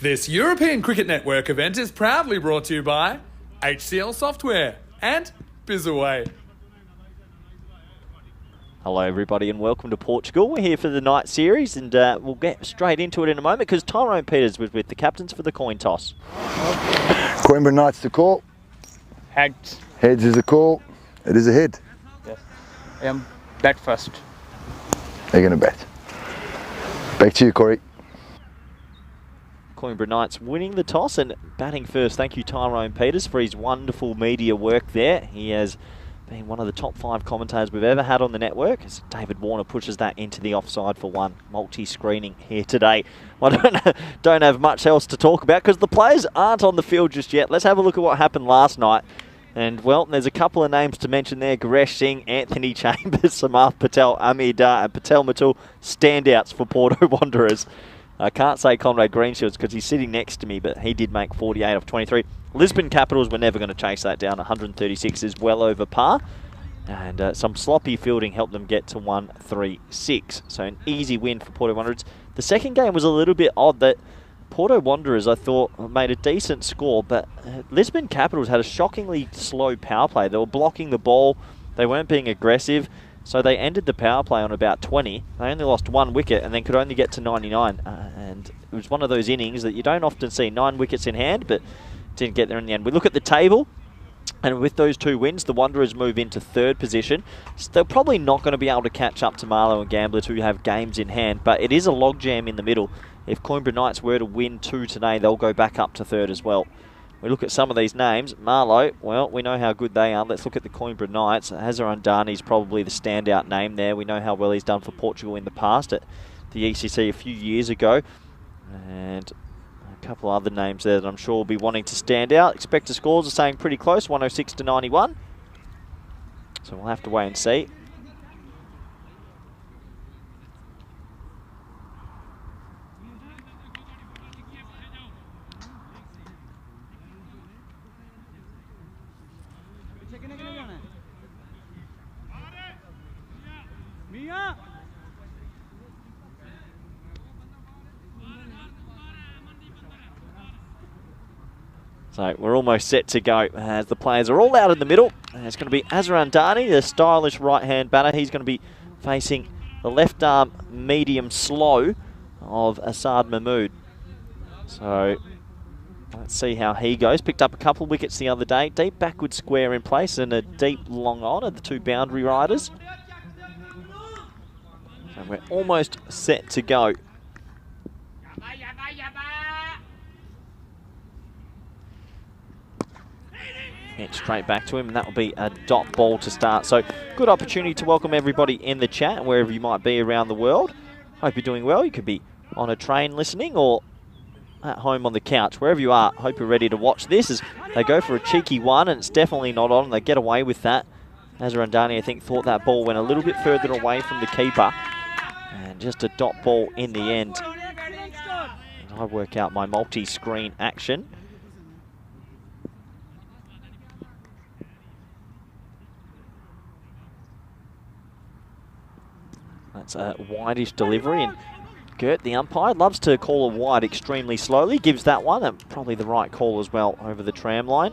This European Cricket Network event is proudly brought to you by HCL Software and Bizaway. Hello everybody and welcome to Portugal. We're here for the night series and we'll get straight into it in a moment because Tyrone Peters was with the captains for the coin toss. Coimbra Knight's the call. Heads. Heads is the call. It is a head. Yes. I am bat first. They're going to bat. Back to you, Corey. Coimbra Knights winning the toss and batting first. Thank you, Tyrone Peters, for his wonderful media work there. He has been one of the top 5 commentators we've ever had on the network as David Warner pushes that into the offside for one. Multi-screening here today. I don't have much else to talk about because the players aren't on the field just yet. Let's have a look at what happened last night. And, well, there's a couple of names to mention there. Garesh Singh, Anthony Chambers, Samarth Patel, Amir Dar and Patel Matul, standouts for Porto Wanderers. I can't say Conrad Greenshields because he's sitting next to me, but he did make 48 of 23. Lisbon Capitals were never going to chase that down. 136 is well over par. And some sloppy fielding helped them get to 136. So an easy win for Porto Wanderers. The second game was a little bit odd that Porto Wanderers, I thought, made a decent score, but Lisbon Capitals had a shockingly slow power play. They were blocking the ball. They weren't being aggressive. So they ended the power play on about 20. They only lost 1 wicket and then could only get to 99. And it was one of those innings that you don't often see. 9 wickets in hand, but didn't get there in the end. We look at the table, and with those 2 wins, the Wanderers move into 3rd position. So they're probably not going to be able to catch up to Marlow and Gamblers, who have games in hand, but it is a logjam in the middle. If Coimbra Knights were to win 2 today, they'll go back up to 3rd as well. We look at some of these names. Marlow, well, we know how good they are. Let's look at the Coimbra Knights. Hazar Andani's probably the standout name there. We know how well he's done for Portugal in the past at the ECC a few years ago. And a couple other names there that I'm sure will be wanting to stand out. Expected scores are staying pretty close, 106 to 91. So we'll have to wait and see. So we're almost set to go as the players are all out in the middle. And it's going to be Azhar Andani, the stylish right-hand batter. He's going to be facing the left-arm medium slow of Asad Mahmood. So let's see how he goes. Picked up a couple of wickets the other day. Deep backward square in place and a deep long on of the 2 boundary riders. So we're almost set to go. Hit straight back to him, and that will be a dot ball to start. So good opportunity to welcome everybody in the chat, wherever you might be around the world. Hope you're doing well. You could be on a train listening or at home on the couch, wherever you are. Hope you're ready to watch this as they go for a cheeky one, and it's definitely not on. They get away with that. Azhar Andani, I think, thought that ball went a little bit further away from the keeper. And just a dot ball in the end. And I work out my multi-screen action. That's a wideish delivery, and Gert, the umpire, loves to call a wide extremely slowly. Gives that one, and probably the right call as well over the tram line.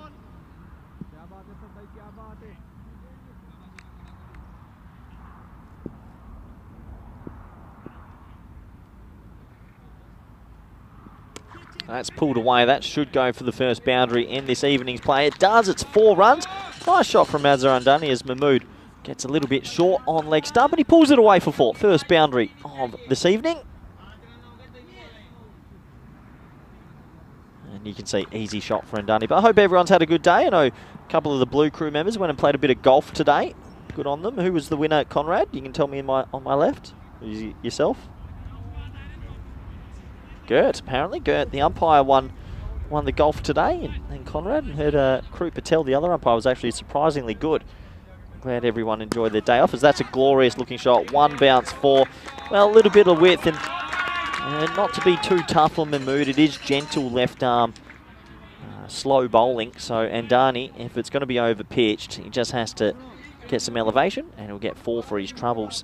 That's pulled away. That should go for the first boundary in this evening's play. It does. It's 4 runs. Nice shot from Azhar Andani as Mahmood gets a little bit short on leg stump, but he pulls it away for 4. First boundary of this evening. And you can see easy shot for Andani. But I hope everyone's had a good day. I know a couple of the Blue Crew members went and played a bit of golf today. Good on them. Who was the winner, Conrad? You can tell me on my left. Yourself? Gert, apparently. Gert, the umpire, won the golf today. And Conrad, and heard Crew Patel, the other umpire, was actually surprisingly good. Glad everyone enjoyed their day off, as that's a glorious looking shot. 1 bounce, 4. Well, a little bit of width, and not to be too tough on Mahmood. It is gentle left arm, slow bowling. So Andani, if it's going to be over pitched, he just has to get some elevation, and he'll get 4 for his troubles.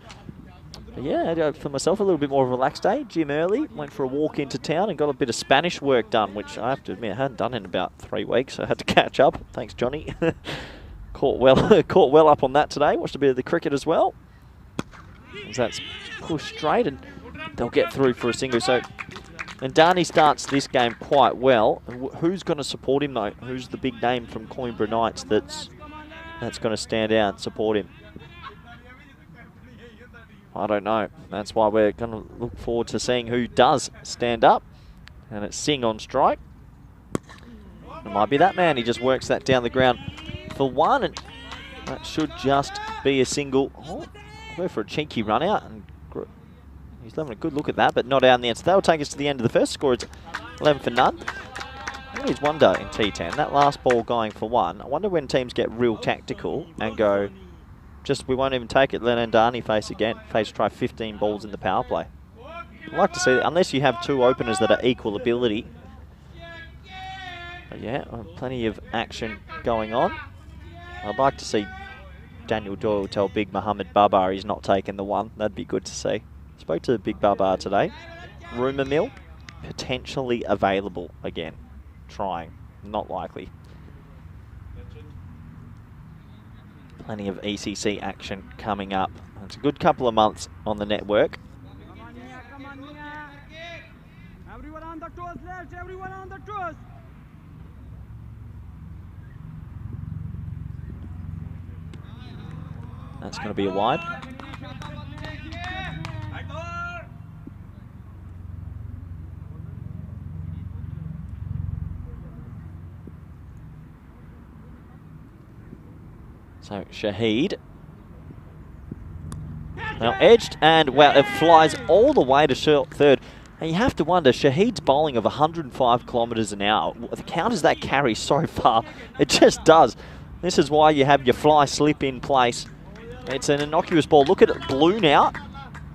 But yeah, for myself, a little bit more of a relaxed day. Gym early, went for a walk into town and got a bit of Spanish work done, which I have to admit I hadn't done in about 3 weeks, so I had to catch up. Thanks, Johnny. Caught well up on that today. Watched a bit of the cricket as well. As that's pushed straight, and they'll get through for a single. So, and Darnie starts this game quite well. And who's going to support him though? Who's the big name from Coimbra Knights that's going to stand out and support him? I don't know. That's why we're going to look forward to seeing who does stand up. And it's Singh on strike. It might be that man. He just works that down the ground for one, and that should just be a single. Oh, I'll go for a cheeky run out, and he's having a good look at that, but not out in the end. So that'll take us to the end of the first score. It's 11 for none. I always wonder in T10, that last ball going for one, I wonder when teams get real tactical and go, we won't even take it, let Andani face try 15 balls in the power play. I'd like to see that, unless you have two openers that are equal ability. But yeah, plenty of action going on. I'd like to see Daniel Doyle tell Big Mohammed Babar he's not taking the one. That'd be good to see. Spoke to Big Babar today. Rumour mill, potentially available again. Trying, not likely. Plenty of ECC action coming up. It's a good couple of months on the network. Everyone on the toes left, everyone on the toes. That's going to be a wide. So Shahid now edged, and wow, it flies all the way to short third. And you have to wonder, Shahid's bowling of 105 kilometres an hour, how does that carry so far? It just does. This is why you have your fly slip in place. It's an innocuous ball. Look at it balloon out,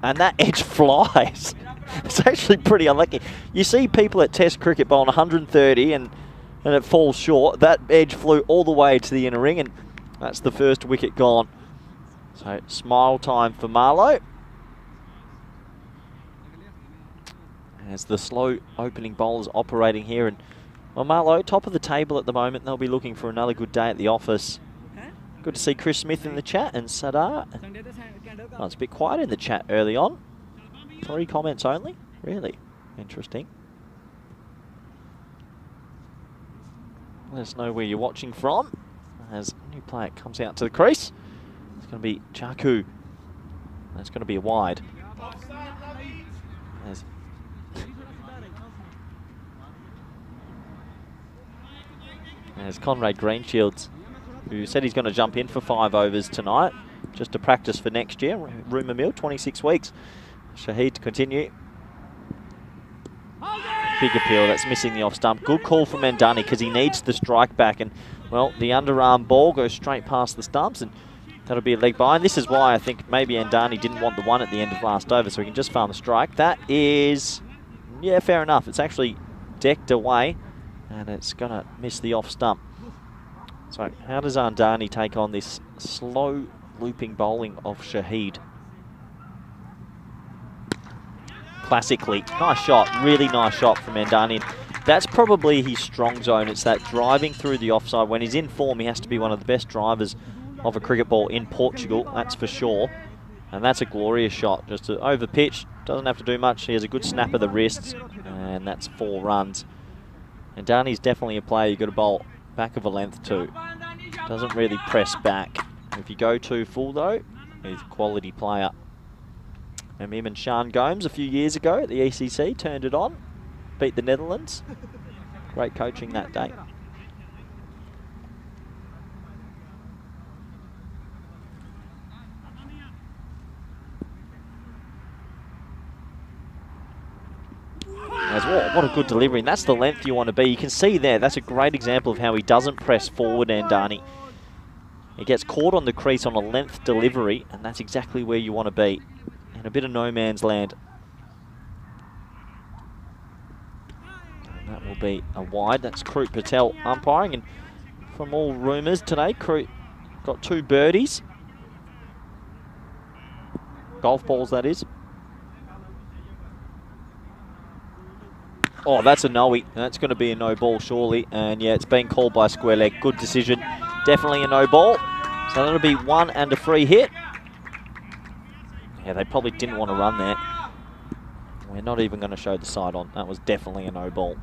and that edge flies. It's actually pretty unlucky. You see people at Test cricket bowling 130 and it falls short. That edge flew all the way to the inner ring, and that's the first wicket gone. So smile time for Marlowe. As the slow opening bowlers operating here. And well, Marlowe, top of the table at the moment. They'll be looking for another good day at the office. Good to see Chris Smith in the chat and Sadar. Oh, it's a bit quiet in the chat early on. 3 comments only. Really interesting. Let us know where you're watching from. As a new player comes out to the crease. It's going to be Chaku. That's going to be a wide. As Conrad Greenshields, who said he's going to jump in for 5 overs tonight, just to practice for next year. Rumour mill, 26 weeks. Shahid to continue. Big appeal, that's missing the off stump. Good call from Mandani because he needs the strike back. And, well, the underarm ball goes straight past the stumps, and that'll be a leg by. And this is why I think maybe Andani didn't want the one at the end of last over, so he can just farm the strike. That is, yeah, fair enough. It's actually decked away, and it's going to miss the off stump. So how does Andani take on this slow looping bowling of Shahid? Classically, nice shot, really nice shot from Andani. That's probably his strong zone. It's that driving through the offside. When he's in form, he has to be one of the best drivers of a cricket ball in Portugal, that's for sure. And that's a glorious shot, just to over pitch, doesn't have to do much. He has a good snap of the wrists, and that's 4 runs. Andani's definitely a player you've got to bowl back of a length too. Doesn't really press back. If you go too full though, he's a quality player. And him and Sean Gomes a few years ago at the ECC turned it on, beat the Netherlands. Great coaching that day. As well, what a good delivery, and that's the length you want to be. You can see there, that's a great example of how he doesn't press forward, Andani. He gets caught on the crease on a length delivery, and that's exactly where you want to be. In a bit of no man's land. And that will be a wide. That's Kroot Patel umpiring, and from all rumours today, Kroot got 2 birdies. Golf balls, that is. Oh, that's a no-y. That's going to be a no ball, surely. And yeah, it's been called by square leg. Good decision. Definitely a no ball. So that'll be 1 and a free hit. Yeah, they probably didn't want to run there. We're not even going to show the side on. That was definitely a no ball.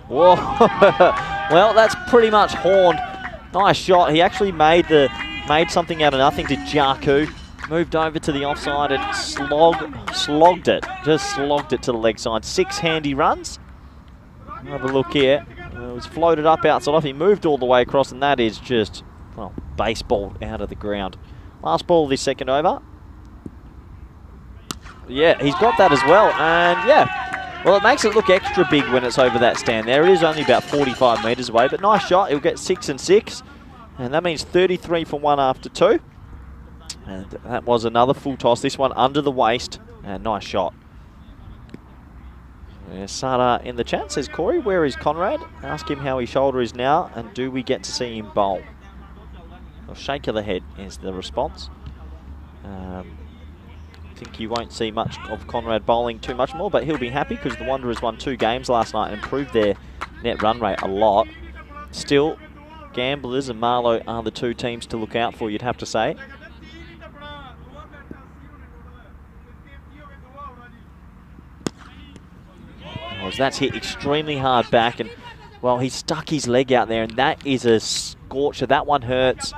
Whoa. Well, that's pretty much horned. Nice shot. He actually made something out of nothing to Jaku. Moved over to the offside and slogged it. Just slogged it to the leg side. 6 handy runs. Have a look here. It was floated up outside off. He moved all the way across, and that is just, well, baseball out of the ground. Last ball of this second over. Yeah, he's got that as well. And yeah, well, it makes it look extra big when it's over that stand there. It is only about 45 metres away, but nice shot. He'll get 6 and 6. And that means 33 for 1 after 2. And that was another full toss. This one under the waist. And nice shot. Sada in the chat says, Corey, where is Conrad? Ask him how his shoulder is now, and do we get to see him bowl? A shake of the head is the response. I think you won't see much of Conrad bowling too much more, but he'll be happy because the Wanderers won 2 games last night and improved their net run rate a lot. Still, Gamblers and Marlow are the 2 teams to look out for, you'd have to say. That's hit extremely hard back, and well, he stuck his leg out there, and that is a scorcher. That one hurts.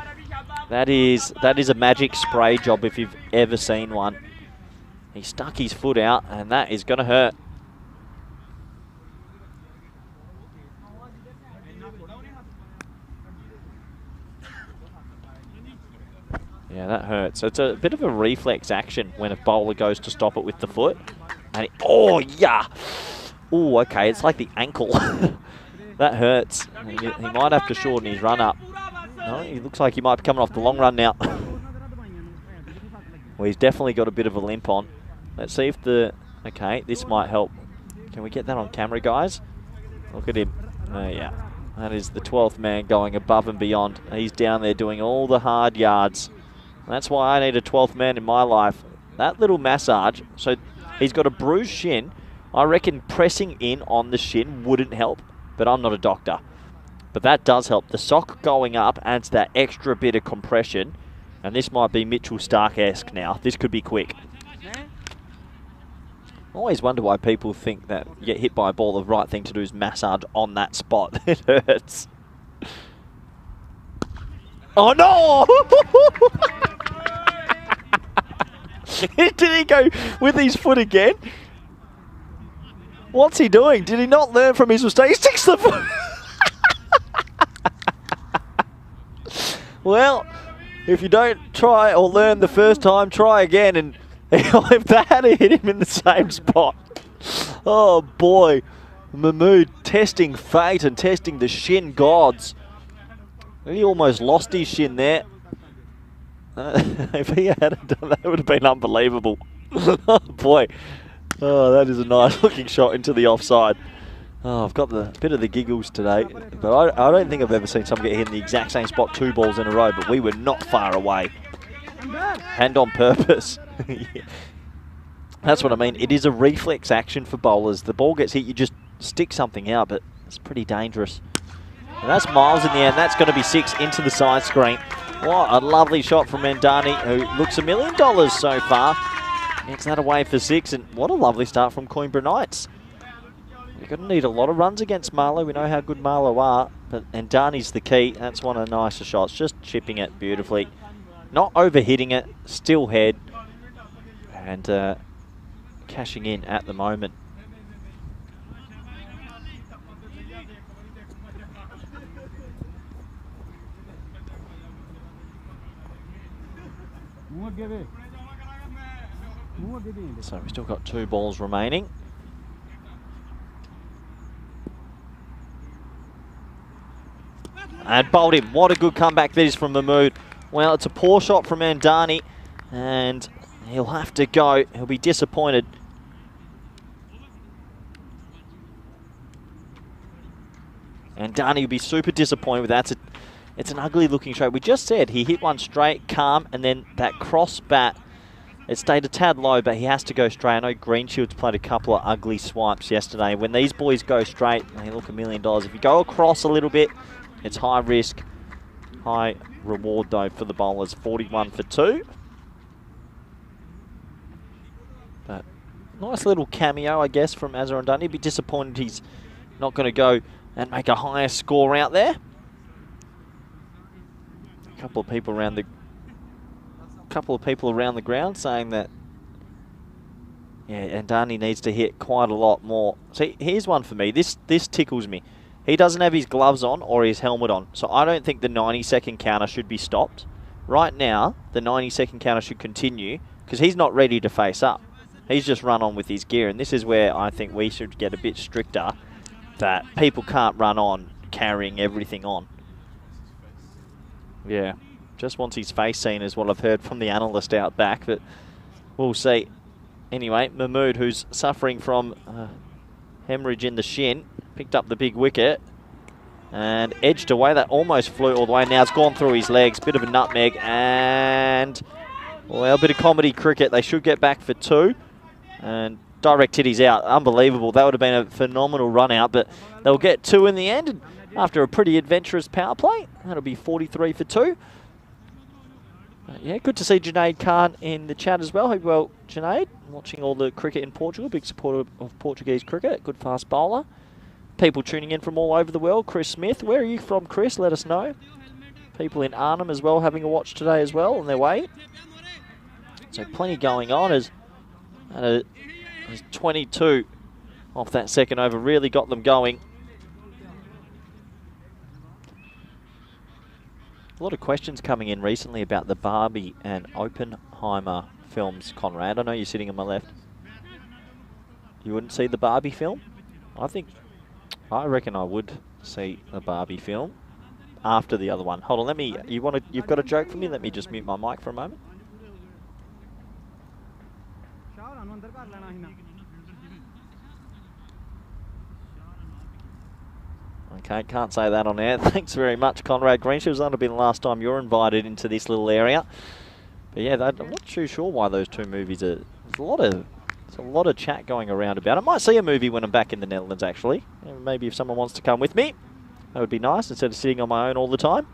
That is a magic spray job if you've ever seen one. He stuck his foot out, and that is going to hurt. Yeah, that hurts. It's a bit of a reflex action when a bowler goes to stop it with the foot. And oh, yeah. Oh, okay, it's like the ankle. That hurts. He might have to shorten his run up. No, he looks like he might be coming off the long run now. Well, he's definitely got a bit of a limp on. Let's see if okay, this might help. Can we get that on camera, guys? Look at him. Yeah, that is the 12th man going above and beyond. He's down there doing all the hard yards. That's why I need a 12th man in my life. That little massage, so he's got a bruised shin. I reckon pressing in on the shin wouldn't help, but I'm not a doctor. But that does help. The sock going up adds that extra bit of compression, and this might be Mitchell Stark-esque now. This could be quick. I always wonder why people think that you get hit by a ball, the right thing to do is massage on that spot. It hurts. Oh no! Did he go with his foot again? What's he doing? Did he not learn from his mistake? He sticks the foot. Well, if you don't try or learn the first time, try again. And if that had hit him in the same spot. Oh boy. Mahmood testing fate and testing the shin gods. He almost lost his shin there. If he had done that, it would have been unbelievable. Oh boy. Oh, that is a nice looking shot into the offside. Oh, I've got the bit of the giggles today. But I don't think I've ever seen someone get hit in the exact same spot 2 balls in a row, but we were not far away. And on purpose. Yeah. That's what I mean. It is a reflex action for bowlers. The ball gets hit, you just stick something out, but it's pretty dangerous. And that's miles in the end. That's going to be 6 into the side screen. What a lovely shot from Mandani, who looks $1 million so far. Gets that away for 6, and what a lovely start from Coimbra Knights. You're going to need a lot of runs against Marlow. We know how good Marlow are, and Darney's the key. That's one of the nicer shots, just chipping it beautifully. Not overhitting it, still head, and cashing in at the moment. So we've still got 2 balls remaining. And bowled him. What a good comeback that is from Mahmood. Well, it's a poor shot from Mandani, and he'll have to go. He'll be disappointed. And Darnie will be super disappointed with that. It's an ugly looking straight. We just said he hit one straight, calm, and then that cross bat, it stayed a tad low, but he has to go straight. I know Greenshield's played a couple of ugly swipes yesterday. When these boys go straight, they look $1 million. If you go across a little bit, it's high risk, high reward though for the bowlers. 41 for 2. But nice little cameo, I guess, from Azhar and Dunn. He'd be disappointed he's not going to go and make a higher score out there. A couple of people around the ground saying that, yeah, and Darnie needs to hit quite a lot more. See, here's one for me. This tickles me. He doesn't have his gloves on or his helmet on, so I don't think the 90-second counter should be stopped. Right now, the 90-second counter should continue because he's not ready to face up. He's just run on with his gear, and this is where I think we should get a bit stricter, that people can't run on carrying everything on. Yeah, just wants his face seen is what I've heard from the analyst out back, but we'll see. Anyway, Mahmood, who's suffering from hemorrhage in the shin, picked up the big wicket and edged away. That almost flew all the way. Now it's gone through his legs. Bit of a nutmeg and, well, a bit of comedy cricket. They should get back for 2. And direct hit, he's out. Unbelievable. That would have been a phenomenal run out, but they'll get 2 in the end. And after a pretty adventurous power play, that'll be 43 for 2. Yeah, good to see Junaid Khan in the chat as well. Hope well, Junaid, watching all the cricket in Portugal. Big supporter of Portuguese cricket. Good fast bowler. People tuning in from all over the world. Chris Smith, where are you from, Chris? Let us know. People in Arnhem as well having a watch today as well on their way. So plenty going on as 22 off that second over really got them going. A lot of questions coming in recently about the Barbie and Oppenheimer films, Conrad. I know you're sitting on my left. You wouldn't see the Barbie film? I reckon I would see the Barbie film after the other one. Hold on, you've got a joke for me? Let me just mute my mic for a moment. Okay, can't say that on air. Thanks very much, Conrad Greenshield's that'll be the last time you're invited into this little area. But yeah, I'm not too sure why those two movies are. There's a lot of chat going around about it. I might see a movie when I'm back in the Netherlands, actually. Maybe if someone wants to come with me, that would be nice instead of sitting on my own all the time.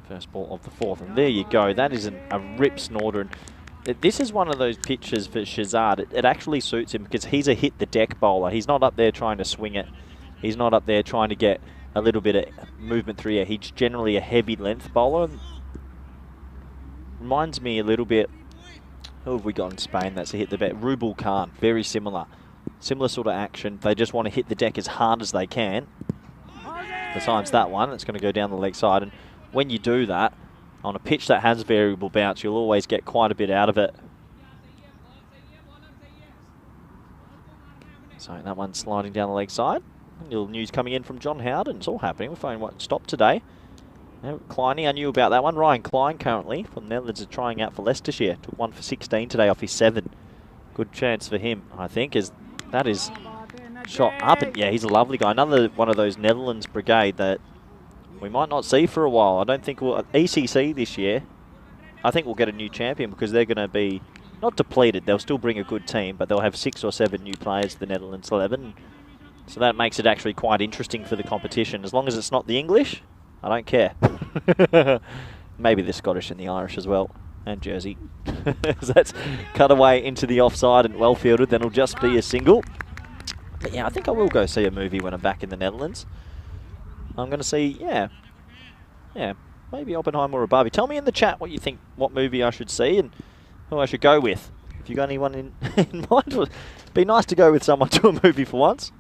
First ball of the 4th, and there you go. That is a rip snorter. And this is one of those pitches for Shazad. It actually suits him because he's a hit the deck bowler. He's not up there trying to swing it. He's not up there trying to get a little bit of movement through here. He's generally a heavy length bowler. Reminds me a little bit, who have we got in Spain that's a hit the deck? Rubal Khan, very similar. Similar sort of action. They just want to hit the deck as hard as they can. Besides that one, it's going to go down the leg side. And when you do that, on a pitch that has variable bounce, you'll always get quite a bit out of it. So that one's sliding down the leg side. Little news coming in from John Howden. It's all happening. We're phone won't stop today. Now, Kleiny, I knew about that one. Ryan Klein currently from the Netherlands is trying out for Leicestershire. Took 1 for 16 today off his 7. Good chance for him, I think, as that is shot up. And yeah, he's a lovely guy. Another one of those Netherlands brigade that we might not see for a while. I don't think we'll... ECC this year, I think we'll get a new champion because they're going to be not depleted. They'll still bring a good team, but they'll have 6 or 7 new players, the Netherlands 11. So that makes it actually quite interesting for the competition. As long as it's not the English, I don't care. Maybe the Scottish and the Irish as well, and Jersey. So that's cut away into the offside and well fielded. Then it'll just be a single. But yeah, I think I will go see a movie when I'm back in the Netherlands. I'm going to see, yeah, maybe Oppenheimer or Barbie. Tell me in the chat what you think, what movie I should see and who I should go with. If you got anyone in mind, it'd be nice to go with someone to a movie for once.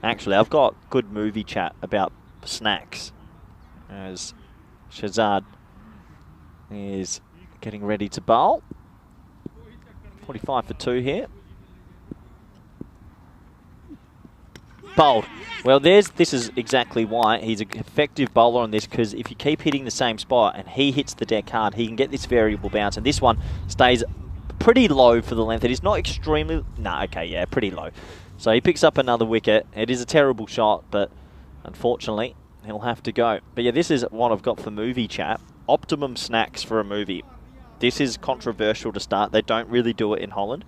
Actually, I've got good movie chat about snacks as Shazad is getting ready to bowl. 45 for 2 here. Bowled. Well, this is exactly why he's an effective bowler on this, because if you keep hitting the same spot and he hits the deck hard, he can get this variable bounce, and this one stays pretty low for the length. It is not extremely... Nah, okay, yeah, pretty low. So he picks up another wicket. It is a terrible shot, but unfortunately, he'll have to go. But yeah, this is what I've got for movie chat. Optimum snacks for a movie. This is controversial to start. They don't really do it in Holland.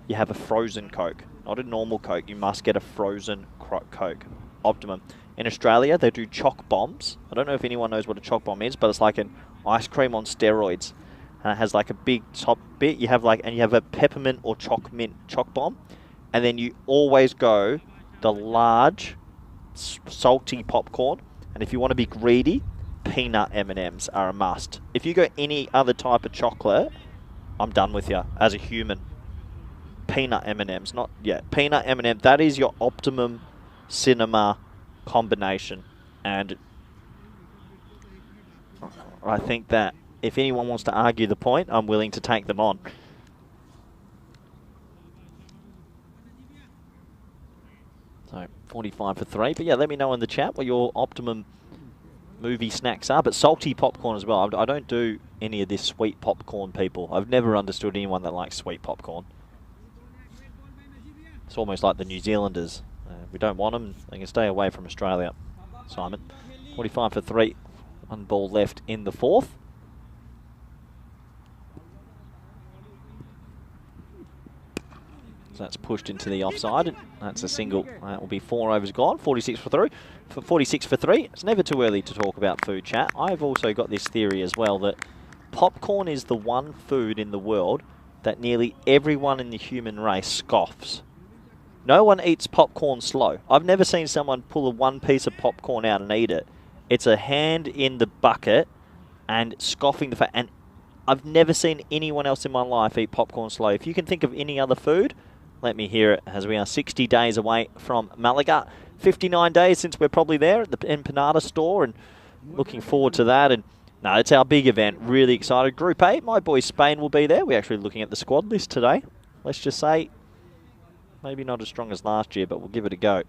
You have a frozen Coke, not a normal Coke. You must get a frozen Coke. Optimum. In Australia, they do choc bombs. I don't know if anyone knows what a choc bomb is, but it's like an ice cream on steroids. And it has like a big top bit. You have a peppermint or choc mint choc bomb. And then you always go the large salty popcorn. And if you want to be greedy, peanut M&Ms are a must. If you go any other type of chocolate, I'm done with you as a human. Peanut M&Ms, not yet. Peanut M&M, that is your optimum cinema combination. And I think that if anyone wants to argue the point, I'm willing to take them on. So 45 for 3. But yeah, let me know in the chat what your optimum movie snacks are. But salty popcorn as well. I don't do any of this sweet popcorn, people. I've never understood anyone that likes sweet popcorn. It's almost like the New Zealanders. We don't want them. They can stay away from Australia. Simon, 45 for 3. 1 ball left in the 4th. So that's pushed into the offside. That's a single. That will be 4 overs gone. 46 for 3. 46 for 3. It's never too early to talk about food chat. I've also got this theory as well that popcorn is the one food in the world that nearly everyone in the human race scoffs. No one eats popcorn slow. I've never seen someone pull one piece of popcorn out and eat it. It's a hand in the bucket and scoffing the fact. And I've never seen anyone else in my life eat popcorn slow. If you can think of any other food, let me hear it, as we are 60 days away from Malaga. 59 days since we're probably there at the Empanada store, and looking forward to that. And no, it's our big event. Really excited. Group A, my boy Spain will be there. We're actually looking at the squad list today. Let's just say, maybe not as strong as last year, but we'll give it a go.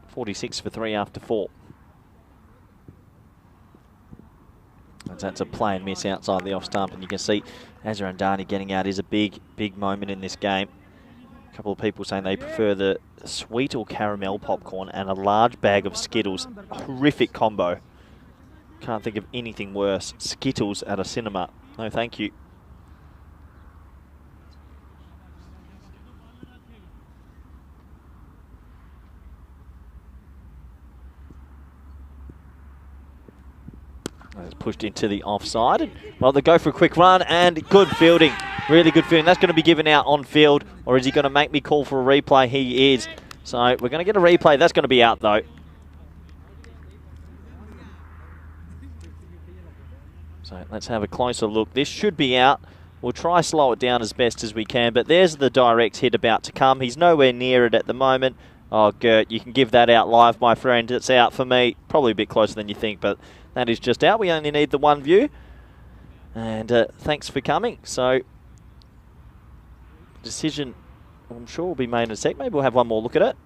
46 for 3 after 4. That's a play and miss outside the off stump, and you can see Azhar Andani getting out is a big, big moment in this game. A couple of people saying they prefer the sweet or caramel popcorn and a large bag of Skittles. A horrific combo. Can't think of anything worse. Skittles at a cinema. No, thank you. It's pushed into the offside. Well, they go for a quick run and good fielding. Really good fielding. That's going to be given out on field, or is he going to make me call for a replay? He is. So we're going to get a replay. That's going to be out though. So let's have a closer look. This should be out. We'll try slow it down as best as we can, but there's the direct hit about to come. He's nowhere near it at the moment. Oh, Gert, you can give that out live, my friend. It's out for me. Probably a bit closer than you think, but that is just out. We only need the one view. And thanks for coming. So, decision, I'm sure, will be made in a sec. Maybe we'll have one more look at it.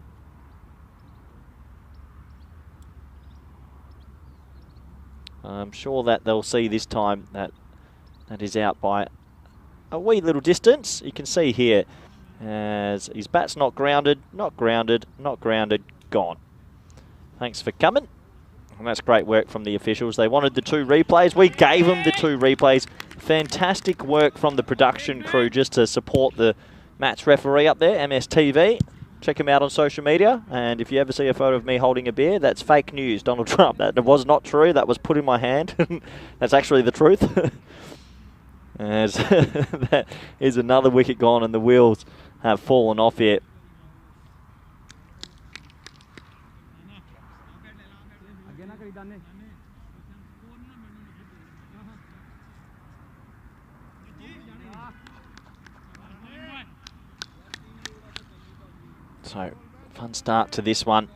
I'm sure that they'll see this time that that is out by a wee little distance. You can see here as his bat's not grounded, not grounded, not grounded, gone. Thanks for coming. And that's great work from the officials. They wanted the 2 replays. We gave them the 2 replays. Fantastic work from the production crew just to support the match referee up there, MSTV. Check him out on social media. And if you ever see a photo of me holding a beer, that's fake news, Donald Trump. That was not true. That was put in my hand. That's actually the truth. As that is another wicket gone, and the wheels have fallen off here. So, fun start to this one.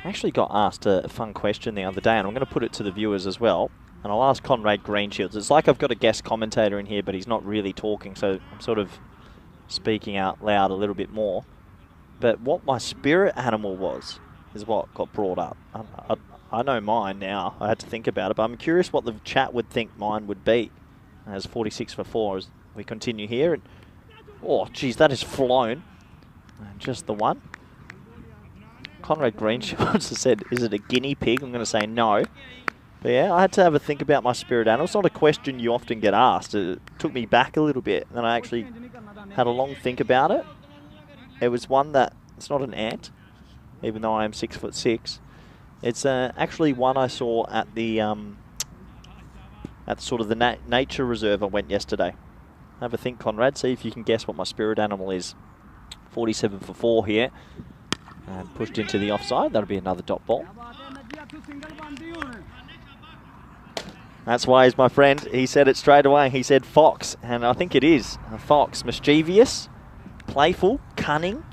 I actually got asked a fun question the other day, and I'm going to put it to the viewers as well. And I'll ask Conrad Greenshields. It's like I've got a guest commentator in here, but he's not really talking, so I'm sort of speaking out loud a little bit more. But what my spirit animal was is what got brought up. I know mine now. I had to think about it, but I'm curious what the chat would think mine would be. as 46 for 4 as we continue here. And, oh, geez, that is flown. And just the one. Conrad Greenshields has said, is it a guinea pig? I'm going to say no. But yeah, I had to have a think about my spirit animal. It's not a question you often get asked. It took me back a little bit. And I actually had a long think about it. It was one that, it's not an ant, even though I am 6'6". It's actually one I saw at the sort of the nature reserve I went yesterday. Have a think, Conrad. See if you can guess what my spirit animal is. 47 for 4 here. And pushed into the offside. That'll be another dot ball. That's wise, my friend. He said it straight away. He said fox, and I think it is a fox. Mischievous, playful, cunning,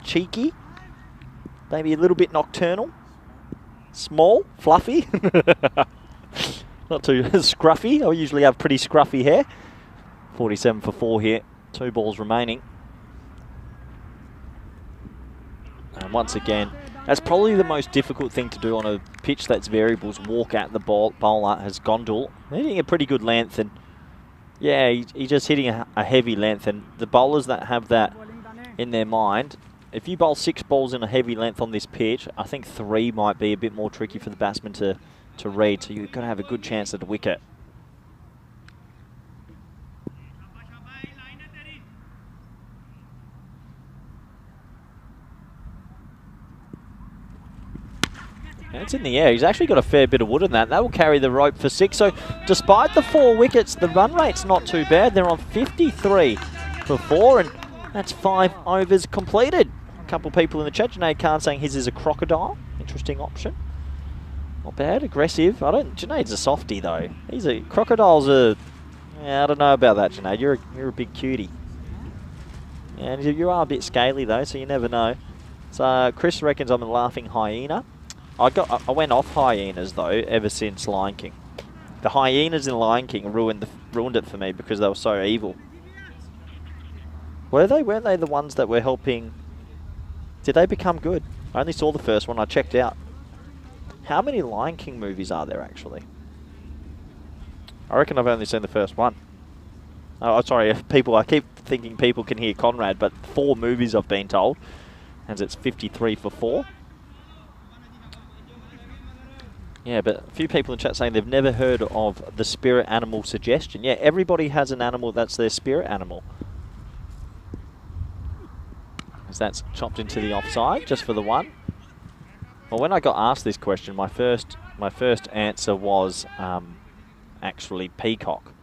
cheeky, maybe a little bit nocturnal, small, fluffy, not too scruffy. I usually have pretty scruffy hair. 47 for 4 here. 2 balls remaining. And once again, that's probably the most difficult thing to do on a pitch that's variables. Walk at the bowler has Gondal. Hitting a pretty good length, and yeah, he's just hitting a heavy length. And the bowlers that have that in their mind, if you bowl 6 balls in a heavy length on this pitch, I think 3 might be a bit more tricky for the batsman to read. So you've got to have a good chance at the wicket. And it's in the air. He's actually got a fair bit of wood in that. That will carry the rope for 6. So despite the 4 wickets, the run rate's not too bad. They're on 53 for 4, and that's 5 overs completed. A couple of people in the chat. Junaid Khan saying his is a crocodile. Interesting option. Not bad. Aggressive. Junaid's a softie though. Crocodiles are. Yeah, I don't know about that, Junaid. You're a big cutie. And you are a bit scaly though, so you never know. So Chris reckons I'm a laughing hyena. I went off hyenas though ever since Lion King. The hyenas in Lion King ruined it for me because they were so evil. Weren't they the ones that were helping? Did they become good? I only saw the first one. I checked out. How many Lion King movies are there actually? I reckon I've only seen the first one. Oh, sorry, I keep thinking people can hear Conrad, but 4 movies I've been told, and it's 53 for 4. Yeah, but a few people in chat saying they've never heard of the spirit animal suggestion. Yeah, everybody has an animal that's their spirit animal. As that's chopped into the offside, just for the 1. Well, when I got asked this question, my first answer was actually peacock.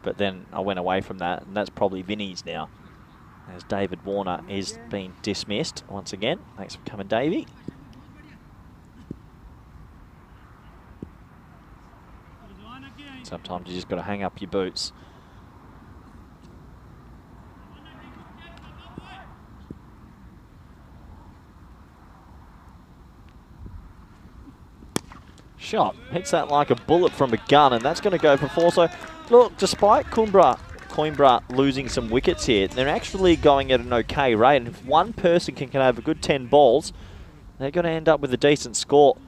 But then I went away from that, and that's probably Vinny's now. As David Warner is being dismissed once again. Thanks for coming, Davey. Sometimes you just got to hang up your boots. Shot. Hits that like a bullet from a gun, and that's going to go for 4. So, look, despite Coimbra losing some wickets here, they're actually going at an okay rate. And if one person can have a good 10 balls, they're going to end up with a decent score.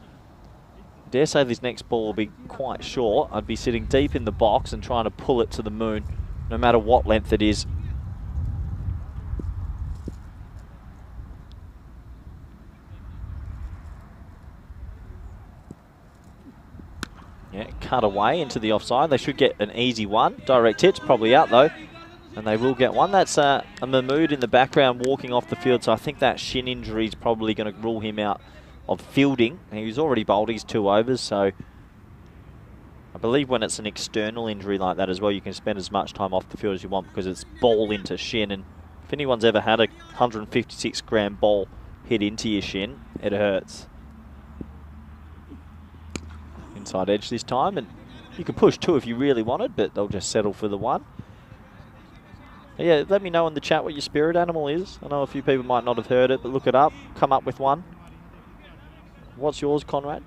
I dare say this next ball will be quite short. I'd be sitting deep in the box and trying to pull it to the moon, no matter what length it is. Yeah, cut away into the offside. They should get an easy one. Direct hit's probably out though, and they will get one. That's a Mahmood in the background walking off the field, so I think that shin injury is probably going to rule him out of fielding. He's already bowled his 2 overs, so I believe when it's an external injury like that as well, you can spend as much time off the field as you want because it's ball into shin, and if anyone's ever had a 156 gram ball hit into your shin, it hurts. Inside edge this time, and you can push 2 if you really wanted, but they'll just settle for the 1. Yeah, let me know in the chat what your spirit animal is. I know a few people might not have heard it, but look it up, come up with one. What's yours, Conrad?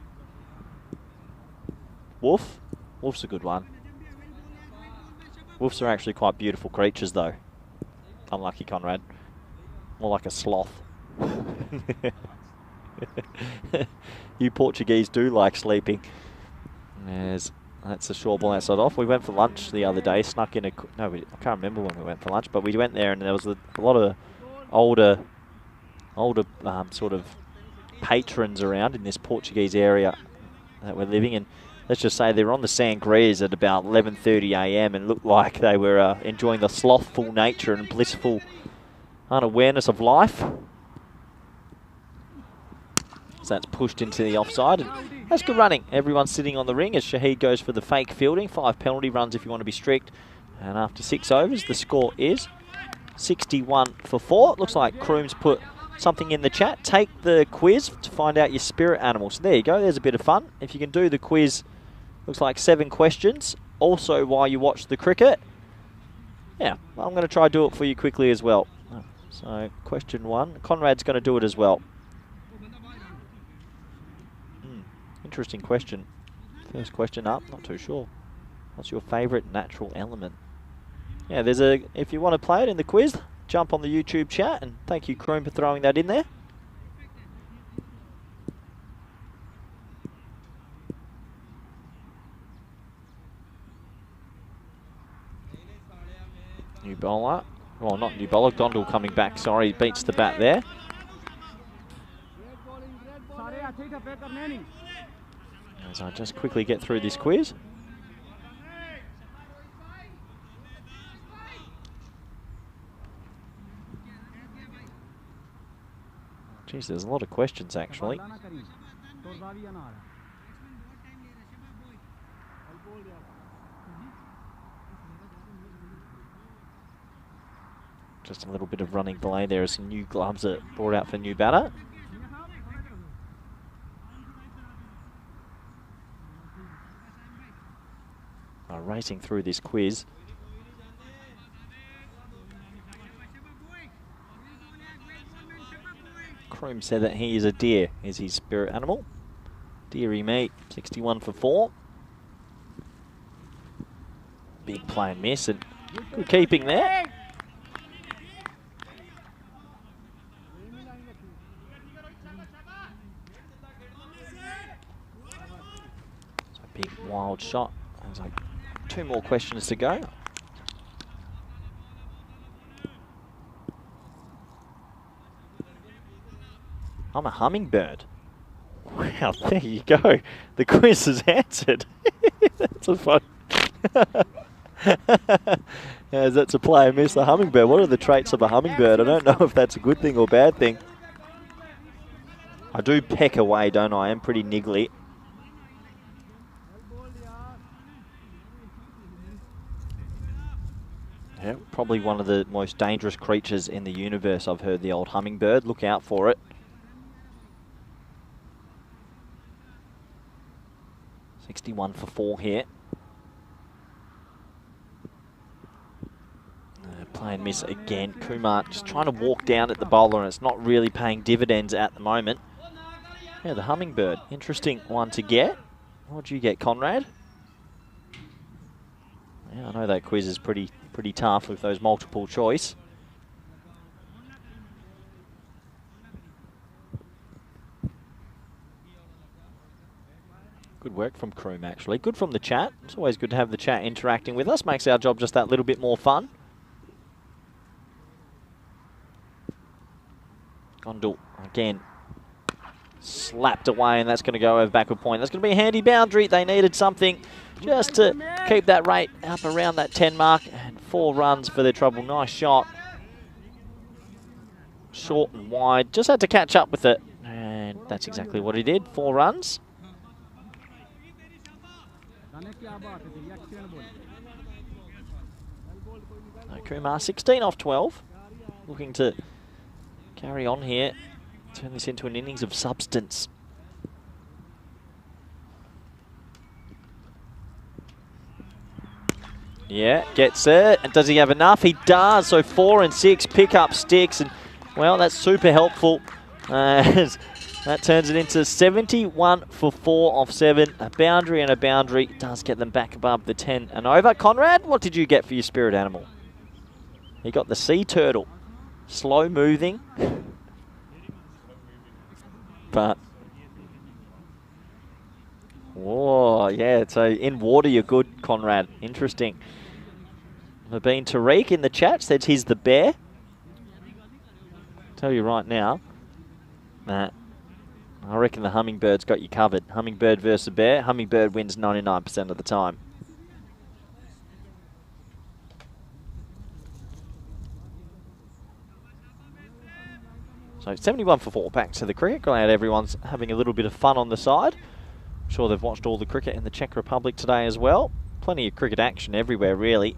Wolf? Wolf's a good one. Wolves are actually quite beautiful creatures though. Unlucky, Conrad. More like a sloth. You Portuguese do like sleeping. As That's a short ball outside off. We went for lunch the other day, snuck in a... No, I can't remember when we went for lunch, but we went there and there was a lot of older sort of patrons around in this Portuguese area that we're living in. Let's just say they were on the sangrias at about 11:30 a.m. and looked like they were enjoying the slothful nature and blissful unawareness of life. So that's pushed into the offside, and that's good running. Everyone's sitting on the ring as Shahid goes for the fake fielding. 5 penalty runs if you want to be strict. And after 6 overs, the score is 61 for 4. It looks like Kroom's put something in the chat. Take the quiz to find out your spirit animal. So there you go. There's a bit of fun. If you can do the quiz, looks like 7 questions. Also, while you watch the cricket. Yeah, I'm going to try to do it for you quickly as well. So, question 1. Conrad's going to do it as well. Interesting question. First question up, not too sure. What's your favourite natural element? Yeah, there's a... If you want to play it in the quiz, jump on the YouTube chat, and thank you, Kroom, for throwing that in there. New bowler. Well, not new bowler. Gondal coming back. Sorry, he beats the bat there. As I just quickly get through this quiz. Geez, there's a lot of questions actually. Just a little bit of running delay there as some new gloves are brought out for new batter. Racing through this quiz. Kroom said that he is a deer, is his spirit animal. Deary me, 61 for 4. Big play and miss, and good keeping there. So big wild shot. There's like 2 more questions to go. I'm a hummingbird. Wow, there you go. The quiz is answered. That's a fun. As that's a play and miss, the hummingbird. What are the traits of a hummingbird? I don't know if that's a good thing or bad thing. I do peck away, don't I? I'm pretty niggly. Yeah, probably one of the most dangerous creatures in the universe. I've heard the old hummingbird. Look out for it. 61 for 4 here. Play and miss again. Kumar just trying to walk down at the bowler, and it's not really paying dividends at the moment. Yeah, the hummingbird. Interesting one to get. What'd you get, Conrad? Yeah, I know that quiz is pretty tough with those multiple choice. Good work from Kroom, actually. Good from the chat. It's always good to have the chat interacting with us. Makes our job just that little bit more fun. Gondal, again, slapped away, and that's going to go over backward point. That's going to be a handy boundary. They needed something just to keep that rate up around that 10 mark. And 4 runs for their trouble. Nice shot. Short and wide. Just had to catch up with it. And that's exactly what he did. 4 runs. Kumar 16 off 12. Looking to carry on here. Turn this into an innings of substance. Yeah, gets it. And does he have enough? He does. So 4 and 6 pick up sticks. And, well, that's super helpful. That turns it into 71 for 4 off 7. A boundary and a boundary does get them back above the 10 and over. Conrad, what did you get for your spirit animal? You got the sea turtle. Slow moving. But Oh, yeah, so in water you're good, Conrad. Interesting. Mabeen Tariq in the chat says he's the bear. Tell you right now, Matt, I reckon the Hummingbird's got you covered. Hummingbird versus bear. Hummingbird wins 99% of the time. So 71 for 4, back to the cricket. Glad everyone's having a little bit of fun on the side. I'm sure they've watched all the cricket in the Czech Republic today as well. Plenty of cricket action everywhere, really.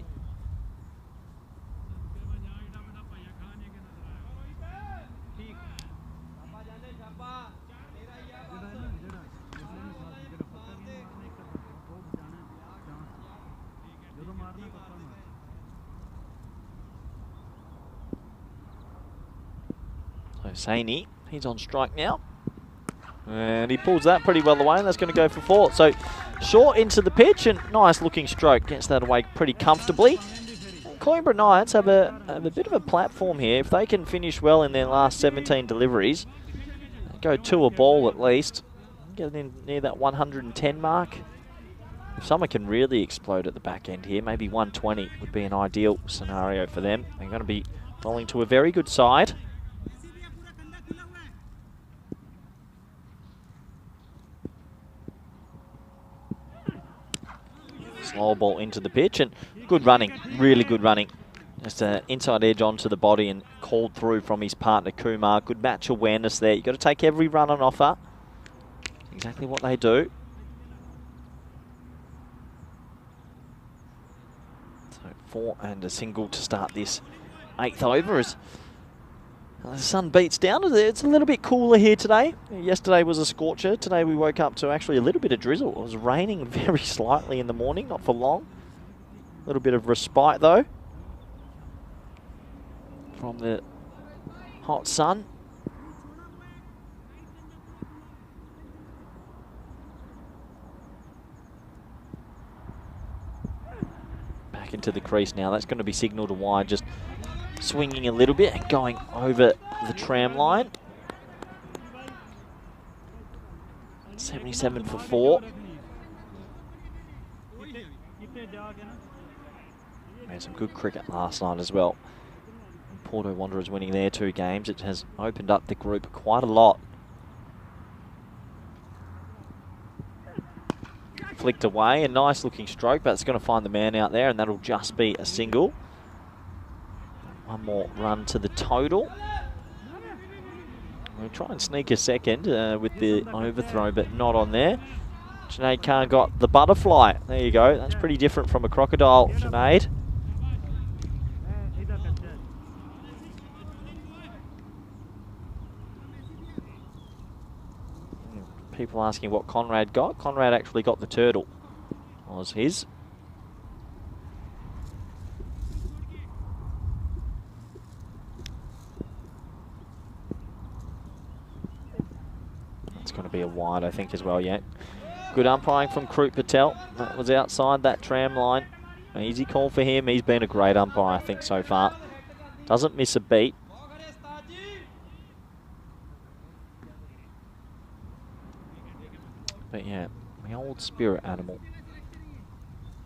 So Saini, he's on strike now. And he pulls that pretty well away, and that's going to go for 4. So short into the pitch, and nice looking stroke. Gets that away pretty comfortably. And Coimbra Knights have a bit of a platform here. If they can finish well in their last 17 deliveries, go 2 a ball at least, get in near that 110 mark. If someone can really explode at the back end here, maybe 120 would be an ideal scenario for them. They're going to be bowling to a very good side. Slow ball into the pitch, and good running, really good running. Just an inside edge onto the body and called through from his partner Kumar. Good match awareness there. You've got to take every run on offer. Exactly what they do. So 4 and a single to start this 8th over as the sun beats down. It's a little bit cooler here today. Yesterday was a scorcher. Today we woke up to actually a little bit of drizzle. It was raining very slightly in the morning, not for long. A little bit of respite though from the hot sun. Back into the crease now. That's going to be signalled to wide, just swinging a little bit and going over the tram line. 77 for 4. Had some good cricket last night as well. Porto Wanderers winning their 2 games. It has opened up the group quite a lot. Flicked away, a nice looking stroke, but it's going to find the man out there, and that'll just be a single. One more run to the total. We'll try and sneak a second with the overthrow, but not on there. Junaid Khan got the butterfly. There you go. That's pretty different from a crocodile, Junaid. People asking what Conrad got. Conrad actually got the turtle. Was his. That's going to be a wide, I think, as well, yeah. Good umpiring from Krut Patel. That was outside that tram line. An easy call for him. He's been a great umpire, I think, so far. Doesn't miss a beat. But yeah, my old spirit animal.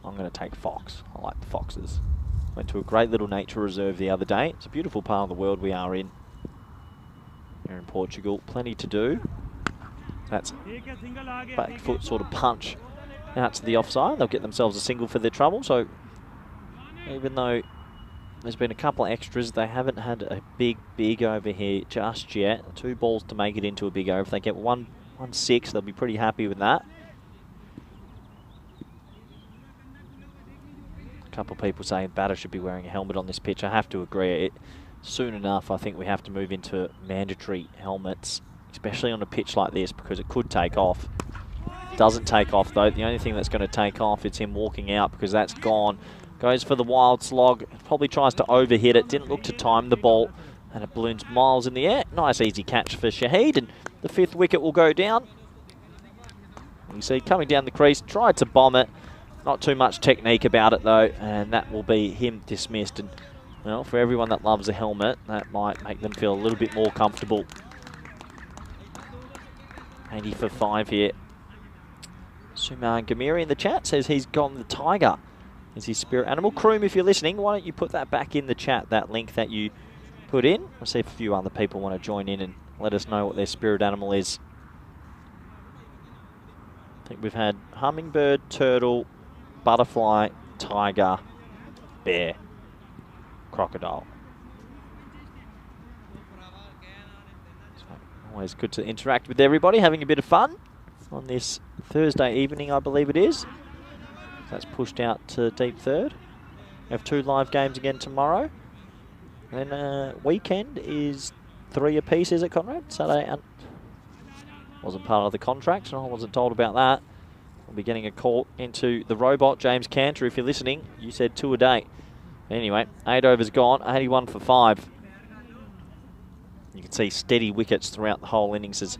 I'm going to take fox. I like the foxes. Went to a great little nature reserve the other day. It's a beautiful part of the world we are in. Here in Portugal. Plenty to do. That's back foot sort of punch out to the offside. They'll get themselves a single for their trouble. So even though there's been a couple of extras, they haven't had a big over here just yet. 2 balls to make it into a big over. If they get 1-6, they'll be pretty happy with that. A couple of people saying batter should be wearing a helmet on this pitch. I have to agree. Soon enough, I think we have to move into mandatory helmets, especially on a pitch like this, because it could take off. Doesn't take off though. The only thing that's going to take off is him walking out, because that's gone. Goes for the wild slog. Probably tries to overhit it. Didn't look to time the ball, and it balloons miles in the air. Nice easy catch for Shahid, and the 5th wicket will go down. You see coming down the crease, tried to bomb it. Not too much technique about it though, and that will be him dismissed. And well, for everyone that loves a helmet, that might make them feel a little bit more comfortable. 80 for 5 here. Suman Gamiri in the chat says he's gone the tiger as his spirit animal. Kroom, if you're listening, why don't you put that back in the chat, that link that you put in. We'll see if a few other people want to join in and let us know what their spirit animal is. I think we've had hummingbird, turtle, butterfly, tiger, bear, crocodile. So always good to interact with everybody, having a bit of fun on this Thursday evening, I believe it is. That's pushed out to deep third. We have 2 live games again tomorrow. Then weekend is 3 apiece, is it, Conrad? Saturday and wasn't part of the contract, so I wasn't told about that. We'll be getting a call into the robot, James Cantor, if you're listening. You said 2 a day. Anyway, 8 overs gone, 81 for 5. You can see steady wickets throughout the whole innings has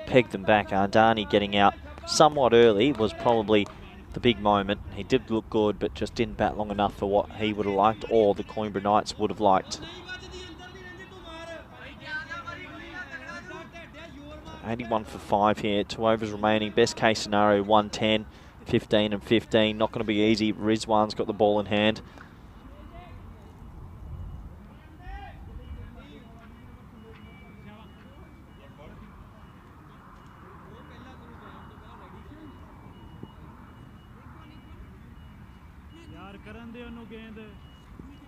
pegged them back. Ardani getting out somewhat early was probably the big moment. He did look good, but just didn't bat long enough for what he would have liked or the Coimbra Knights would have liked. 81 for 5 here, 2 overs remaining. Best case scenario, 110, 15 and 15. Not going to be easy. Rizwan's got the ball in hand.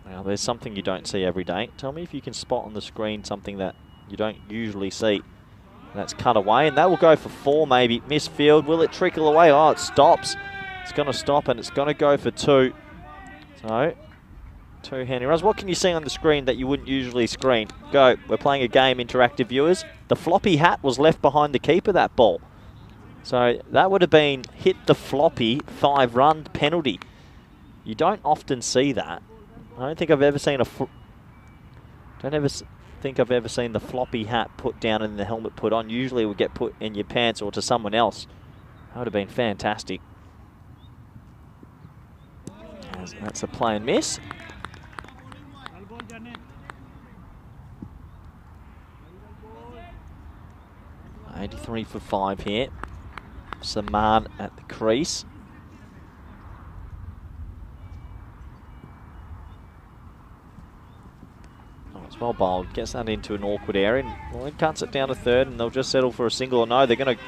Now, there's something you don't see every day. Tell me if you can spot on the screen something that you don't usually see. That's cut away, and that will go for 4 maybe. Missed field. Will it trickle away? Oh, it stops. It's going to stop, and it's going to go for 2. So, 2 handy runs. What can you see on the screen that you wouldn't usually screen? Go. We're playing a game, interactive viewers. The floppy hat was left behind the keeper, that ball. So, that would have been hit the floppy 5-run penalty. You don't often see that. I don't think I've ever seen think I've ever seen the floppy hat put down and the helmet put on. Usually it would get put in your pants or to someone else. That would have been fantastic. That's a play and miss. 83 for 5 here. Saman at the crease. Well bowled, gets that into an awkward area, and well, it cuts it down to 3rd, and they'll just settle for a single or no. They're going to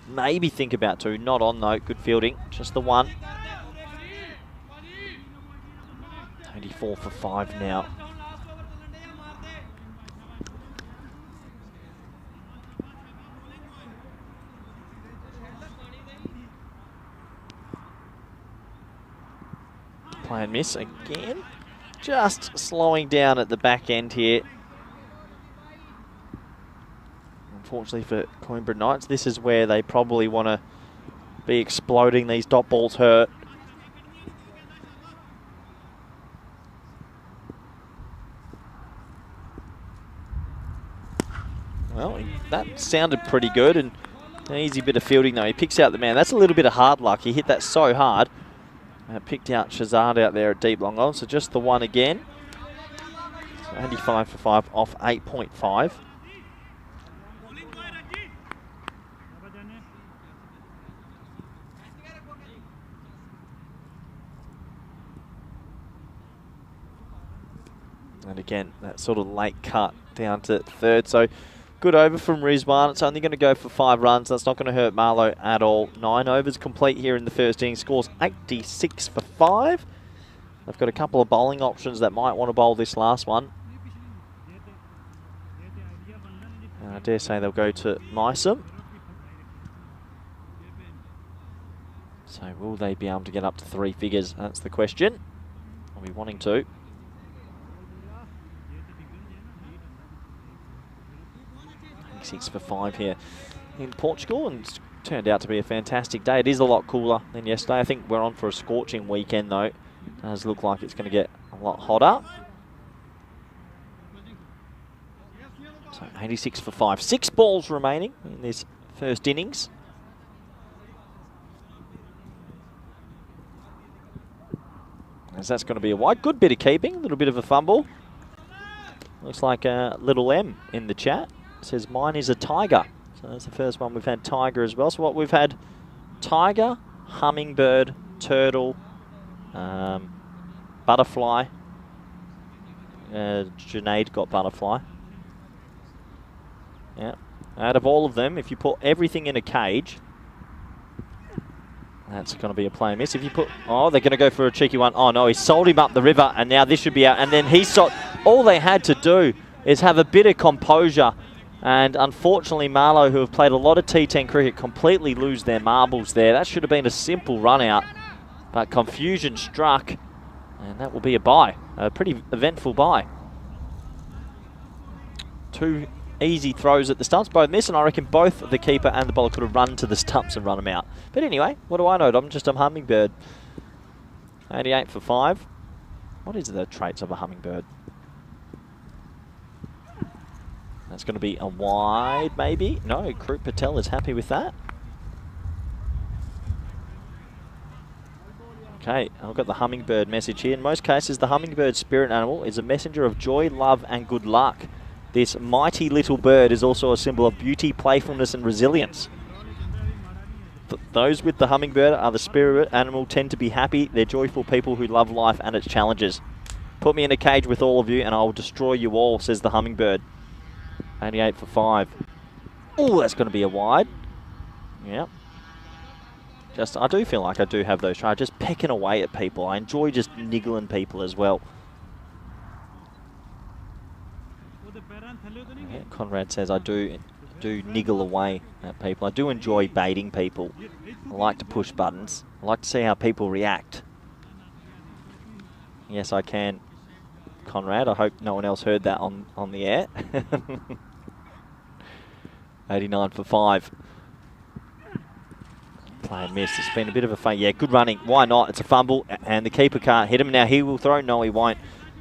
maybe think about 2, not on though. Good fielding, just the 1. 84 for 5 now. Play and miss again. Just slowing down at the back end here. Unfortunately for Coimbra Knights, this is where they probably want to be exploding. These dot balls hurt. Well, that sounded pretty good, and an easy bit of fielding though. He picks out the man. That's a little bit of hard luck. He hit that so hard. Picked out Shazad out there at deep long on, so just the 1 again. So 85 for 5 off 8.5. And again, that sort of late cut down to 3rd. So good over from Rizwan. It's only going to go for 5 runs. That's not going to hurt Marlowe at all. 9 overs complete here in the first inning. Scores 86 for 5. They've got a couple of bowling options that might want to bowl this last one. And I dare say they'll go to Mysam. So will they be able to get up to 3 figures? That's the question. I'll be wanting to. 6 for 5 here in Portugal, and it's turned out to be a fantastic day. It is a lot cooler than yesterday. I think we're on for a scorching weekend though. It does look like it's going to get a lot hotter. So 86 for 5. 6 balls remaining in this first innings. As that's going to be a wide. Good bit of keeping, a little bit of a fumble. Looks like a little M in the chat. Says mine is a tiger. So that's the first one we've had tiger as well. So what we've had, tiger, hummingbird, turtle, butterfly. Junaid got butterfly. Yeah. Out of all of them, if you put everything in a cage, that's going to be a play miss. If you put... Oh, they're going to go for a cheeky one. Oh, no, he sold him up the river, and now this should be out. And then he saw... All they had to do is have a bit of composure. And unfortunately, Marlow, who have played a lot of T10 cricket, completely lose their marbles there. That should have been a simple run out. But confusion struck, and that will be a bye. A pretty eventful bye. 2 easy throws at the stumps, both miss, and I reckon both the keeper and the bowler could have run to the stumps and run them out. But anyway, what do I know? I'm just a hummingbird. 88 for 5. What is the traits of a hummingbird? That's going to be a wide, maybe. No, Krup Patel is happy with that. Okay, I've got the hummingbird message here. In most cases, the hummingbird spirit animal is a messenger of joy, love, and good luck. This mighty little bird is also a symbol of beauty, playfulness, and resilience. Those with the hummingbird are the spirit animal, tend to be happy. They're joyful people who love life and its challenges. Put me in a cage with all of you and I will destroy you all, says the hummingbird. 88 for 5. Oh, that's going to be a wide. Yeah. I do feel like I do have those tries, just pecking away at people. I enjoy just niggling people as well. Yeah, Conrad says I do niggle away at people. I do enjoy baiting people. I like to push buttons. I like to see how people react. Yes, I can, Conrad. I hope no one else heard that on the air. 89 for 5. Play and miss. It's been a bit of a fun. Yeah, good running. Why not? It's a fumble, and the keeper can't hit him. Now he will throw. No, he won't.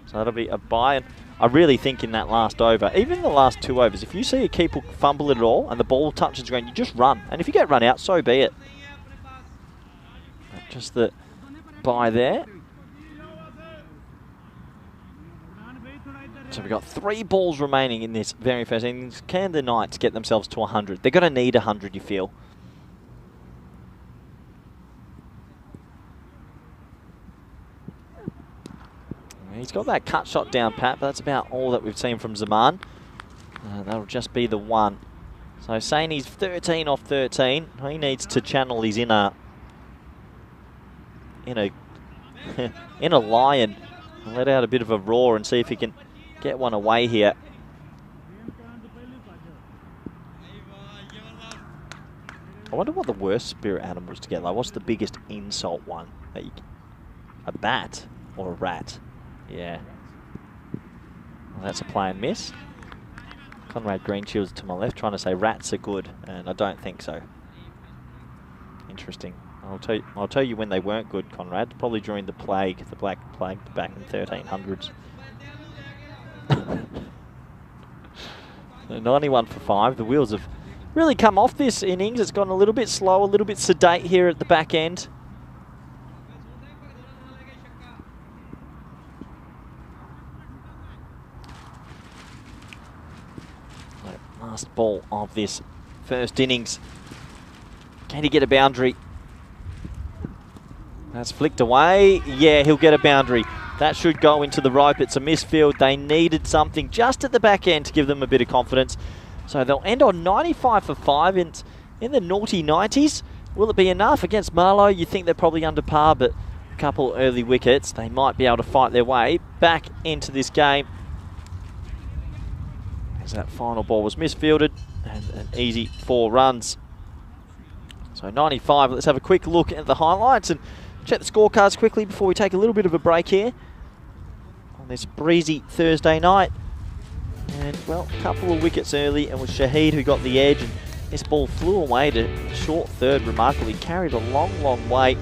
So that'll be a bye. And I really think in that last over, even the last 2 overs, if you see a keeper fumble it at all and the ball touches the ground, you just run. And if you get run out, so be it. Just the bye there. So we've got 3 balls remaining in this very first innings. Can the Knights get themselves to 100? They're going to need 100, you feel. He's got that cut shot down pat, but that's about all that we've seen from Zaman. That'll just be the one. So saying he's 13 off 13, he needs to channel his inner lion and let out a bit of a roar and see if he can get one away here. I wonder what the worst spirit animal is to get. Like, what's the biggest insult one? A bat or a rat? Yeah. Well, that's a play and miss. Conrad Greenshields to my left trying to say rats are good, and I don't think so. Interesting. I'll tell you when they weren't good, Conrad. Probably during the plague, the Black Plague back in the 1300s. 91 for 5. The wheels have really come off this innings. It's gone a little bit slow, a little bit sedate here at the back end. Last ball of this first innings. Can he get a boundary? That's flicked away. Yeah, he'll get a boundary. That should go into the rope. It's a misfield. They needed something just at the back end to give them a bit of confidence. So they'll end on 95 for 5 in the naughty 90s. Will it be enough against Marlow? You think they're probably under par, but a couple early wickets. They might be able to fight their way back into this game. As that final ball was misfielded and an easy 4 runs. So 95. Let's have a quick look at the highlights and check the scorecards quickly before we take a little bit of a break here on this breezy Thursday night. And, well, a couple of wickets early, and it was Shahid who got the edge, and this ball flew away to short third remarkably, carried a long way.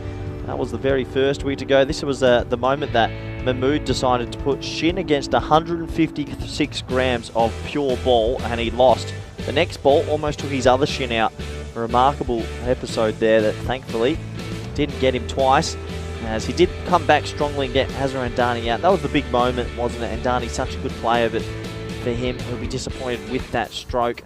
That was the very first wicket to go. This was the moment that Mahmood decided to put shin against 156 grams of pure ball, and he lost. The next ball almost took his other shin out. A remarkable episode there that thankfully didn't get him twice, as he did come back strongly and get Hazar Andani out. That was the big moment, wasn't it? Andani's such a good player, but for him, he'll be disappointed with that stroke.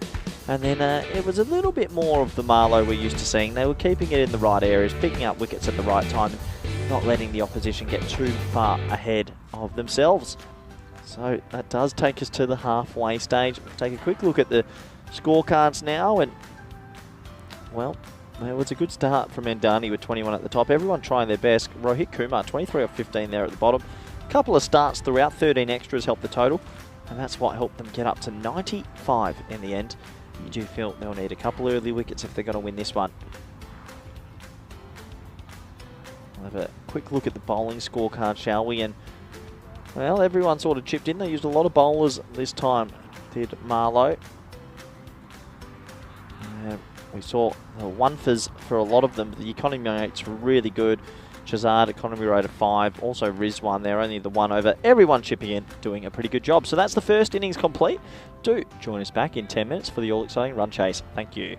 And then it was a little bit more of the Marlow we're used to seeing. They were keeping it in the right areas, picking up wickets at the right time, and not letting the opposition get too far ahead of themselves. So that does take us to the halfway stage. We'll take a quick look at the scorecards now, and well, it was a good start from Endani with 21 at the top. Everyone trying their best. Rohit Kumar, 23 off 15 there at the bottom. A couple of starts throughout, 13 extras helped the total, and that's what helped them get up to 95 in the end. You do feel they'll need a couple early wickets if they're going to win this one. We'll have a quick look at the bowling scorecard, shall we? And well, everyone sort of chipped in. They used a lot of bowlers this time, did Marlow. We saw the one-fers for a lot of them. The economy rates were really good. Shazad, economy rate of 5. Also Rizwan there, only the one over. Everyone chipping in, doing a pretty good job. So that's the first innings complete. Do join us back in 10 minutes for the all-exciting run chase. Thank you.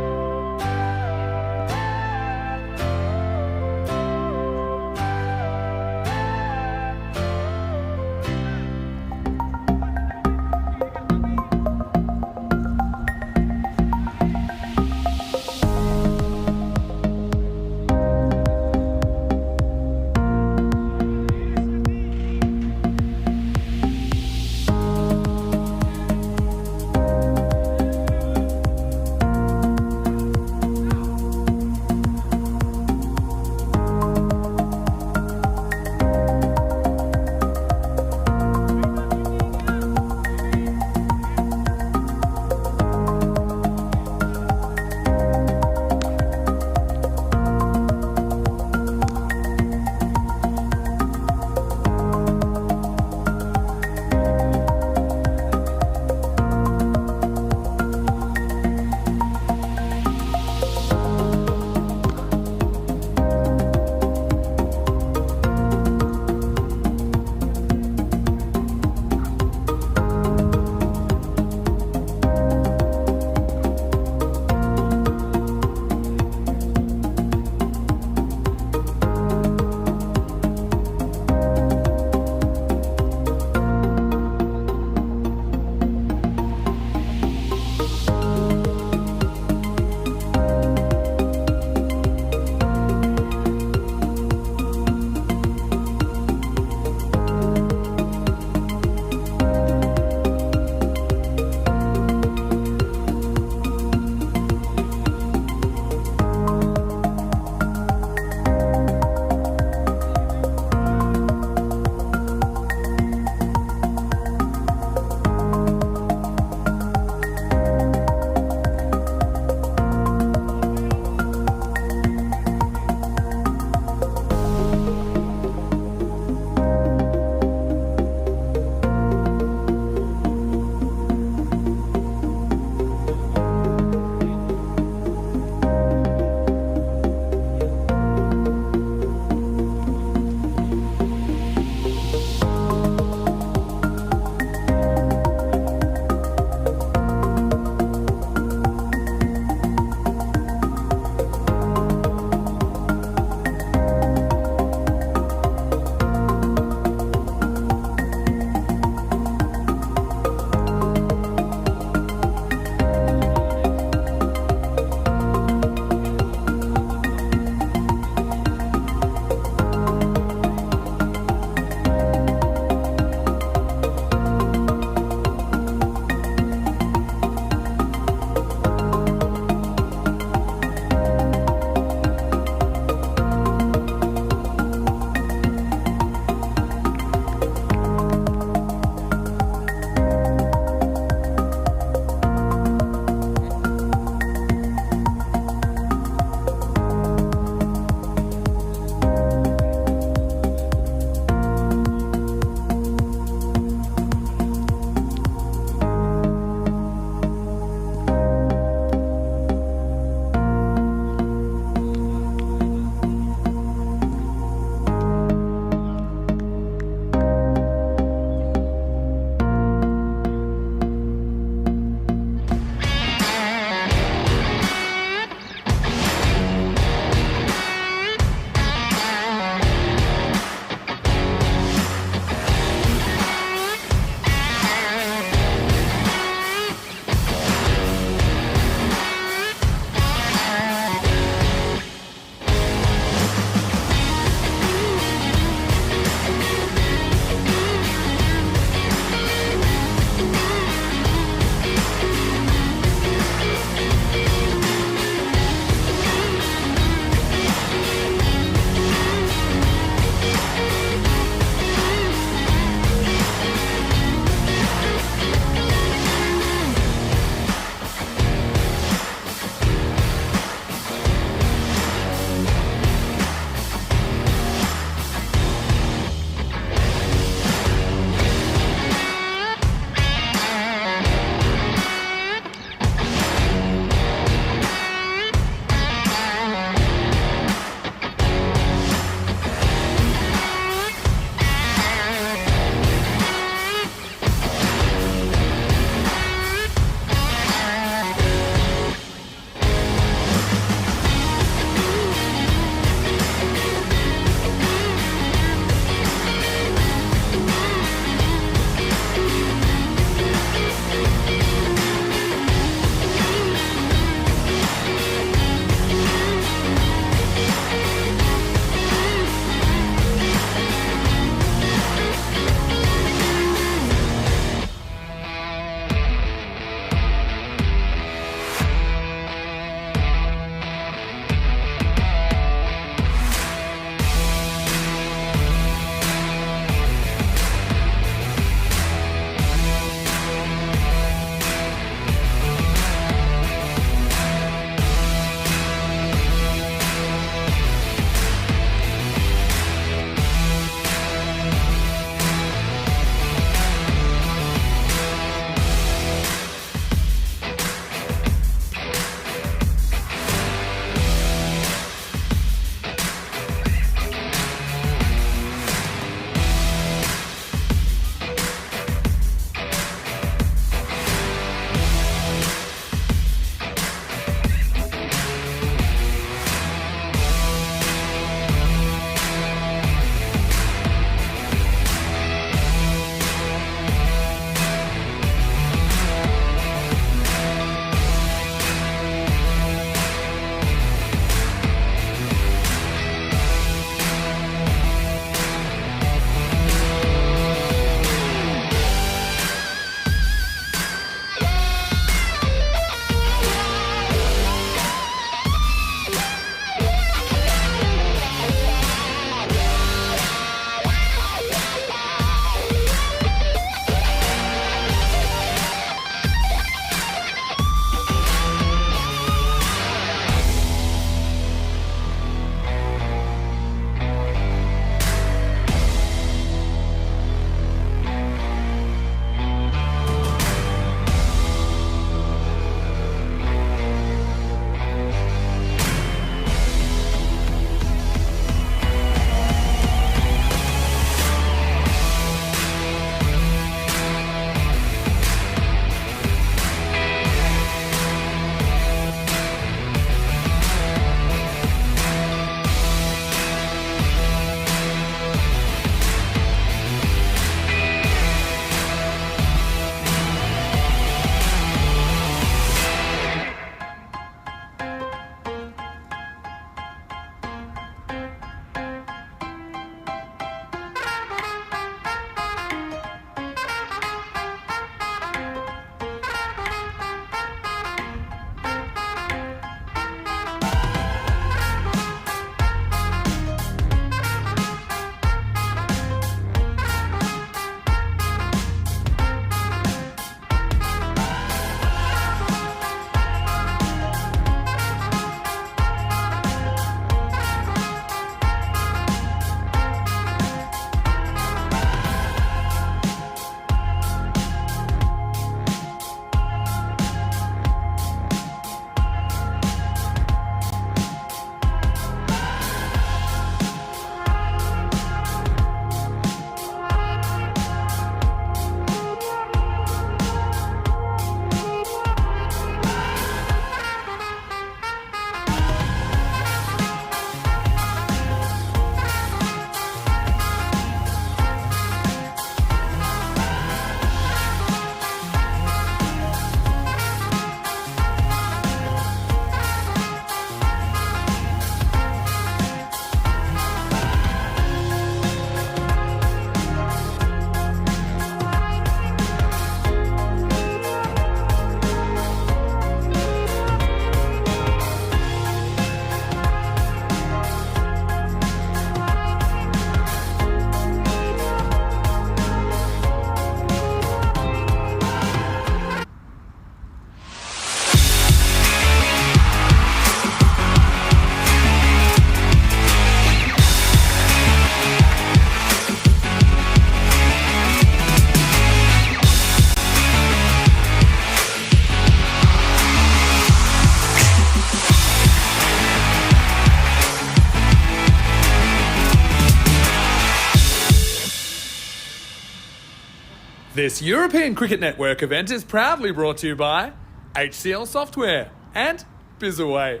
This European Cricket Network event is proudly brought to you by HCL Software and Bizaway.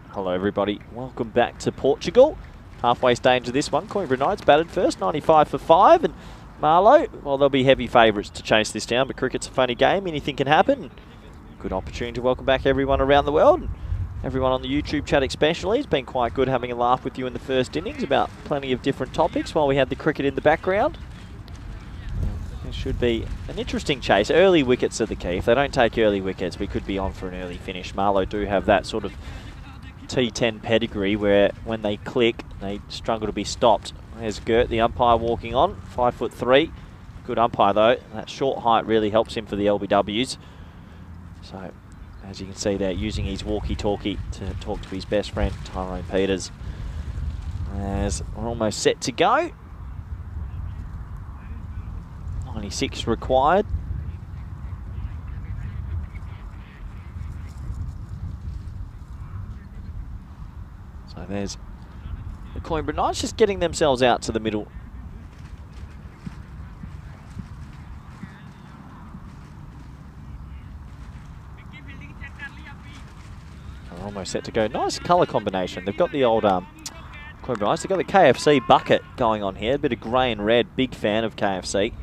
Hello everybody, welcome back to Portugal. Halfway stage of this one, Coimbra Knights batted first, 95 for 5, and Marlow, well, they'll be heavy favourites to chase this down, but cricket's a funny game, anything can happen. Good opportunity to welcome back everyone around the world, and everyone on the YouTube chat especially. It's been quite good having a laugh with you in the first innings about plenty of different topics while we had the cricket in the background. It should be an interesting chase. Early wickets are the key. If they don't take early wickets, we could be on for an early finish. Marlow do have that sort of T10 pedigree where when they click, they struggle to be stopped. There's Gert, the umpire, walking on, 5'3". Good umpire though. That short height really helps him for the LBWs. So, as you can see there, using his walkie-talkie to talk to his best friend, Tyrone Peters. As we're almost set to go. 96 required. So there's the Coimbra Knights just getting themselves out to the middle. They're almost set to go. Nice colour combination. They've got the old Coimbra Knights. They've got the KFC bucket going on here. A bit of grey and red. Big fan of KFC.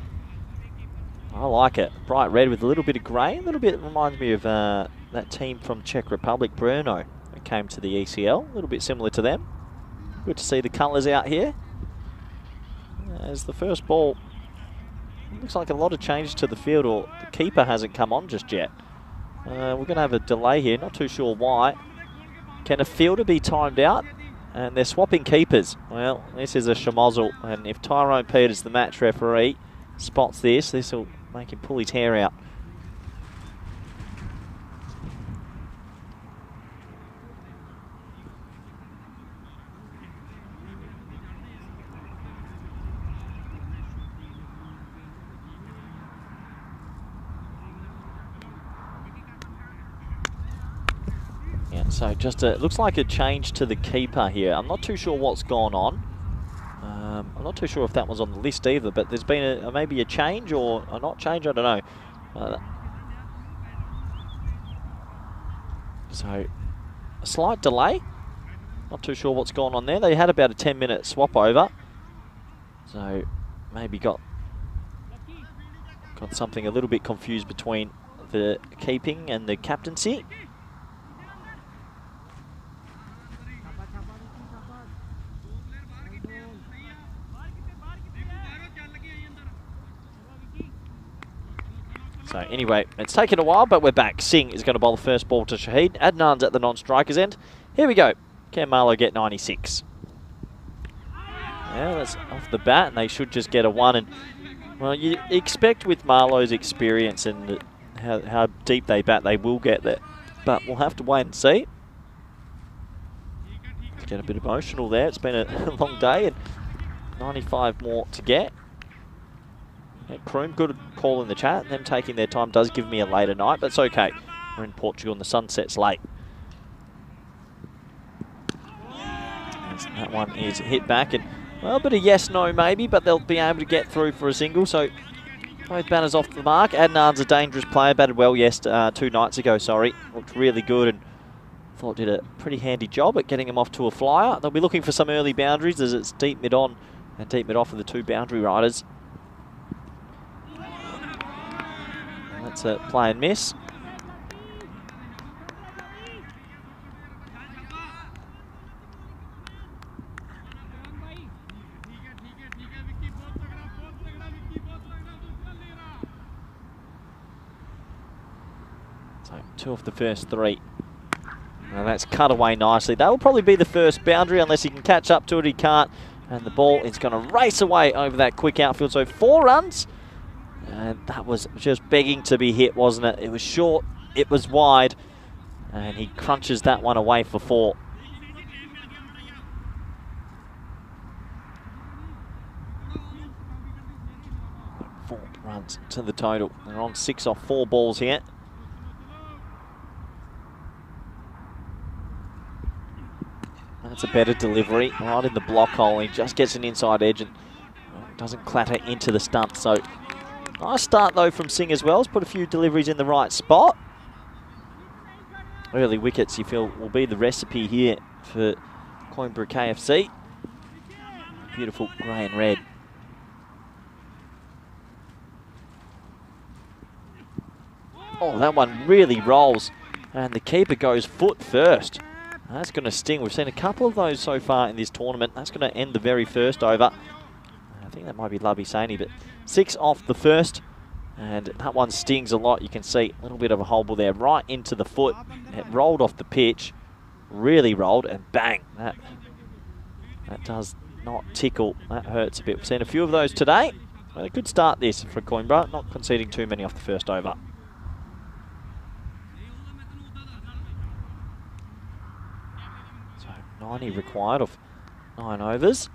I like it. Bright red with a little bit of grey. A little bit reminds me of that team from Czech Republic, Brno, that came to the ECL. A little bit similar to them. Good to see the colours out here. As the first ball, looks like a lot of change to the field, or the keeper hasn't come on just yet. We're going to have a delay here, not too sure why. Can a fielder be timed out? And they're swapping keepers. Well, this is a schmozzle, and if Tyrone Peters, the match referee, spots this, this will make him pull his hair out. Yeah, so just it looks like a change to the keeper here. I'm not too sure what's gone on. I'm not too sure if that was on the list either, but there's been maybe a change or a not change, I don't know. So, a slight delay. Not too sure what's gone on there. They had about a 10-minute swap over. So, maybe got something a little bit confused between the keeping and the captaincy. So anyway, it's taken a while, but we're back. Singh is going to bowl the first ball to Shahid. Adnan's at the non-striker's end. Here we go. Can Marlow get 96? Yeah, that's off the bat, and they should just get a 1. And well, you expect with Marlow's experience and how deep they bat, they will get there. But we'll have to wait and see. Let's get a bit emotional there. It's been a long day, and 95 more to get. Yeah, Kroom, good call in the chat. Them taking their time does give me a later night, but it's okay. We're in Portugal and the sun sets late. That one is hit back, and well, a bit of yes, no maybe, but they'll be able to get through for a single. So both batters off the mark. Adnan's a dangerous player, batted well 2 nights ago, sorry. Looked really good and thought did a pretty handy job at getting him off to a flyer. They'll be looking for some early boundaries as it's deep mid on and deep mid off of the 2 boundary riders. That's a play and miss. So 2 off the first 3. Now that's cut away nicely. That will probably be the first boundary unless he can catch up to it. He can't. And the ball is going to race away over that quick outfield. So 4 runs. And that was just begging to be hit, wasn't it? It was short, it was wide, and he crunches that one away for 4. Four runs to the total. They're on 6 off 4 balls here. That's a better delivery, right in the block hole. He just gets an inside edge and doesn't clatter into the stump. So nice start though from Singh as well. He's put a few deliveries in the right spot. Early wickets, you feel, will be the recipe here for Coimbra KFC. Beautiful grey and red. Oh, that one really rolls. And the keeper goes foot first. That's going to sting. We've seen a couple of those so far in this tournament. That's going to end the very first over. I think that might be Lovey Saini, but 6 off the first. And that one stings a lot. You can see a little bit of a hobble there right into the foot. It rolled off the pitch. Really rolled, and bang. That does not tickle. That hurts a bit. We've seen a few of those today. Well, a good start this for Coimbra. Not conceding too many off the first over. So 90 required of 9 overs.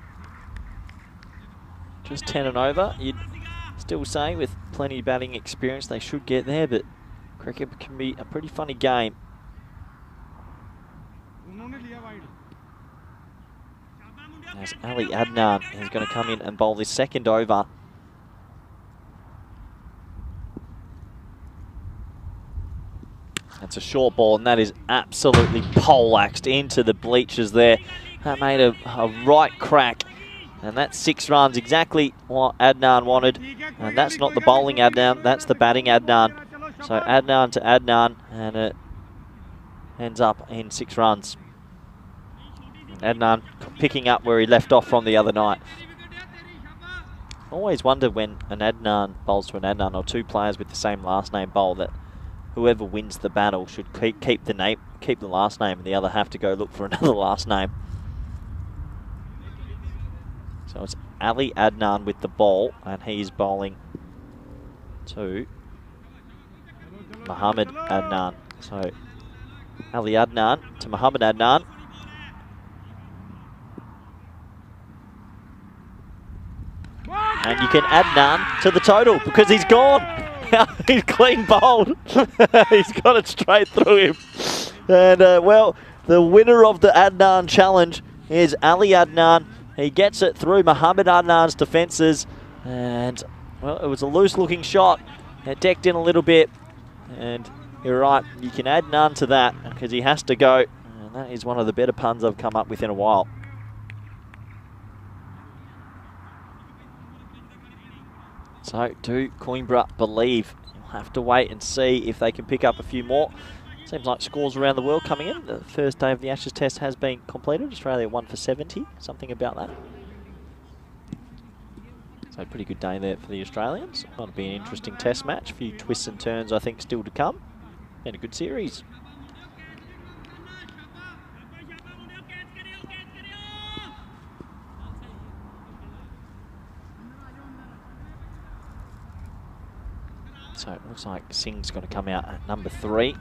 Just 10 and over. You'd still say with plenty of batting experience they should get there, but cricket can be a pretty funny game. As Ali Adnan is going to come in and bowl this second over. That's a short ball, and that is absolutely poleaxed into the bleachers there. That made a right crack. And that's 6 runs, exactly what Adnan wanted. And that's not the bowling Adnan, that's the batting Adnan. So Adnan to Adnan, and it ends up in 6 runs. Adnan picking up where he left off from the other night. Always wonder when an Adnan bowls to an Adnan, or 2 players with the same last name bowl, that whoever wins the battle should keep the last name, and the other have to go look for another last name. So it's Ali Adnan with the ball, and he's bowling to Mohammad Adnan. So Ali Adnan to Mohammad Adnan. And you can add Adnan to the total because he's gone. He's clean bowled. He's got it straight through him. And well, the winner of the Adnan challenge is Ali Adnan. He gets it through Mohammad Adnan's defences, and well, it was a loose-looking shot. It decked in a little bit, and you're right, you can add none to that because he has to go, and that is one of the better puns I've come up with in a while. So, do Coimbra believe? You'll have to wait and see if they can pick up a few more. Seems like scores around the world coming in. The first day of the Ashes Test has been completed. Australia 1 for 70, something about that. So pretty good day there for the Australians. Might be an interesting Test match. A few twists and turns, I think, still to come. And a good series. So it looks like Singh's going to come out at number 3.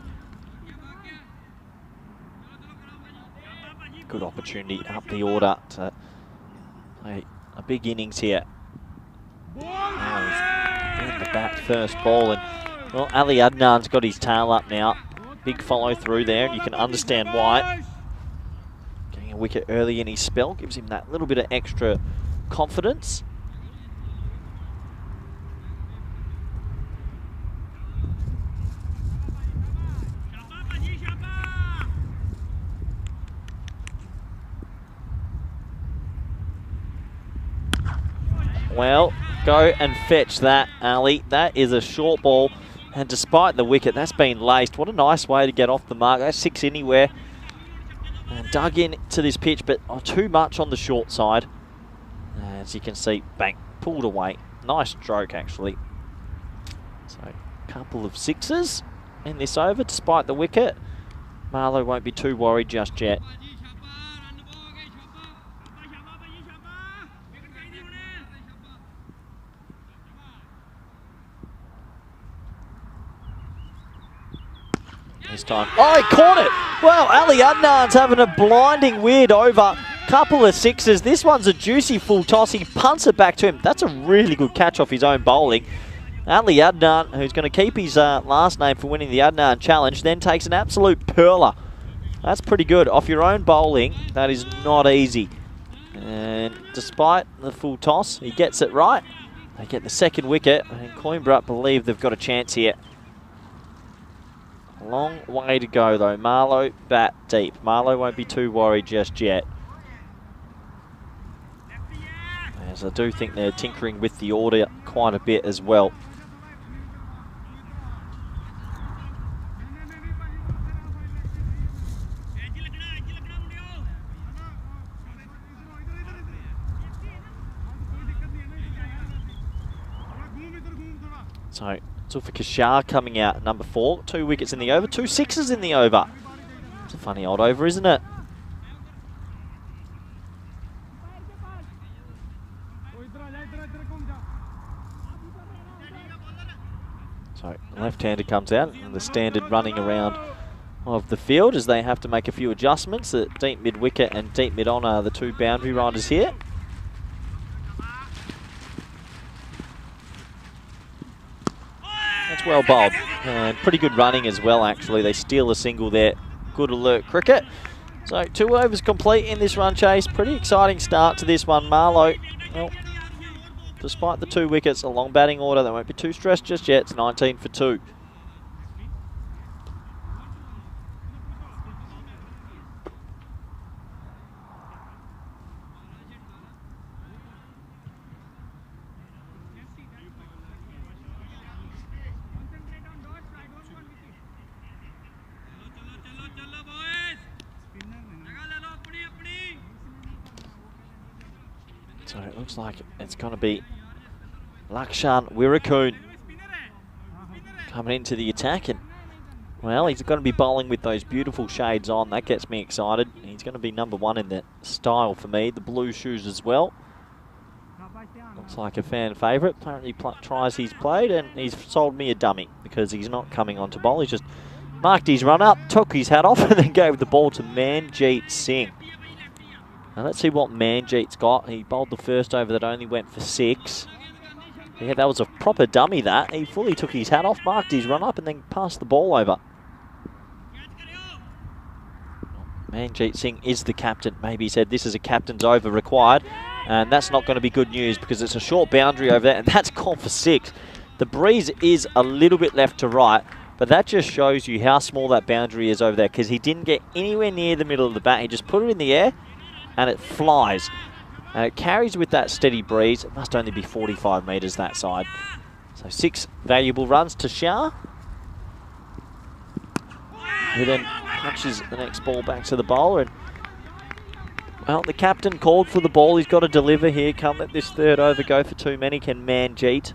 Good opportunity up the order to play a big innings here. Now he's in the bat first ball, and well, Ali Adnan's got his tail up now. Big follow through there, and you can understand why. Getting a wicket early in his spell gives him that little bit of extra confidence. Well, go and fetch that, Ali. That is a short ball, and despite the wicket, that's been laced. What a nice way to get off the mark. That's 6 anywhere. And dug in to this pitch, but too much on the short side. As you can see, bang, pulled away. Nice stroke, actually. So, a couple of 6s in this over, despite the wicket. Marlowe won't be too worried just yet. This time. Oh, he caught it! Well, Ali Adnan's having a blinding weird over. Couple of 6s. This one's a juicy full toss. He punts it back to him. That's a really good catch off his own bowling. Ali Adnan, who's going to keep his last name for winning the Adnan challenge, then takes an absolute perler. That's pretty good. Off your own bowling, that is not easy. And despite the full toss, he gets it right. They get the second wicket, and Coimbra believe they've got a chance here. Long way to go though. Marlowe bat deep. Marlowe won't be too worried just yet. As I do think they're tinkering with the order quite a bit as well. So, Zulfikar Shah coming out at number 4. 2 wickets in the over, 2 sixes in the over. It's a funny old over, isn't it? So, the left-hander comes out, and the standard running around of the field as they have to make a few adjustments. The deep mid-wicket and deep mid-on are the 2 boundary riders here. That's well bowled, and pretty good running as well actually. They steal a single there. Good alert cricket. So 2 overs complete in this run chase. Pretty exciting start to this one. Marlowe, well, despite the 2 wickets, a long batting order. They won't be too stressed just yet. It's 19 for 2. So it looks like it's going to be Lakshan Wirakoon coming into the attack. And, well, he's going to be bowling with those beautiful shades on. That gets me excited. He's going to be number 1 in the style for me. The blue shoes as well. Looks like a fan favourite. Apparently tries he's played, and he's sold me a dummy because he's not coming on to bowl. He's just marked his run up, took his hat off, and then gave the ball to Manjeet Singh. Now let's see what Manjeet's got. He bowled the first over that only went for 6. Yeah, that was a proper dummy that. He fully took his hat off, marked his run up, and then passed the ball over. Manjeet Singh is the captain. Maybe he said this is a captain's over required. And that's not going to be good news because it's a short boundary over there, and that's gone for 6. The breeze is a little bit left to right, but that just shows you how small that boundary is over there because he didn't get anywhere near the middle of the bat. He just put it in the air, and it flies. And it carries with that steady breeze. It must only be 45 metres that side. So 6 valuable runs to Shah, who then punches the next ball back to the bowler. And, well, the captain called for the ball. He's got to deliver here. Can't let this 3rd over go for too many. Can Manjeet.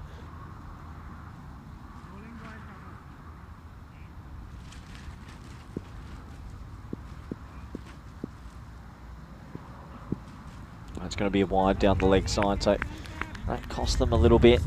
It's going to be a wide down the leg side, so that cost them a little bit.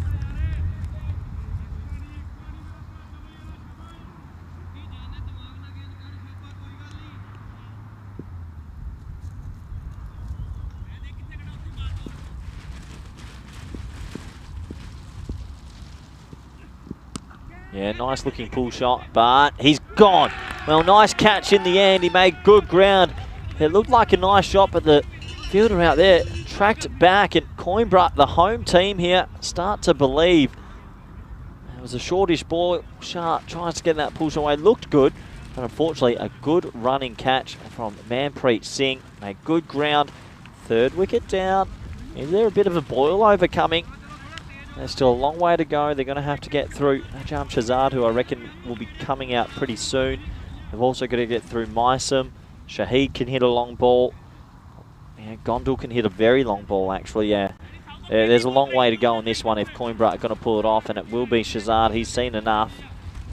Yeah, nice looking pull shot, but he's gone. Well, nice catch in the end. He made good ground. It looked like a nice shot, but the fielder out there tracked back, and Coimbra, the home team here, start to believe. It was a shortish ball. Sharp tries to get that push away. Looked good, but unfortunately a good running catch from Manpreet Singh. Made good ground. 3rd wicket down. Is there a bit of a boil over coming? There's still a long way to go. They're going to have to get through Najam Shahzad, who I reckon will be coming out pretty soon. They've also got to get through Mysam. Shahid can hit a long ball. Yeah, Gondal can hit a very long ball, actually, yeah. There's a long way to go on this one if Coimbra are going to pull it off, and it will be Shahzad. He's seen enough.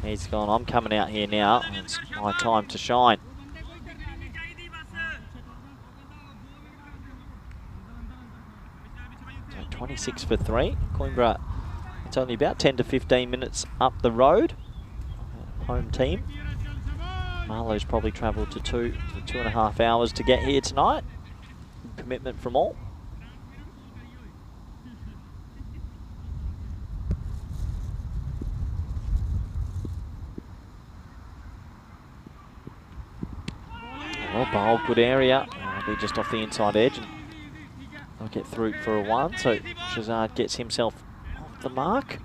He's gone, I'm coming out here now. It's my time to shine. So 26 for 3. Coimbra, it's only about 10 to 15 minutes up the road. Home team. Marlowe's probably travelled to 2.5 hours to get here tonight. Commitment from all. Well bowled, good area. Be just off the inside edge. And get through for a 1, so Shazad gets himself off the mark.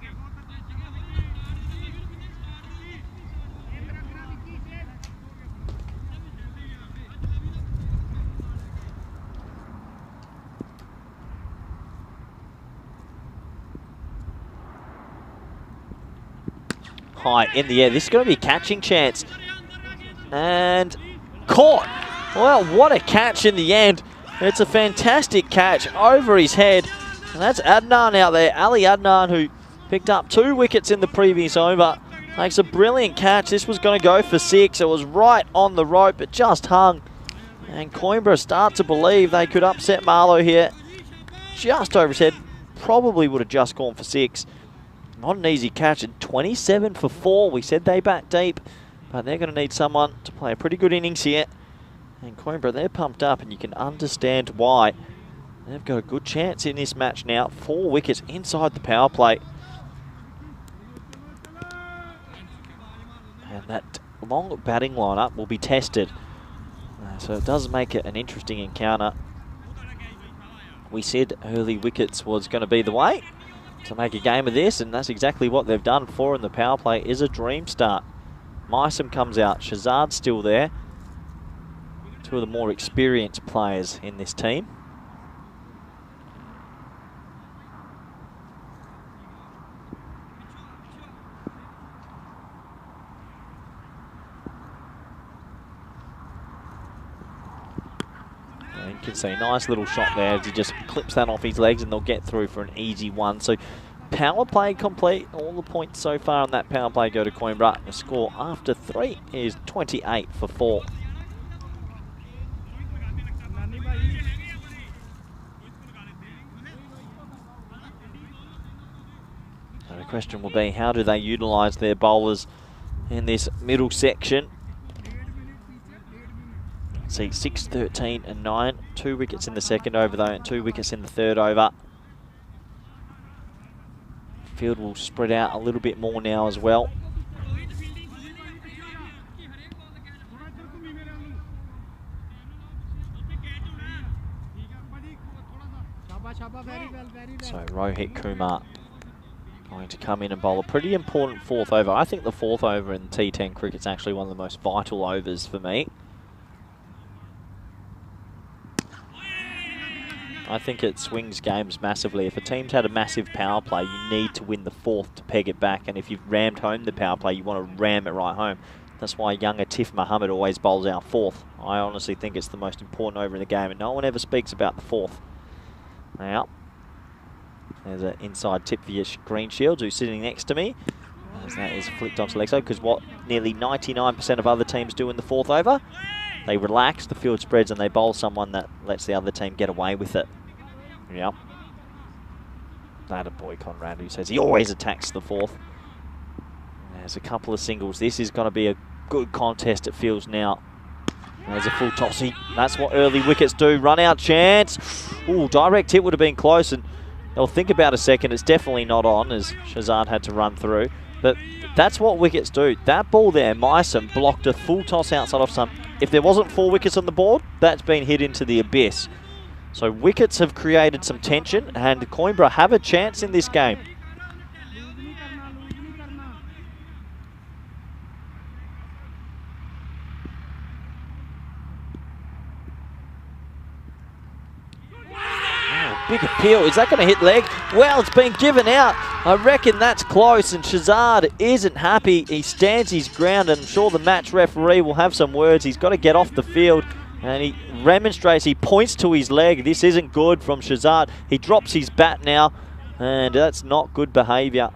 High in the air. This is going to be a catching chance. And caught. Well, what a catch in the end. It's a fantastic catch over his head. And that's Adnan out there. Ali Adnan, who picked up 2 wickets in the previous over, makes a brilliant catch. This was going to go for 6. It was right on the rope, but just hung. And Coimbra start to believe they could upset Marlow here. Just over his head. Probably would have just gone for 6. Not an easy catch, and 27 for 4. We said they bat deep, but they're going to need someone to play a pretty good innings here. And Coimbra, they're pumped up, and you can understand why. They've got a good chance in this match now. 4 wickets inside the power play. And that long batting lineup will be tested. So it does make it an interesting encounter. We said early wickets was going to be the way to make a game of this, and that's exactly what they've done. 4 in the power play is a dream start. Mysom comes out, Shazad's still there. 2 of the more experienced players in this team. And you can see a nice little shot there as he just clips that off his legs, and they'll get through for an easy 1. So power play complete. All the points so far on that power play go to Coimbra. The score after 3 is 28 for 4. And the question will be, how do they utilise their bowlers in this middle section? See, 6, 13 and 9. 2 wickets in the second over though, and 2 wickets in the third over. Field will spread out a little bit more now as well. So Rohit Kumar going to come in and bowl a pretty important 4th over. I think the 4th over in T10 cricket's actually one of the most vital overs for me. I think it swings games massively. If a team's had a massive power play, you need to win the 4th to peg it back. And if you've rammed home the power play, you want to ram it right home. That's why younger Tif Muhammad always bowls our 4th. I honestly think it's the most important over in the game, and no one ever speaks about the 4th. Now, there's an inside tip for your Green Shields, who's sitting next to me. As that is flicked onto leg side, because what nearly 99% of other teams do in the 4th over, they relax, the field spreads, and they bowl someone that lets the other team get away with it. Yep. That a boy, Conrad, who says he always attacks the 4th. There's a couple of singles. This is going to be a good contest, it feels now. There's a full tossy. That's what early wickets do. Run out chance. Ooh, direct hit would have been close, and they'll think about a second. It's definitely not on, as Shazad had to run through. But that's what wickets do. That ball there, Mysom, blocked a full toss outside off stump. If there wasn't 4 wickets on the board, that's been hit into the abyss. So wickets have created some tension, and Coimbra have a chance in this game. Big appeal. Is that going to hit leg? Well, it's been given out. I reckon that's close, and Shazad isn't happy. He stands his ground, and I'm sure the match referee will have some words. He's got to get off the field, and he remonstrates. He points to his leg. This isn't good from Shazad. He drops his bat now, and that's not good behaviour.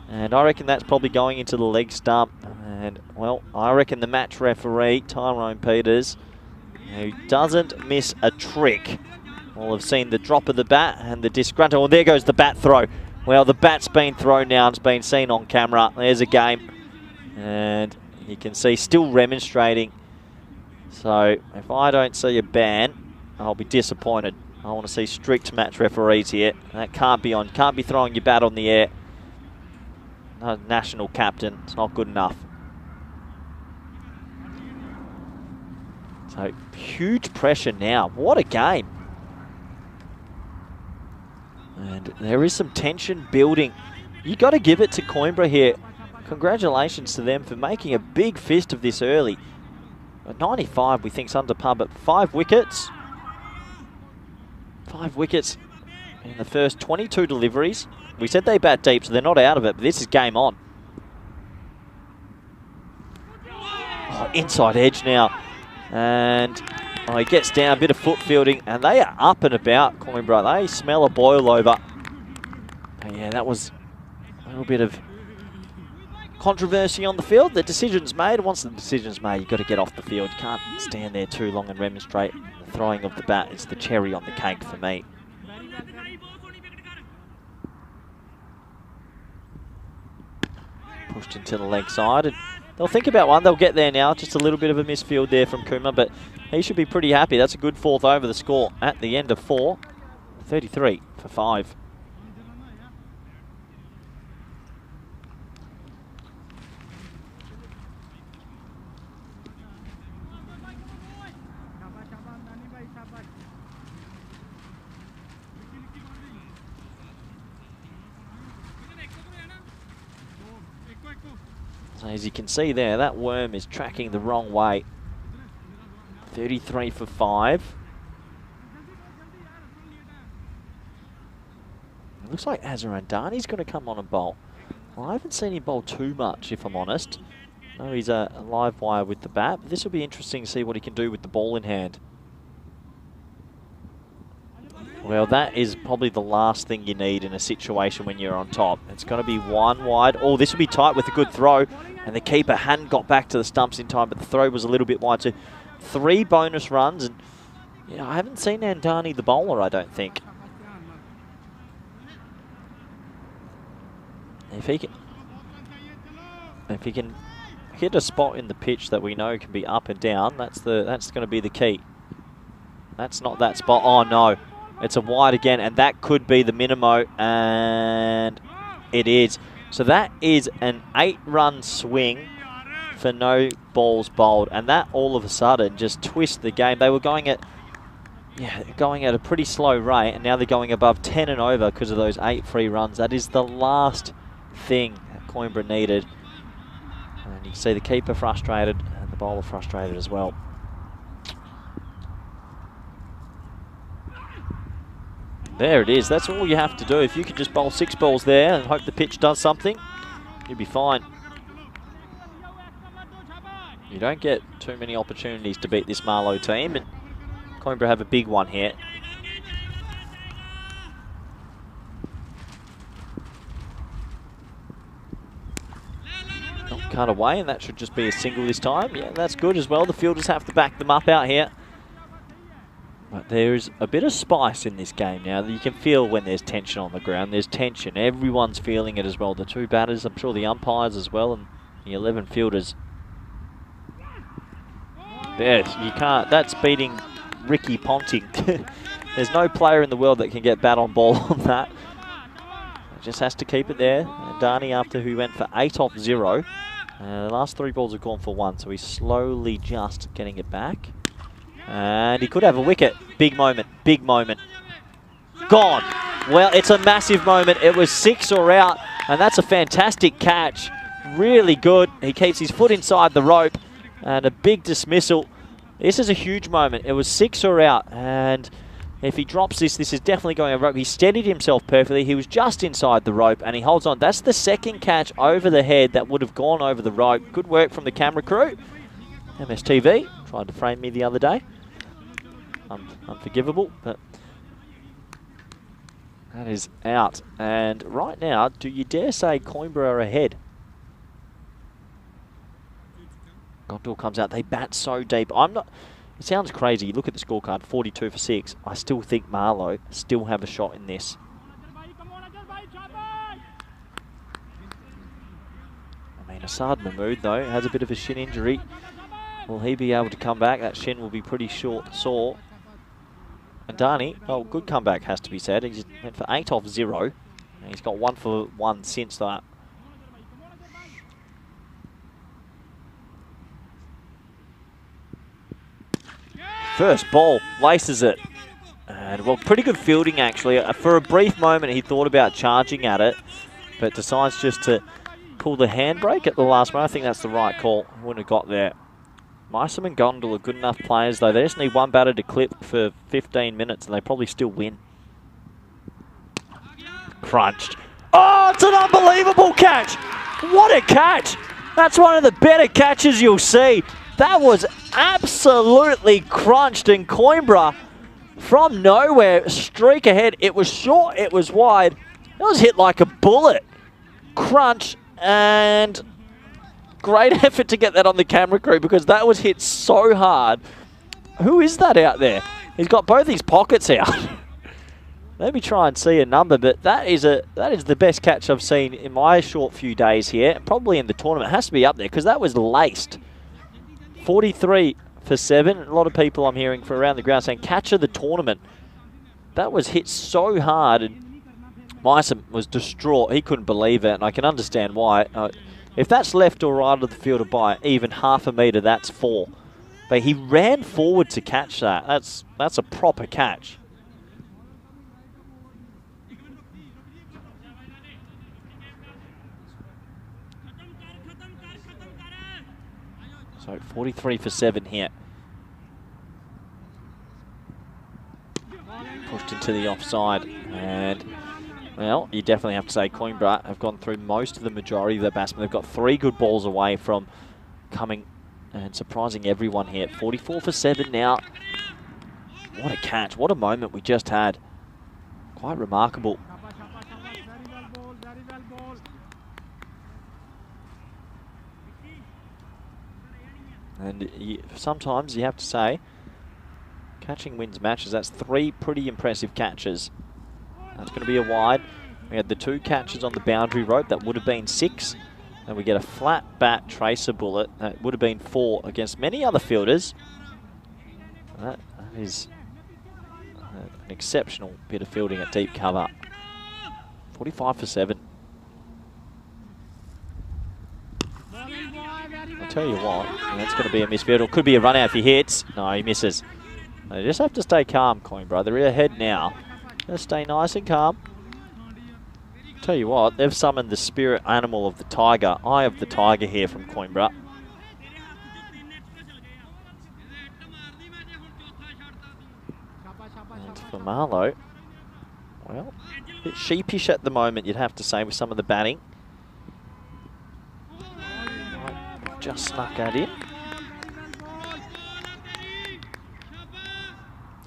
And I reckon that's probably going into the leg stump. And, well, I reckon the match referee, Tyrone Peters, who doesn't miss a trick, we'll have seen the drop of the bat and the disgruntled. Well, there goes the bat throw. Well, the bat's been thrown now. It's been seen on camera. There's a game. And you can see still remonstrating. So if I don't see a ban, I'll be disappointed. I want to see strict match referees here. That can't be on. Can't be throwing your bat on the air. No, national captain. It's not good enough. So huge pressure now. What a game. And there is some tension building. You got to give it to Coimbra here. Congratulations to them for making a big fist of this early. At 95, we think's under par, but 5 wickets. 5 wickets in the first 22 deliveries. We said they bat deep, so they're not out of it, but this is game on. Oh, inside edge now. And he gets down, a bit of foot fielding, and they are up and about, Coimbra. They smell a boil over. But yeah, that was a little bit of controversy on the field. The decision's made. Once the decision's made, you've got to get off the field. You can't stand there too long and remonstrate. The throwing of the bat is the cherry on the cake for me. Pushed into the leg side. And they'll think about one. They'll get there now. Just a little bit of a misfield there from Kuma, but he should be pretty happy. That's a good 4th over the score at the end of 4. 33 for 5. So as you can see there, that worm is tracking the wrong way. 33 for 5. It looks like Azarandani's going to come on and bowl. Well, I haven't seen him bowl too much, if I'm honest. No, he's a live wire with the bat, but this will be interesting to see what he can do with the ball in hand. Well, that is probably the last thing you need in a situation when you're on top. It's going to be 1 wide. Oh, this will be tight with a good throw. And the keeper hadn't got back to the stumps in time, but the throw was a little bit wide. So 3 bonus runs. And I haven't seen Andani the bowler, I don't think. If he can hit a spot in the pitch that we know can be up and down, that's going to be the key. That's not that spot. Oh, no. It's a wide again, and that could be the minimo, and it is. So that is an 8-run swing for no balls bowled, and that all of a sudden just twists the game. They were going at a pretty slow rate, and now they're going above 10 and over because of those 8 free runs. That is the last thing that Coimbra needed. And you can see the keeper frustrated, and the bowler frustrated as well. There it is. That's all you have to do. If you could just bowl 6 balls there and hope the pitch does something, you'll be fine. You don't get too many opportunities to beat this Marlow team, and Coimbra have a big one here. Not cut away, and that should just be a single this time. Yeah, that's good as well. The fielders have to back them up out here. But there's a bit of spice in this game now. You can feel when there's tension on the ground. There's tension. Everyone's feeling it as well. The 2 batters, I'm sure the umpires as well, and the 11 fielders. Yes, you can't. That's beating Ricky Ponting. There's no player in the world that can get bat on ball on that. Just has to keep it there. And Dani, after who went for 8 off 0. The last 3 balls have gone for 1, so he's slowly just getting it back. And he could have a wicket. Big moment, big moment. Gone. Well, it's a massive moment. It was 6 or out, and that's a fantastic catch. Really good. He keeps his foot inside the rope, and a big dismissal. This is a huge moment. It was 6 or out, and if he drops this, this is definitely going over rope. He steadied himself perfectly. He was just inside the rope, and he holds on. That's the second catch over the head that would have gone over the rope. Good work from the camera crew. MSTV tried to frame me the other day. Unforgivable, but that is out. And right now, do you dare say Coimbra are ahead? Gondor comes out. They bat so deep. It sounds crazy. You look at the scorecard, 42 for 6. I still think Marlow still have a shot in this. I mean, Asad Mahmood, though, has a bit of a shin injury. Will he be able to come back? That shin will be pretty sore. And Dani, oh, good comeback has to be said. He went for 8 off 0. And he's got 1 for 1 since that. First ball, laces it. And And, well, pretty good fielding, actually. For a brief moment, he thought about charging at it, but decides just to pull the handbrake at the last moment. I think that's the right call. Wouldn't have got there. Meissen and Gondal are good enough players, though. They just need one batter to clip for 15 minutes, and they probably still win. Crunched. Oh, it's an unbelievable catch. What a catch. That's one of the better catches you'll see. That was absolutely crunched, and Coimbra from nowhere, streak ahead. It was short, it was wide. It was hit like a bullet. Crunch, and great effort to get that on the camera crew because that was hit so hard. Who is that out there? He's got both his pockets out. Maybe try and see a number, but that is the best catch I've seen in my short few days here. Probably in the tournament. It has to be up there because that was laced. 43 for 7. A lot of people I'm hearing from around the ground saying catch of the tournament. That was hit so hard, and Meissen was distraught. He couldn't believe it, and I can understand why. If that's left or right of the fielder by even half a metre, that's 4. But he ran forward to catch that. That's a proper catch. So 43 for 7 here. Pushed into the offside, and well, you definitely have to say Coimbra have gone through most of the majority of their batsmen. They've got 3 good balls away from coming and surprising everyone here. 44 for 7 now. What a catch, what a moment we just had. Quite remarkable. And sometimes you have to say, catching wins matches. That's 3 pretty impressive catches. That's going to be a wide. We had the 2 catches on the boundary rope. That would have been 6. And we get a flat bat tracer bullet. That would have been 4 against many other fielders. That is an exceptional bit of fielding at deep cover. 45 for 7. I'll tell you what, that's going to be a misfield. It could be a run out if he hits. No, he misses. They just have to stay calm, Coimbra. They're ahead now. Just stay nice and calm. Tell you what, they've summoned the spirit animal of the tiger, eye of the tiger here from Coimbra. And for Marlowe, well, a bit sheepish at the moment, you'd have to say, with some of the batting. Just snuck that in.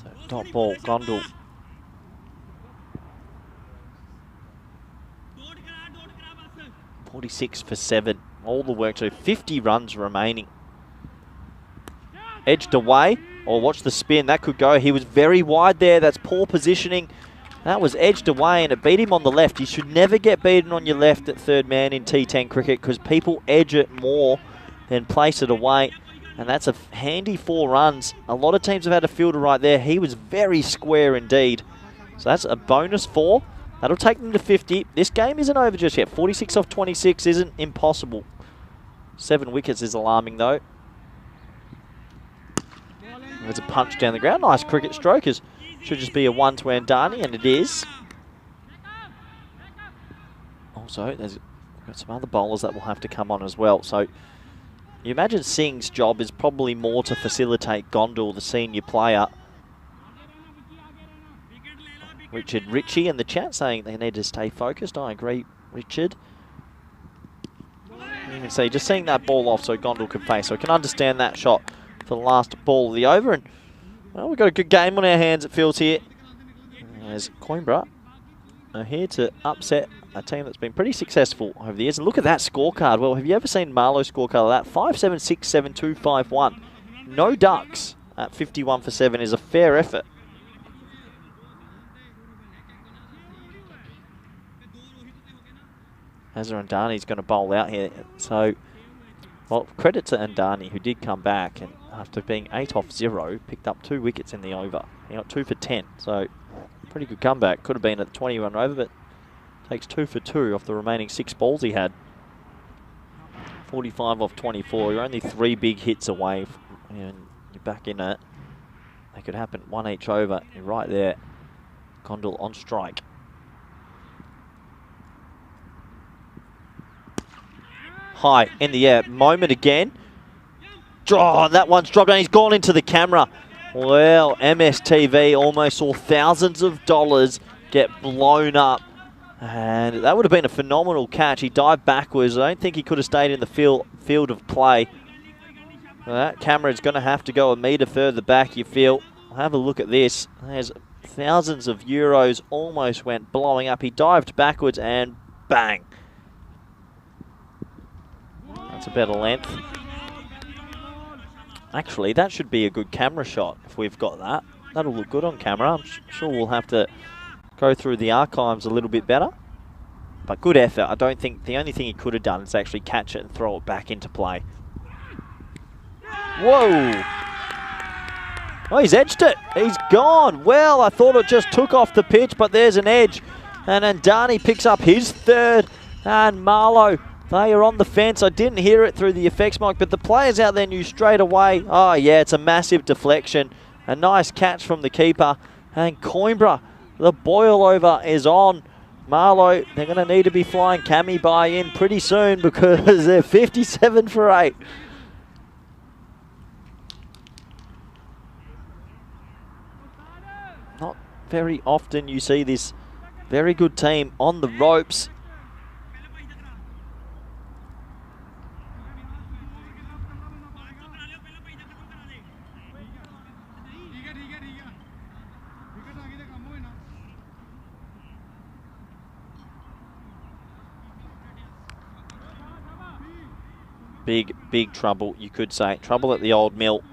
So top ball, Gondal. .46 for 7. All the work to 50 runs remaining. Edged away. Oh, watch the spin. That could go. He was very wide there. That's poor positioning. That was edged away and it beat him on the left. You should never get beaten on your left at third man in T10 cricket because people edge it more than place it away. And that's a handy 4 runs. A lot of teams have had a fielder right there. He was very square indeed. So that's a bonus 4. That'll take them to 50. This game isn't over just yet. 46 off 26 isn't impossible. 7 wickets is alarming though. There's a punch down the ground. Nice cricket stroke. Should just be a 1 to Andani, and it is. Also, we've got some other bowlers that will have to come on as well. So you imagine Singh's job is probably more to facilitate Gondal, the senior player. Richard Ritchie in the chat saying they need to stay focused. I agree, Richard. You can see just seeing that ball off so Gondal can face. So I can understand that shot for the last ball of the over. And well, we've got a good game on our hands, it feels here. As Coimbra are here to upset a team that's been pretty successful over the years. And look at that scorecard. Well, have you ever seen Marlowe's scorecard like that? 5, 7, 6, 7, 2, 5, 1. No ducks at 51 for 7 is a fair effort. Hazza Andani's going to bowl out here. So, well, credit to Andani, who did come back and after being 8 off 0, picked up 2 wickets in the over. He got 2 for 10. So, pretty good comeback. Could have been at the 20-run over, but takes 2 for 2 off the remaining 6 balls he had. 45 off 24. You're only 3 big hits away, and you're back in it. They could happen 1 each over. You're right there. Condell on strike. High in the air. Moment again. Oh, that one's dropped and he's gone into the camera. Well, MSTV almost saw thousands of dollars get blown up. And that would have been a phenomenal catch. He dived backwards. I don't think he could have stayed in the field of play. Well, that camera is going to have to go a metre further back, you feel. Have a look at this. There's thousands of euros almost went blowing up. He dived backwards and bang. That's a better length. Actually, that should be a good camera shot if we've got that. That'll look good on camera. I'm sure we'll have to go through the archives a little bit better. But good effort. I don't think the only thing he could have done is actually catch it and throw it back into play. Whoa! Oh, he's edged it. He's gone. Well, I thought it just took off the pitch, but there's an edge. And Andani picks up his third. And Marlowe, they are on the fence. I didn't hear it through the effects mic, but the players out there knew straight away. Oh, yeah, it's a massive deflection. A nice catch from the keeper. And Coimbra, the boil over is on. Marlowe, they're going to need to be flying Cammy by in pretty soon because they're 57 for 8. Not very often you see this very good team on the ropes. Big trouble, you could say. Trouble at the old mill.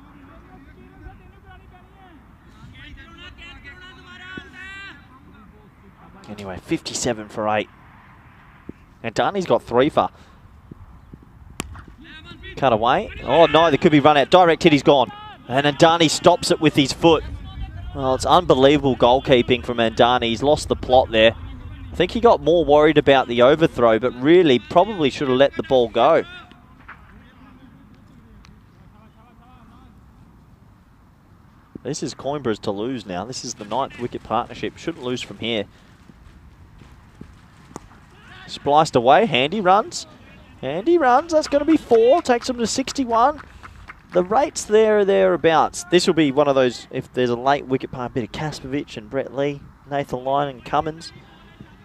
Anyway, 57 for 8. And Darney's got 3 for. Cut away. Oh no, there could be run out. Direct hit, he's gone. And Andani stops it with his foot. Well, it's unbelievable goalkeeping from Andani. He's lost the plot there. I think he got more worried about the overthrow, but really probably should have let the ball go. This is Coimbra's to lose now. This is the 9th wicket partnership. Shouldn't lose from here. Spliced away. Handy runs. Handy runs. That's going to be 4. Takes them to 61. The rates there are thereabouts. This will be one of those, if there's a late wicket part, a bit of Kaspovic and Brett Lee, Nathan Lyon and Cummins.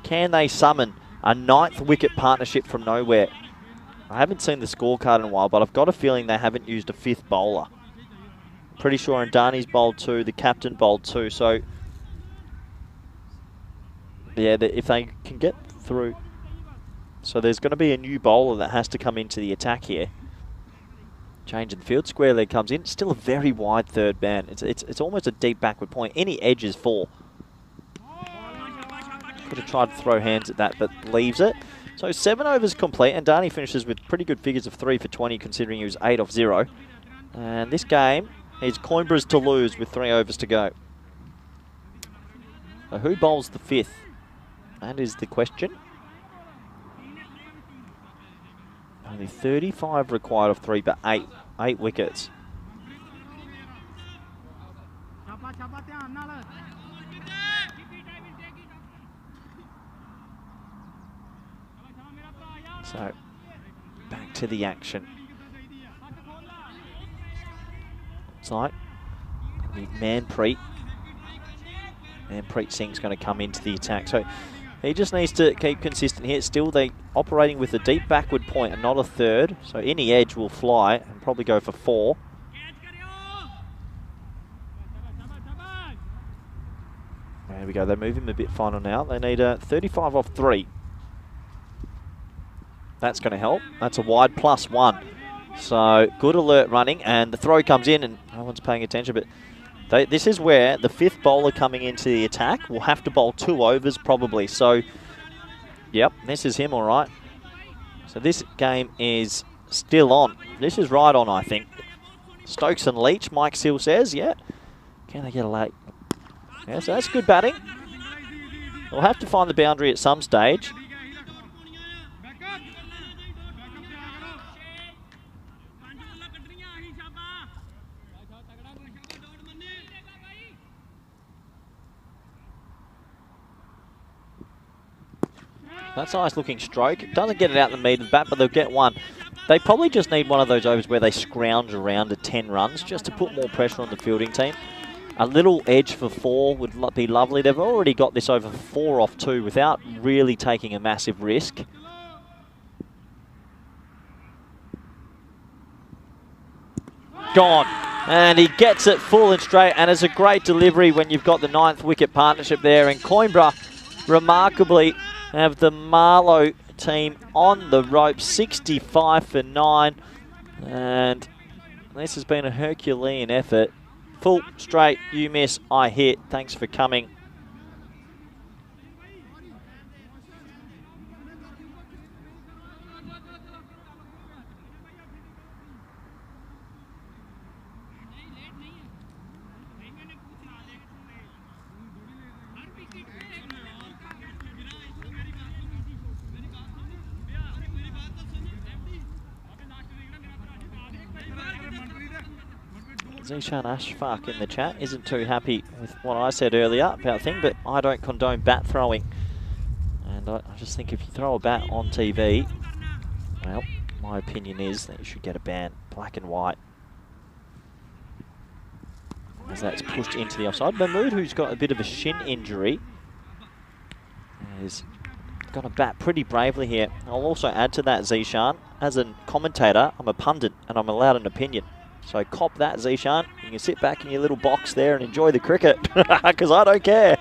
Can they summon a 9th wicket partnership from nowhere? I haven't seen the scorecard in a while, but I've got a feeling they haven't used a 5th bowler. Pretty sure Andani's bowled 2, the captain bowled 2, so yeah, if they can get through. So there's going to be a new bowler that has to come into the attack here. Change in the field, square leg comes in. Still a very wide third man. It's almost a deep backward point. Any edge is 4. Could have tried to throw hands at that, but leaves it. So 7 overs complete, and Andani finishes with pretty good figures of 3 for 20, considering he was 8 off 0. And this game is Coimbra's to lose with 3 overs to go. So who bowls the 5th? That is the question. Only 35 required of 3, but 8 wickets. So, back to the action. Looks like Manpreet Singh's going to come into the attack. So, he just needs to keep consistent here. Still, they operating with a deep backward point and not a third. So any edge will fly and probably go for 4. There we go. They move him a bit final now. They need a 35 off 3. That's going to help. That's a wide +1. So good alert running, and the throw comes in, and no one's paying attention. But this is where the 5th bowler coming into the attack will have to bowl 2 overs probably. So, yep, this is him all right. So this game is still on. This is right on, I think. Stokes and Leach, Mike Seal says, yeah. Can they get a late? Yeah, so that's good batting. We'll have to find the boundary at some stage. That's a nice looking stroke. Doesn't get it out the meat of the bat, but they'll get one. They probably just need one of those overs where they scrounge around at 10 runs just to put more pressure on the fielding team. A little edge for 4 would be lovely. They've already got this over 4 off 2 without really taking a massive risk. Gone. And he gets it full and straight, and it's a great delivery when you've got the 9th wicket partnership there. And Coimbra remarkably have the Marlow team on the rope, 65 for 9. And this has been a Herculean effort. Full, straight, you miss, I hit. Thanks for coming. Zishan Ashfaq in the chat isn't too happy with what I said earlier about thing, but I don't condone bat throwing. And I just think if you throw a bat on TV, well, my opinion is that you should get a ban, black and white. As that's pushed into the offside. Mahmood, who's got a bit of a shin injury, is going to bat pretty bravely here. I'll also add to that, Zishan, as a commentator, I'm a pundit and I'm allowed an opinion. So cop that, Zishan. You can sit back in your little box there and enjoy the cricket, because I don't care.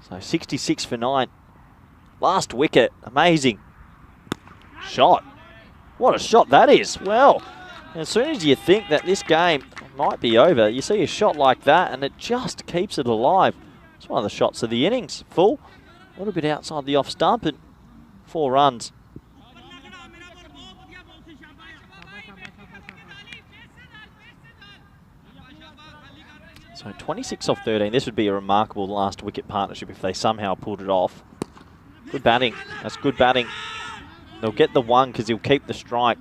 So 66 for 9. Last wicket, amazing. Shot. What a shot that is. Well, as soon as you think that this game might be over, you see a shot like that and it just keeps it alive. It's one of the shots of the innings. Full, a little bit outside the off stump and 4 runs. So 26 off 13. This would be a remarkable last wicket partnership if they somehow pulled it off. Good batting. That's good batting. They'll get the 1 because he'll keep the strike.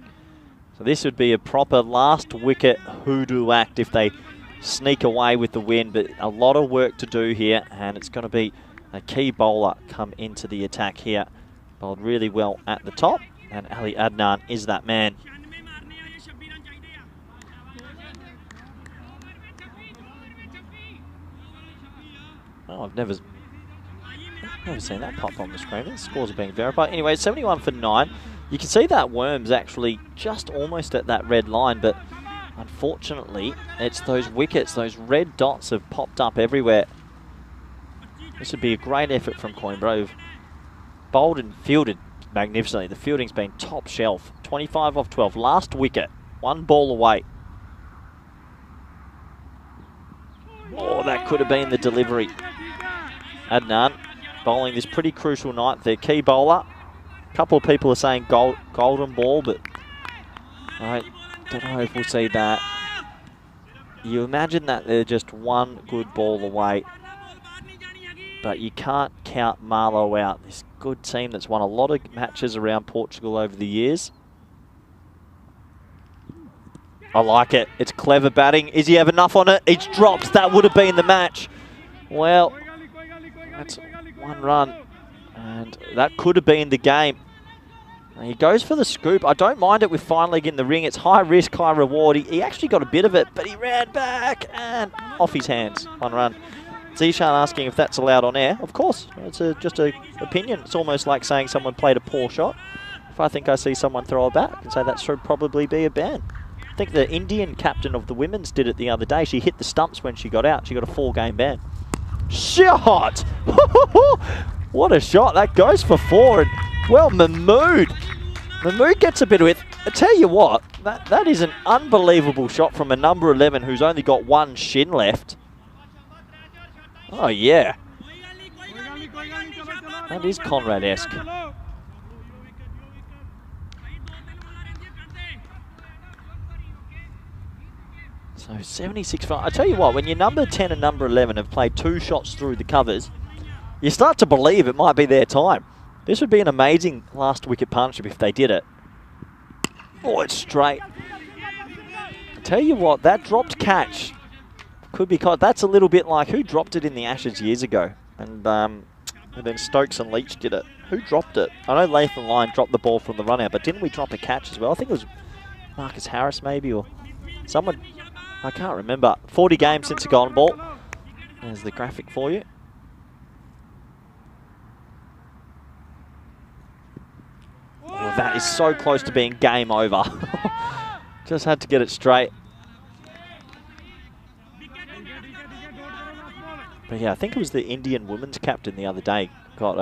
So this would be a proper last wicket hoodoo act if they sneak away with the win. But a lot of work to do here, and it's going to be a key bowler come into the attack here. Bowled really well at the top, and Ali Adnan is that man. Oh, I've never seen that pop on the screen. The scores are being verified. Anyway, 71 for 9. You can see that worm's actually just almost at that red line, but unfortunately, it's those wickets, those red dots have popped up everywhere. This would be a great effort from Coimbra. Bowled and fielded magnificently. The fielding's been top shelf. 25 off 12. Last wicket. 1 ball away. Oh, that could have been the delivery. Adnan bowling this pretty crucial night. Their key bowler. A couple of people are saying golden ball, but I don't know if we'll see that. You imagine that they're just 1 good ball away, but you can't count Marlow out. This good team that's won a lot of matches around Portugal over the years. I like it. It's clever batting. Is he have enough on it? It's dropped. That would have been the match. Well, that's 1 run, and that could have been the game. He goes for the scoop. I don't mind it with fine leg in the ring. It's high risk, high reward. He actually got a bit of it, but he ran back and off his hands. 1 run. Zishan asking if that's allowed on air. Of course. It's just an opinion. It's almost like saying someone played a poor shot. If I think I see someone throw a bat, I can say that should probably be a ban. I think the Indian captain of the women's did it the other day. She hit the stumps when she got out. She got a 4-game ban. Shot! What a shot. That goes for 4. And, well, Mahmood gets a bit of it. I tell you what, that is an unbelievable shot from a number 11 who's only got 1 shin left. Oh, yeah. That is Conrad-esque. So 76 for... I tell you what, when your number 10 and number 11 have played 2 shots through the covers, you start to believe it might be their time. This would be an amazing last wicket partnership if they did it. Oh, it's straight. I tell you what, that dropped catch could be caught. That's a little bit like who dropped it in the Ashes years ago. And And then Stokes and Leach did it. Who dropped it? I know Lathan Lyon dropped the ball from the run out, but didn't we drop a catch as well? I think it was Marcus Harris maybe, or someone. I can't remember. 40 games since a golden ball. There's the graphic for you. Oh, that is so close to being game over. Just had to get it straight. But yeah, I think it was the Indian women's captain the other day got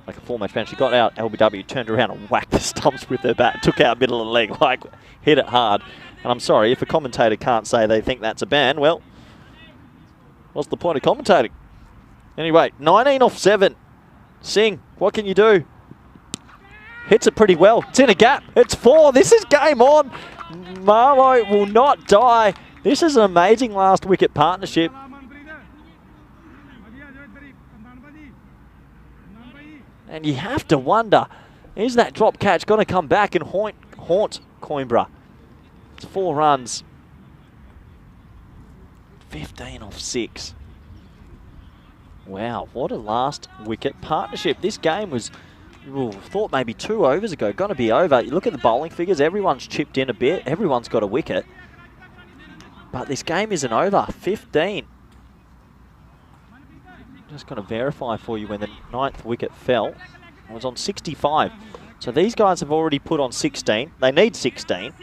like a 4-match ban. She got out LBW, turned around and whacked the stumps with her bat, took out middle of the leg, like hit it hard. And I'm sorry, if a commentator can't say they think that's a ban, well, what's the point of commentating? Anyway, 19 off 7. Singh, what can you do? Hits it pretty well. It's in a gap. It's 4. This is game on. Marlow will not die. This is an amazing last wicket partnership. And you have to wonder, is that drop catch going to come back and haunt Coimbra? It's 4 runs. 15 off 6. Wow, what a last wicket partnership. This game was, thought maybe 2 overs ago, going to be over. You look at the bowling figures, everyone's chipped in a bit. Everyone's got a wicket. But this game isn't over. 15. Just going to verify for you when the 9th wicket fell. It was on 65. So these guys have already put on 16. They need 16.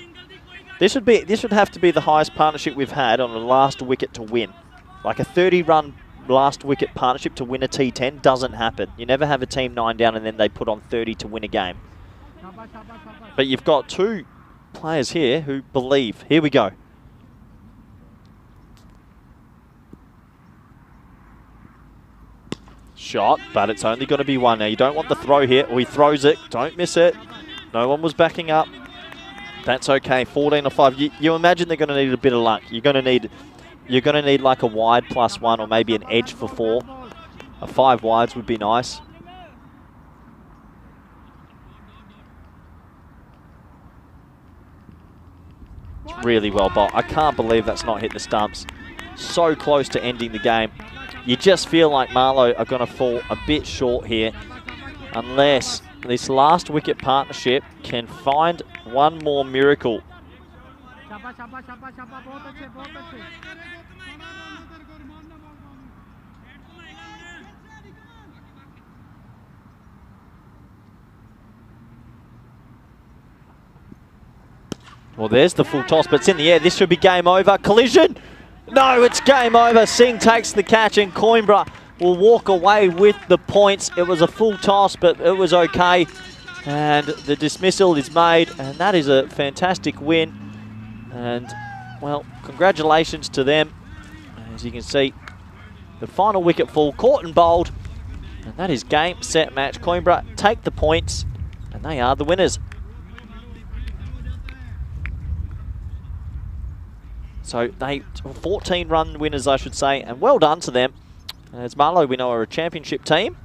This would have to be the highest partnership we've had on the last wicket to win. Like a 30-run last wicket partnership to win a T10 doesn't happen. You never have a team 9 down and then they put on 30 to win a game. But you've got 2 players here who believe. Here we go. Shot, but it's only going to be 1 now. You don't want the throw here. Oh, he throws it. Don't miss it. No one was backing up. That's okay. 14 or 5. You imagine they're going to need a bit of luck. You're going to need like a wide +1 or maybe an edge for 4. A 5 wides would be nice. It's really well bowled. I can't believe that's not hit the stumps. So close to ending the game. You just feel like Marlow are going to fall a bit short here unless this last wicket partnership can find one more miracle. Well, there's the full toss, but it's in the air. This should be game over. Collision! No, it's game over. Singh takes the catch and Coimbra will walk away with the points. It was a full toss, but it was okay. And the dismissal is made, and that is a fantastic win. And, well, congratulations to them. As you can see, the final wicket fall, caught and bowled. And that is game, set, match. Coimbra take the points, and they are the winners. So they 14-run winners, I should say, and well done to them. As Marlow, we know, are a championship team,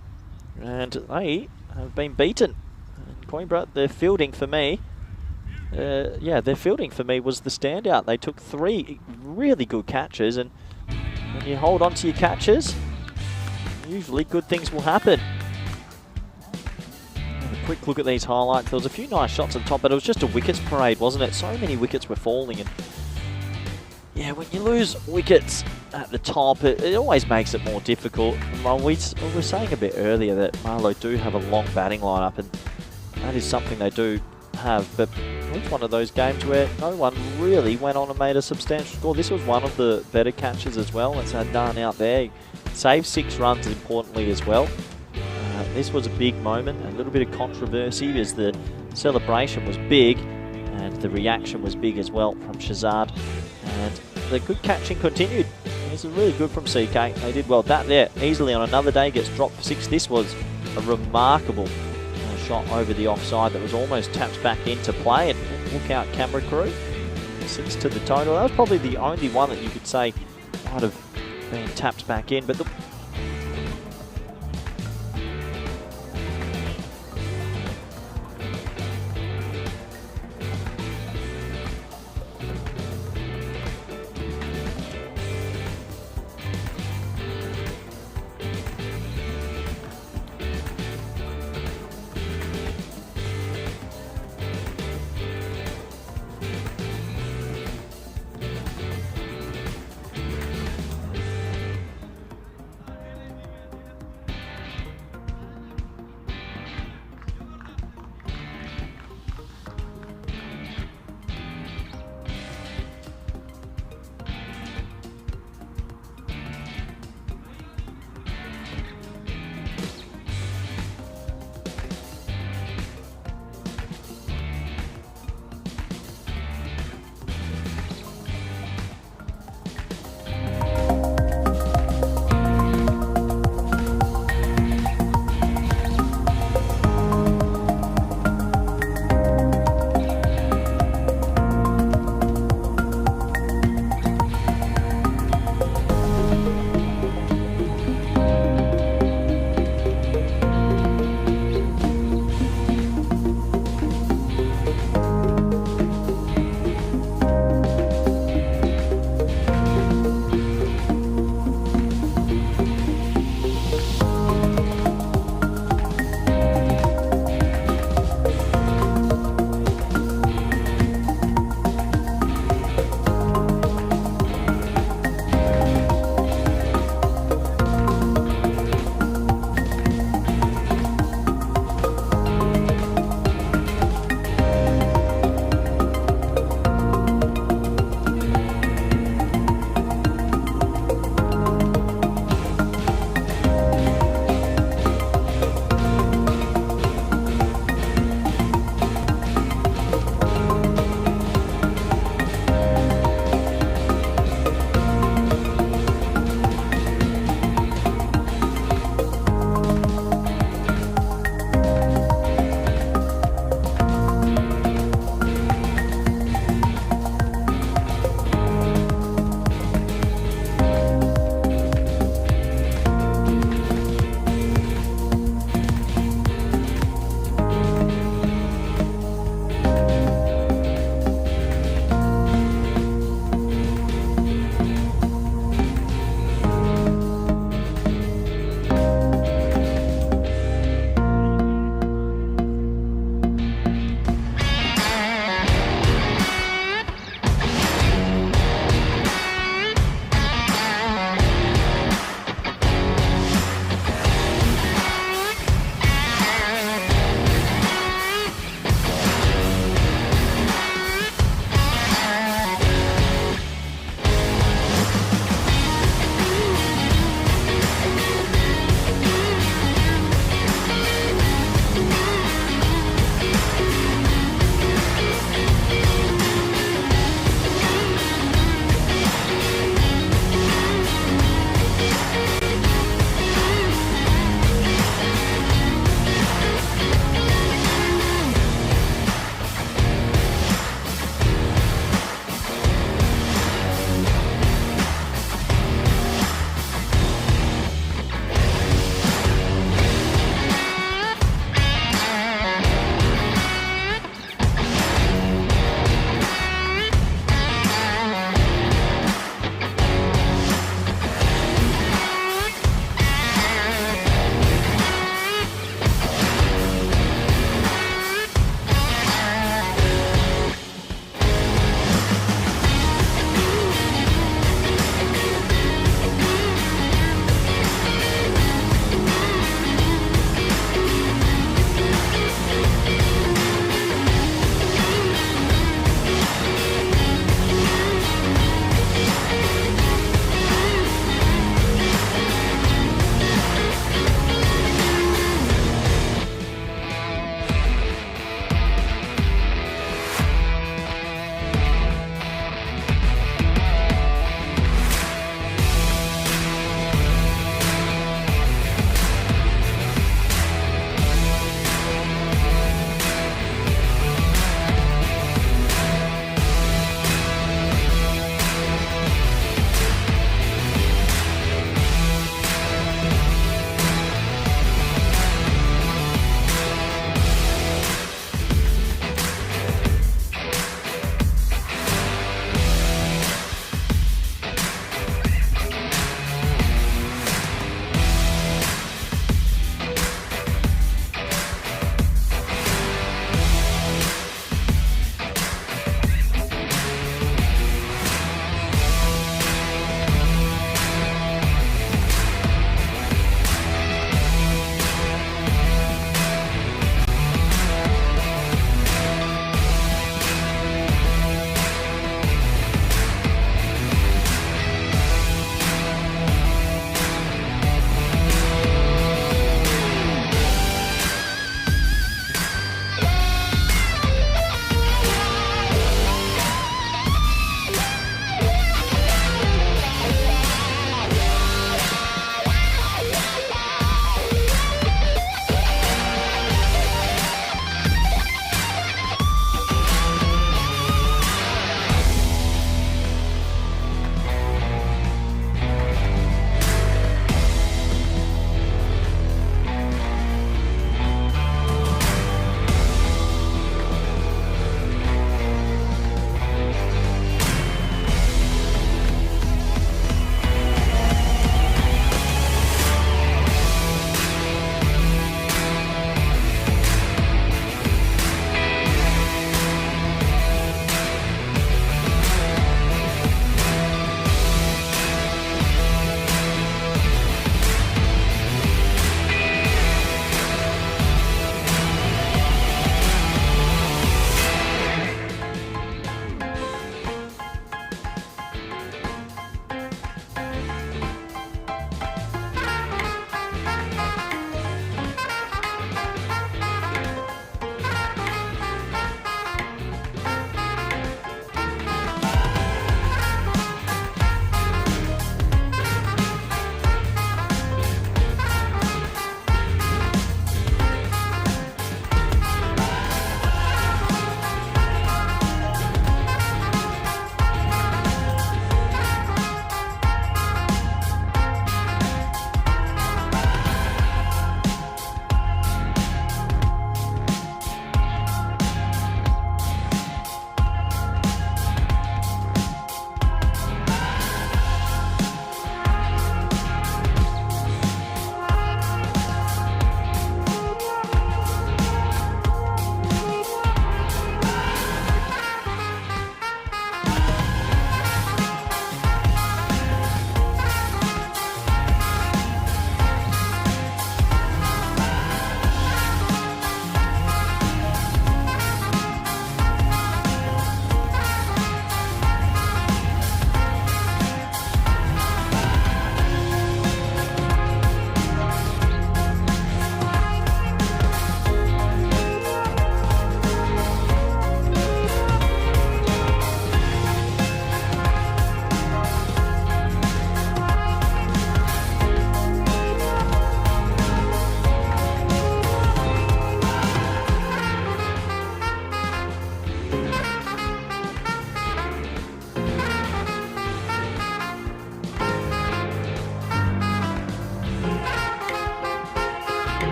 and they have been beaten. And Coimbra, their fielding for me, their fielding for me was the standout. They took 3 really good catches, and when you hold on to your catches, usually good things will happen. Have a quick look at these highlights. There was a few nice shots at the top, but it was just a wickets parade, wasn't it? So many wickets were falling, and yeah, when you lose wickets at the top, it always makes it more difficult. Well, we were saying a bit earlier that Marlow do have a long batting lineup, and that is something they do have. But it was one of those games where no one really went on and made a substantial score. This was one of the better catches as well. It's Adnan out there. He saved 6 runs importantly as well. This was a big moment, a little bit of controversy as the celebration was big and the reaction was big as well from Shazad. And the good catching continued. This is really good from CK. They did well. That there, easily on another day, gets dropped for 6. This was a remarkable shot over the offside that was almost tapped back into play. And look out, camera crew. 6 to the total. That was probably the only one that you could say might have been tapped back in. But the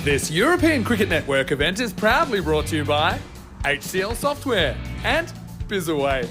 This European Cricket Network event is proudly brought to you by HCL Software and Bizaway.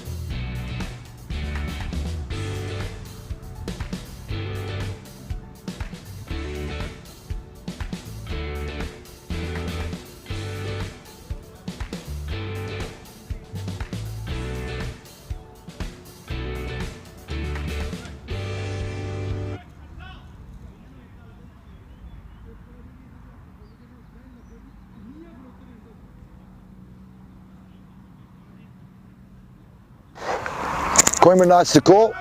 Coimbra Knight's the call.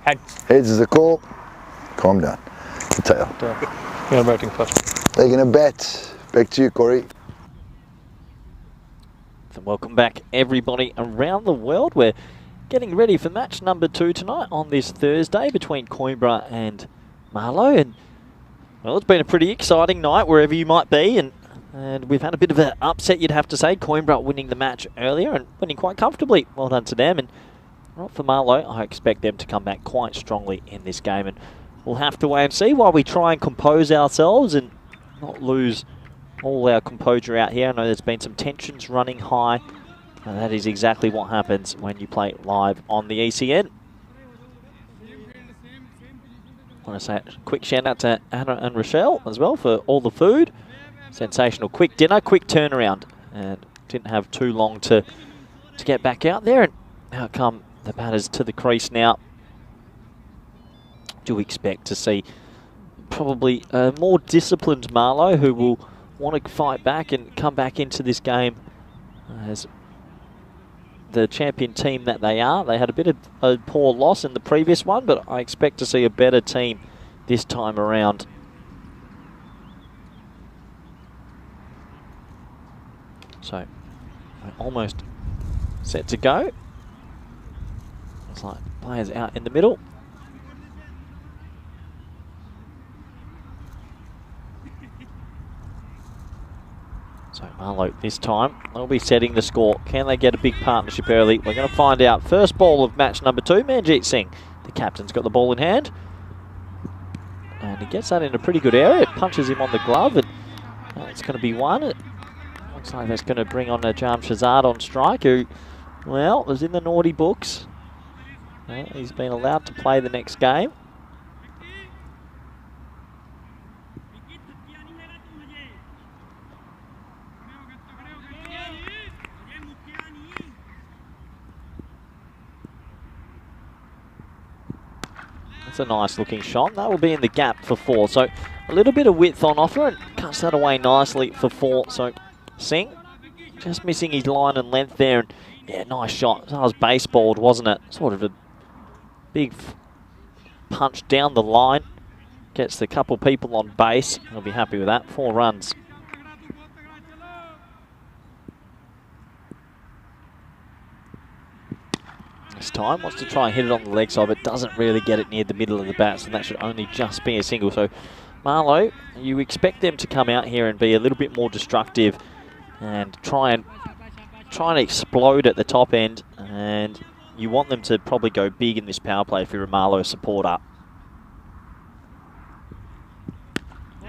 Heads. Heads is the call. Calm down. The tail. You're batting first. They're going to bet. Back to you, Corey. So welcome back, everybody around the world. We're getting ready for match number 2 tonight on this Thursday between Coimbra and Marlow. And well, it's been a pretty exciting night wherever you might be, and we've had a bit of an upset, you'd have to say. Coimbra winning the match earlier and winning quite comfortably. Well done to them. And right for Marlow, I expect them to come back quite strongly in this game, and we'll have to wait and see while we try and compose ourselves and not lose all our composure out here. I know there's been some tensions running high, and that is exactly what happens when you play live on the ECN. I want to say a quick shout out to Anna and Rochelle as well for all the food. Sensational quick dinner, quick turnaround, and didn't have too long to get back out there. And out come the batters to the crease now. Do expect to see probably a more disciplined Marlow, who will want to fight back and come back into this game as the champion team that they are. They had a bit of a poor loss in the previous one, but I expect to see a better team this time around. So we're almost set to go. Looks like players out in the middle. So Marlow this time, they'll be setting the score. Can they get a big partnership early? We're going to find out. First ball of match number 2, Manjeet Singh. The captain's got the ball in hand. And he gets that in a pretty good area. It punches him on the glove, and it's going to be one. It looks like that's going to bring on Najam Shazad on strike, who, well, was in the naughty books. Well, he's been allowed to play the next game. That's a nice looking shot. That will be in the gap for 4. So a little bit of width on offer and cuts that away nicely for 4. So Singh just missing his line and length there. And yeah, nice shot. That was baseballed, wasn't it? Sort of a big punch down the line. Gets the couple people on base. He'll be happy with that. 4 runs. This time wants to try and hit it on the leg side, but doesn't really get it near the middle of the bat, so that should only just be a single. So Marlowe, you expect them to come out here and be a little bit more destructive and try and explode at the top end, and you want them to probably go big in this power play if you're a Marlowe supporter.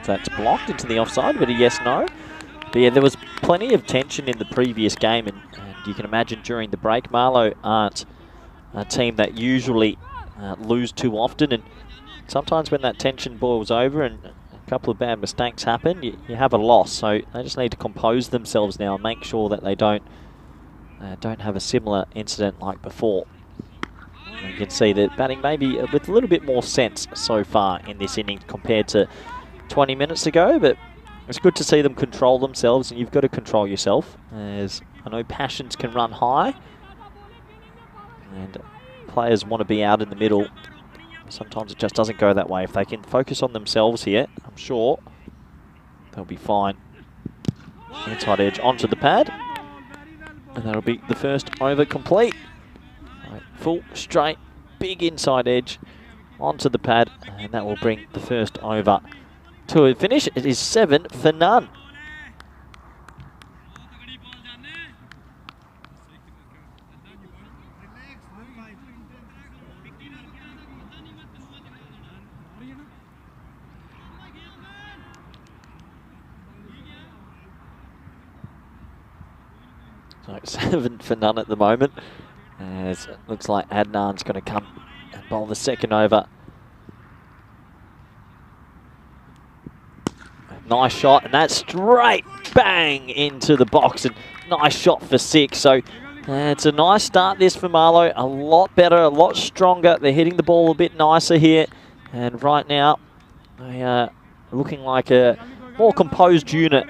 So that's blocked into the offside, but a yes-no. But yeah, there was plenty of tension in the previous game, and you can imagine during the break, Marlowe aren't a team that usually lose too often, and sometimes when that tension boils over and a couple of bad mistakes happen, you have a loss. So they just need to compose themselves now and make sure that they don't have a similar incident like before. And you can see that batting maybe with a little bit more sense so far in this inning compared to 20 minutes ago, but it's good to see them control themselves, and you've got to control yourself, as I know passions can run high and players want to be out in the middle. Sometimes it just doesn't go that way. If they can focus on themselves here, I'm sure they'll be fine. Inside edge onto the pad, and that'll be the first over complete. Right, full, straight, big inside edge onto the pad, and that will bring the first over to a finish. It is 7 for none. So 7 for none at the moment, as it looks like Adnan's going to come and bowl the second over. Nice shot, and that's straight bang into the box, and nice shot for 6. So it's a nice start this for Marlowe. A lot better, a lot stronger. They're hitting the ball a bit nicer here, and right now they are looking like a more composed unit.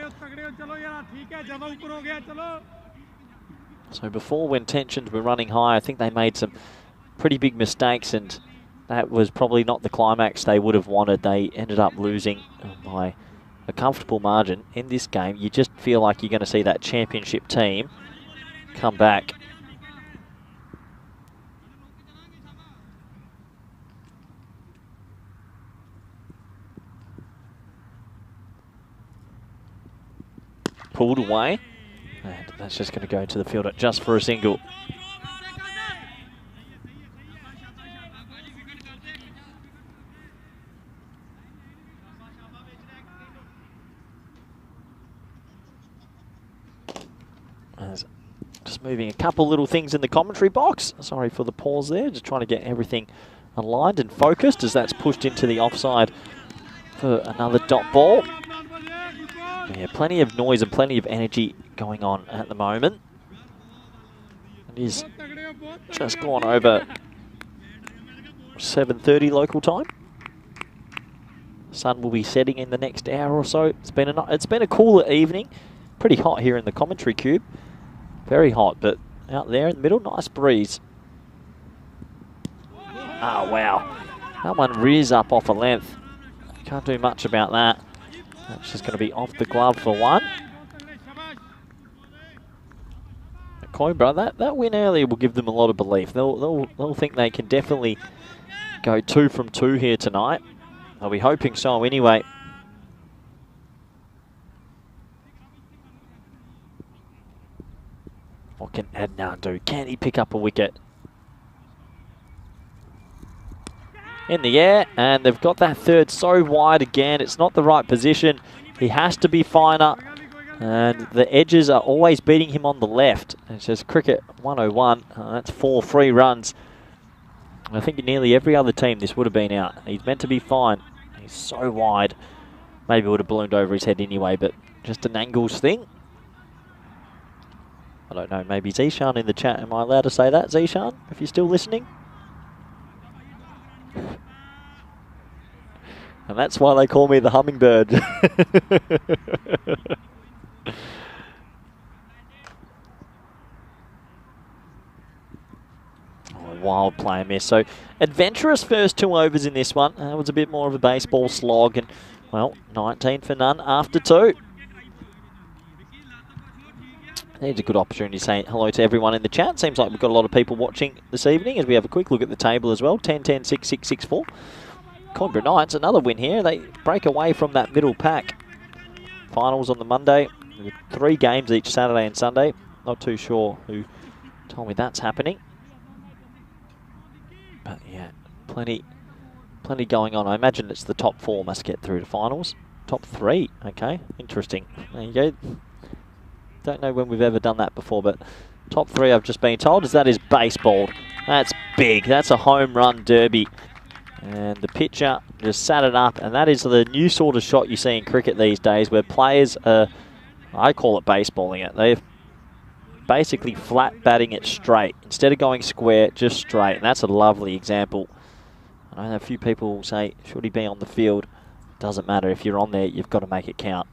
So before, when tensions were running high, I think they made some pretty big mistakes, and that was probably not the climax they would have wanted. They ended up losing by a comfortable margin. In this game, you just feel like you're going to see that championship team come back. Pulled away. And that's just going to go to the fielder just for a single. Just moving a couple little things in the commentary box. Sorry for the pause there. Just trying to get everything aligned and focused as that's pushed into the offside for another dot ball. Yeah, plenty of noise and plenty of energy going on at the moment. It is just gone over 7:30 local time. The sun will be setting in the next hour or so. It's been a cooler evening. Pretty hot here in the commentary cube. Very hot, but out there in the middle, nice breeze. Oh, wow. That one rears up off a length. Can't do much about that. That's just going to be off the glove for 1. Coimbra, that win earlier will give them a lot of belief. They'll think they can definitely go 2 from 2 here tonight. They'll be hoping so anyway. What can Adnan do? Can he pick up a wicket? In the air, and they've got that third so wide again. It's not the right position. He has to be finer, and the edges are always beating him on the left. It's just cricket 101. That's 4 free runs. I think in nearly every other team this would have been out. He's meant to be fine. He's so wide. Maybe it would have ballooned over his head anyway, but just an angles thing. I don't know, maybe Zishan in the chat. Am I allowed to say that, Zishan, if you're still listening? And that's why they call me the hummingbird. Wild play miss. So adventurous first 2 overs in this one. It was a bit more of a baseball slog, and well, 19 for none after 2. There's a good opportunity to say hello to everyone in the chat. Seems like we've got a lot of people watching this evening as we have a quick look at the table as well. 10, 10, 6, 6, 6, 4. Coimbra Knights, another win here. They break away from that middle pack. Finals on the Monday. 3 games each Saturday and Sunday. Not too sure who told me that's happening. But yeah, plenty going on. I imagine it's the top 4 must get through to finals. Top 3, okay, interesting. There you go. Don't know when we've ever done that before, but top 3 I've just been told is that is baseballed. That's big. That's a home run derby. And the pitcher just sat it up, and that is the new sort of shot you see in cricket these days where players are, I call it baseballing it. They're basically flat batting it straight. Instead of going square, just straight. And that's a lovely example. I know a few people will say, should he be on the field? Doesn't matter. If you're on there, you've got to make it count.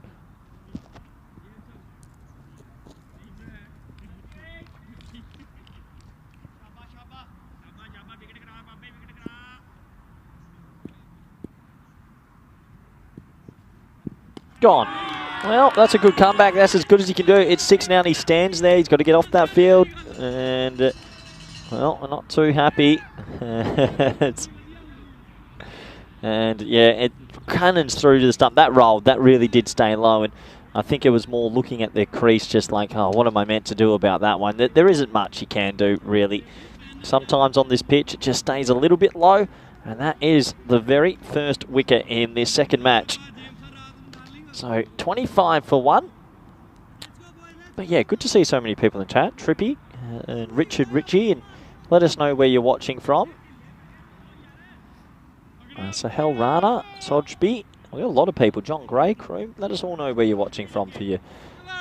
Gone. Well, that's a good comeback. That's as good as he can do. It's 6 now and he stands there. He's got to get off that field. And, well, we're not too happy. And, yeah, it cannons through to the stump. That rolled. That really did stay low. And I think it was more looking at the crease just like, oh, what am I meant to do about that one? There isn't much you can do, really. Sometimes on this pitch, it just stays a little bit low. And that is the very first wicket in this second match. So 25 for 1. But yeah, good to see so many people in chat. Trippy and Richie, and let us know where you're watching from. Sahel Rana, Sojby, we got a lot of people. John Gray, crew. Let us all know where you're watching from for your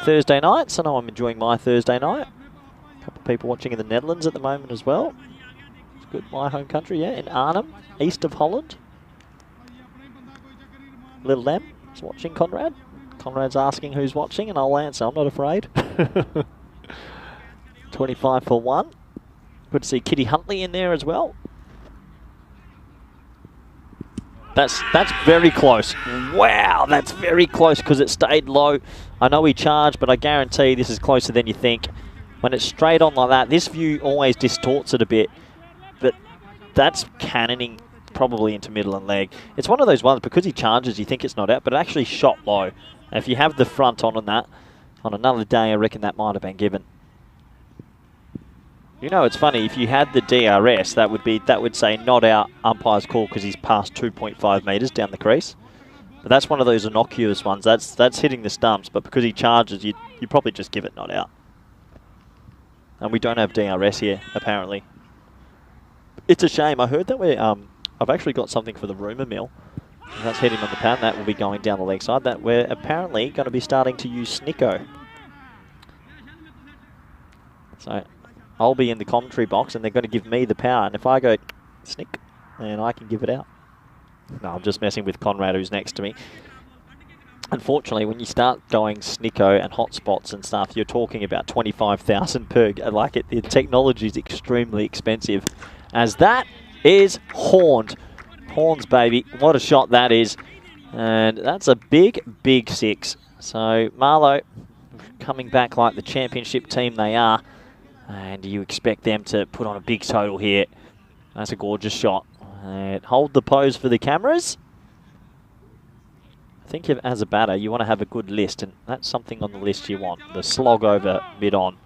Thursday nights. I know I'm enjoying my Thursday night. A couple of people watching in the Netherlands at the moment as well. It's good, my home country, yeah, in Arnhem, east of Holland. Little Lem. Watching Conrad. Conrad's asking who's watching, and I'll answer. I'm not afraid. 25 for 1. Good to see Kitty Huntley in there as well. That's very close. Wow, that's very close because it stayed low. I know he charged, but I guarantee this is closer than you think. When it's straight on like that, this view always distorts it a bit, but that's cannoning probably into middle and leg. It's one of those ones, because he charges, you think it's not out, but it actually shot low. And if you have the front on that, on another day, I reckon that might have been given. You know, it's funny, if you had the DRS, that would say not out, umpire's call, because he's past 2.5 metres down the crease. But that's one of those innocuous ones. That's hitting the stumps, but because he charges, you probably just give it not out. And we don't have DRS here, apparently. It's a shame. I heard that we're I've actually got something for the rumour mill. That's heading on the pan. That will be going down the leg side. That we're apparently going to be starting to use Snicko. So I'll be in the commentary box and they're going to give me the power. And if I go Snick, then I can give it out. No, I'm just messing with Conrad, who's next to me. Unfortunately, when you start going Snicko and hotspots and stuff, you're talking about 25,000 per. Like the technology is extremely expensive. As that is horned. Horns, baby. What a shot that is. And that's a big, big 6. So Marlow coming back like the championship team they are. And you expect them to put on a big total here. That's a gorgeous shot. And hold the pose for the cameras. I think as a batter, you want to have a good list. And that's something on the list you want. The slog over mid-on.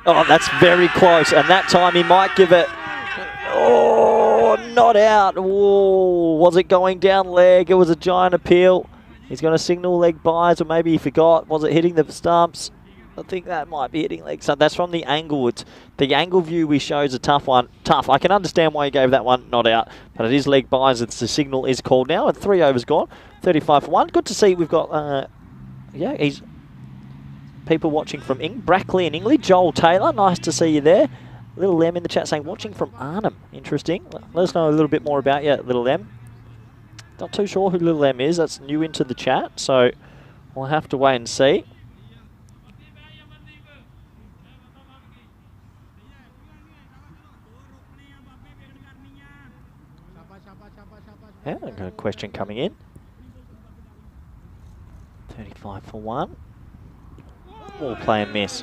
Oh, that's very close, and that time he might give it. Oh, not out. Oh, was it going down leg? It was a giant appeal. He's going to signal leg buys, or maybe he forgot. Was it hitting the stumps? I think that might be hitting leg side. That's from the angle. It's the angle view we show is a tough one. Tough. I can understand why you gave that one not out, but it is leg buys. It's the signal is called now, and 3 overs gone. 35 for 1. Good to see we've got, yeah, he's people watching from Brackley and Ingley. Joel Taylor, nice to see you there. Little M in the chat saying watching from Arnhem. Interesting. Let us know a little bit more about you, Little M. Not too sure who Little M is. That's new into the chat, so we'll have to wait and see. Yeah, I've got a question coming in. 35 for 1. All play and miss.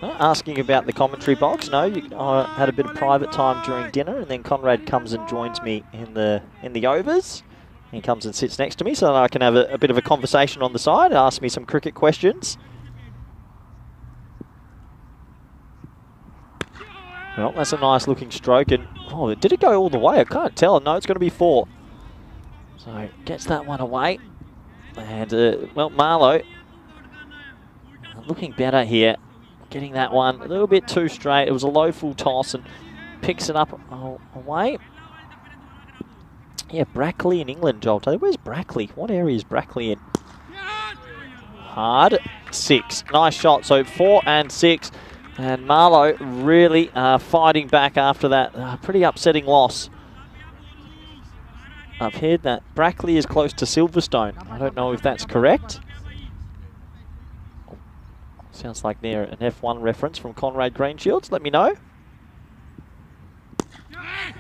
Asking about the commentary box. No, I had a bit of private time during dinner, and then Conrad comes and joins me in the overs. He comes and sits next to me so that I can have a bit of a conversation on the side, ask me some cricket questions. Well, that's a nice looking stroke, and oh, did it go all the way? I can't tell. No, it's going to be 4. So gets that one away, and well, Marlowe looking better here, getting that one a little bit too straight. It was a low full toss and picks it up away. Yeah, Brackley in England, Joel. Where's Brackley? What area is Brackley in? Hard 6. Nice shot. So 4 and 6. And Marlowe really fighting back after that pretty upsetting loss. I've heard that Brackley is close to Silverstone. I don't know if that's correct. Sounds like near an F1 reference from Conrad Greenshields. Let me know.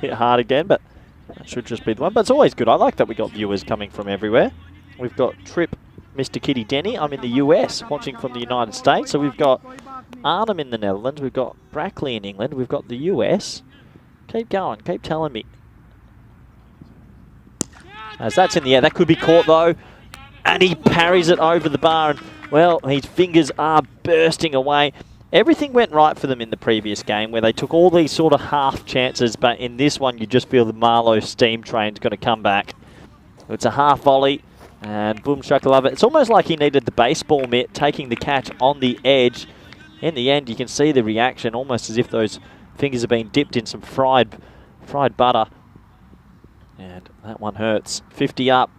Hit hard again, but that should just be the one. But it's always good. I like that we got viewers coming from everywhere. We've got Trip, Mr. Kitty Denny. I'm in the US, watching from the United States. So we've got Arnhem in the Netherlands. We've got Brackley in England. We've got the US. Keep going. Keep telling me. As that's in the air. That could be caught, though. And he parries it over the bar. And, well, his fingers are bursting away. Everything went right for them in the previous game, where they took all these sort of half chances. But in this one, you just feel the Marlowe steam train's going to come back. It's a half volley. And boom, shakalava. It's almost like he needed the baseball mitt, taking the catch on the edge. In the end, you can see the reaction, almost as if those fingers have been dipped in some fried butter. And that one hurts. 50 up.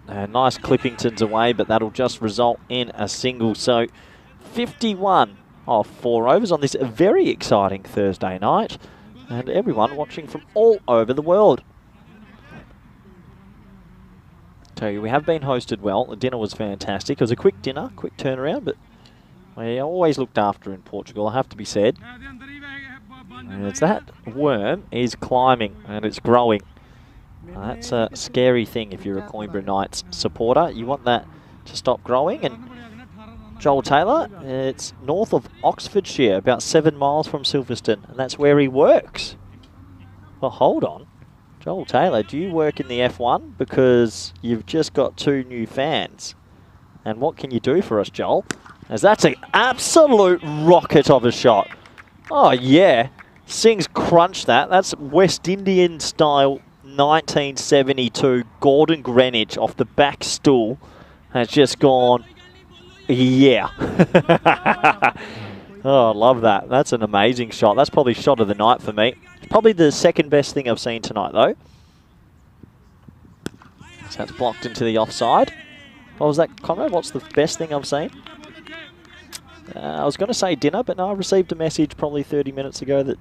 Nice Clippingtons away, but that'll just result in a single. So 51 off 4 overs on this very exciting Thursday night. And everyone watching from all over the world. Tell you, we have been hosted well. The dinner was fantastic. It was a quick dinner, quick turnaround, but we always looked after in Portugal, I have to be said. And it's that worm is climbing and it's growing. That's a scary thing if you're a Coimbra Knights supporter. You want that to stop growing. And Joel Taylor, it's north of Oxfordshire, about 7 miles from Silverstone, and that's where he works. Well, hold on. Joel Taylor, do you work in the F1? Because you've just got 2 new fans. And what can you do for us, Joel? As that's an absolute rocket of a shot. Oh, yeah. Sings crunch that. That's West Indian style 1972 Gordon Greenwich off the back stool. Has just gone, yeah. Oh, I love that. That's an amazing shot. That's probably shot of the night for me. Probably the second best thing I've seen tonight, though. So that's blocked into the offside. What was that, Conrad? What's the best thing I've seen? I was going to say dinner, but no, I received a message probably 30 minutes ago that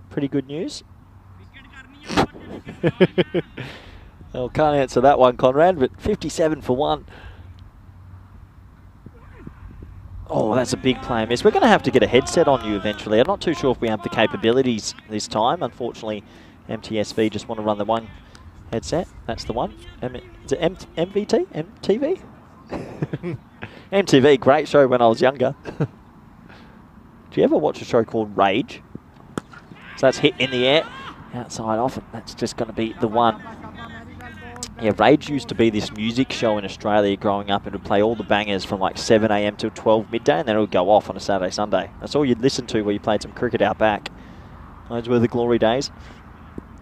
pretty good news. Well, can't answer that one, Conrad, but 57 for 1. Oh, that's a big play miss. We're going to have to get a headset on you eventually. I'm not too sure if we have the capabilities this time. Unfortunately, MTSV just want to run the one headset. That's the one. Is it MVT? MTV? MTV, great show when I was younger. Do you ever watch a show called Rage? So that's hit in the air. Outside off, and that's just going to be the one. Yeah, Rage used to be this music show in Australia growing up. It would play all the bangers from like 7 AM till 12 midday, and then it would go off on a Saturday, Sunday. That's all you'd listen to where you played some cricket out back. Those were the glory days.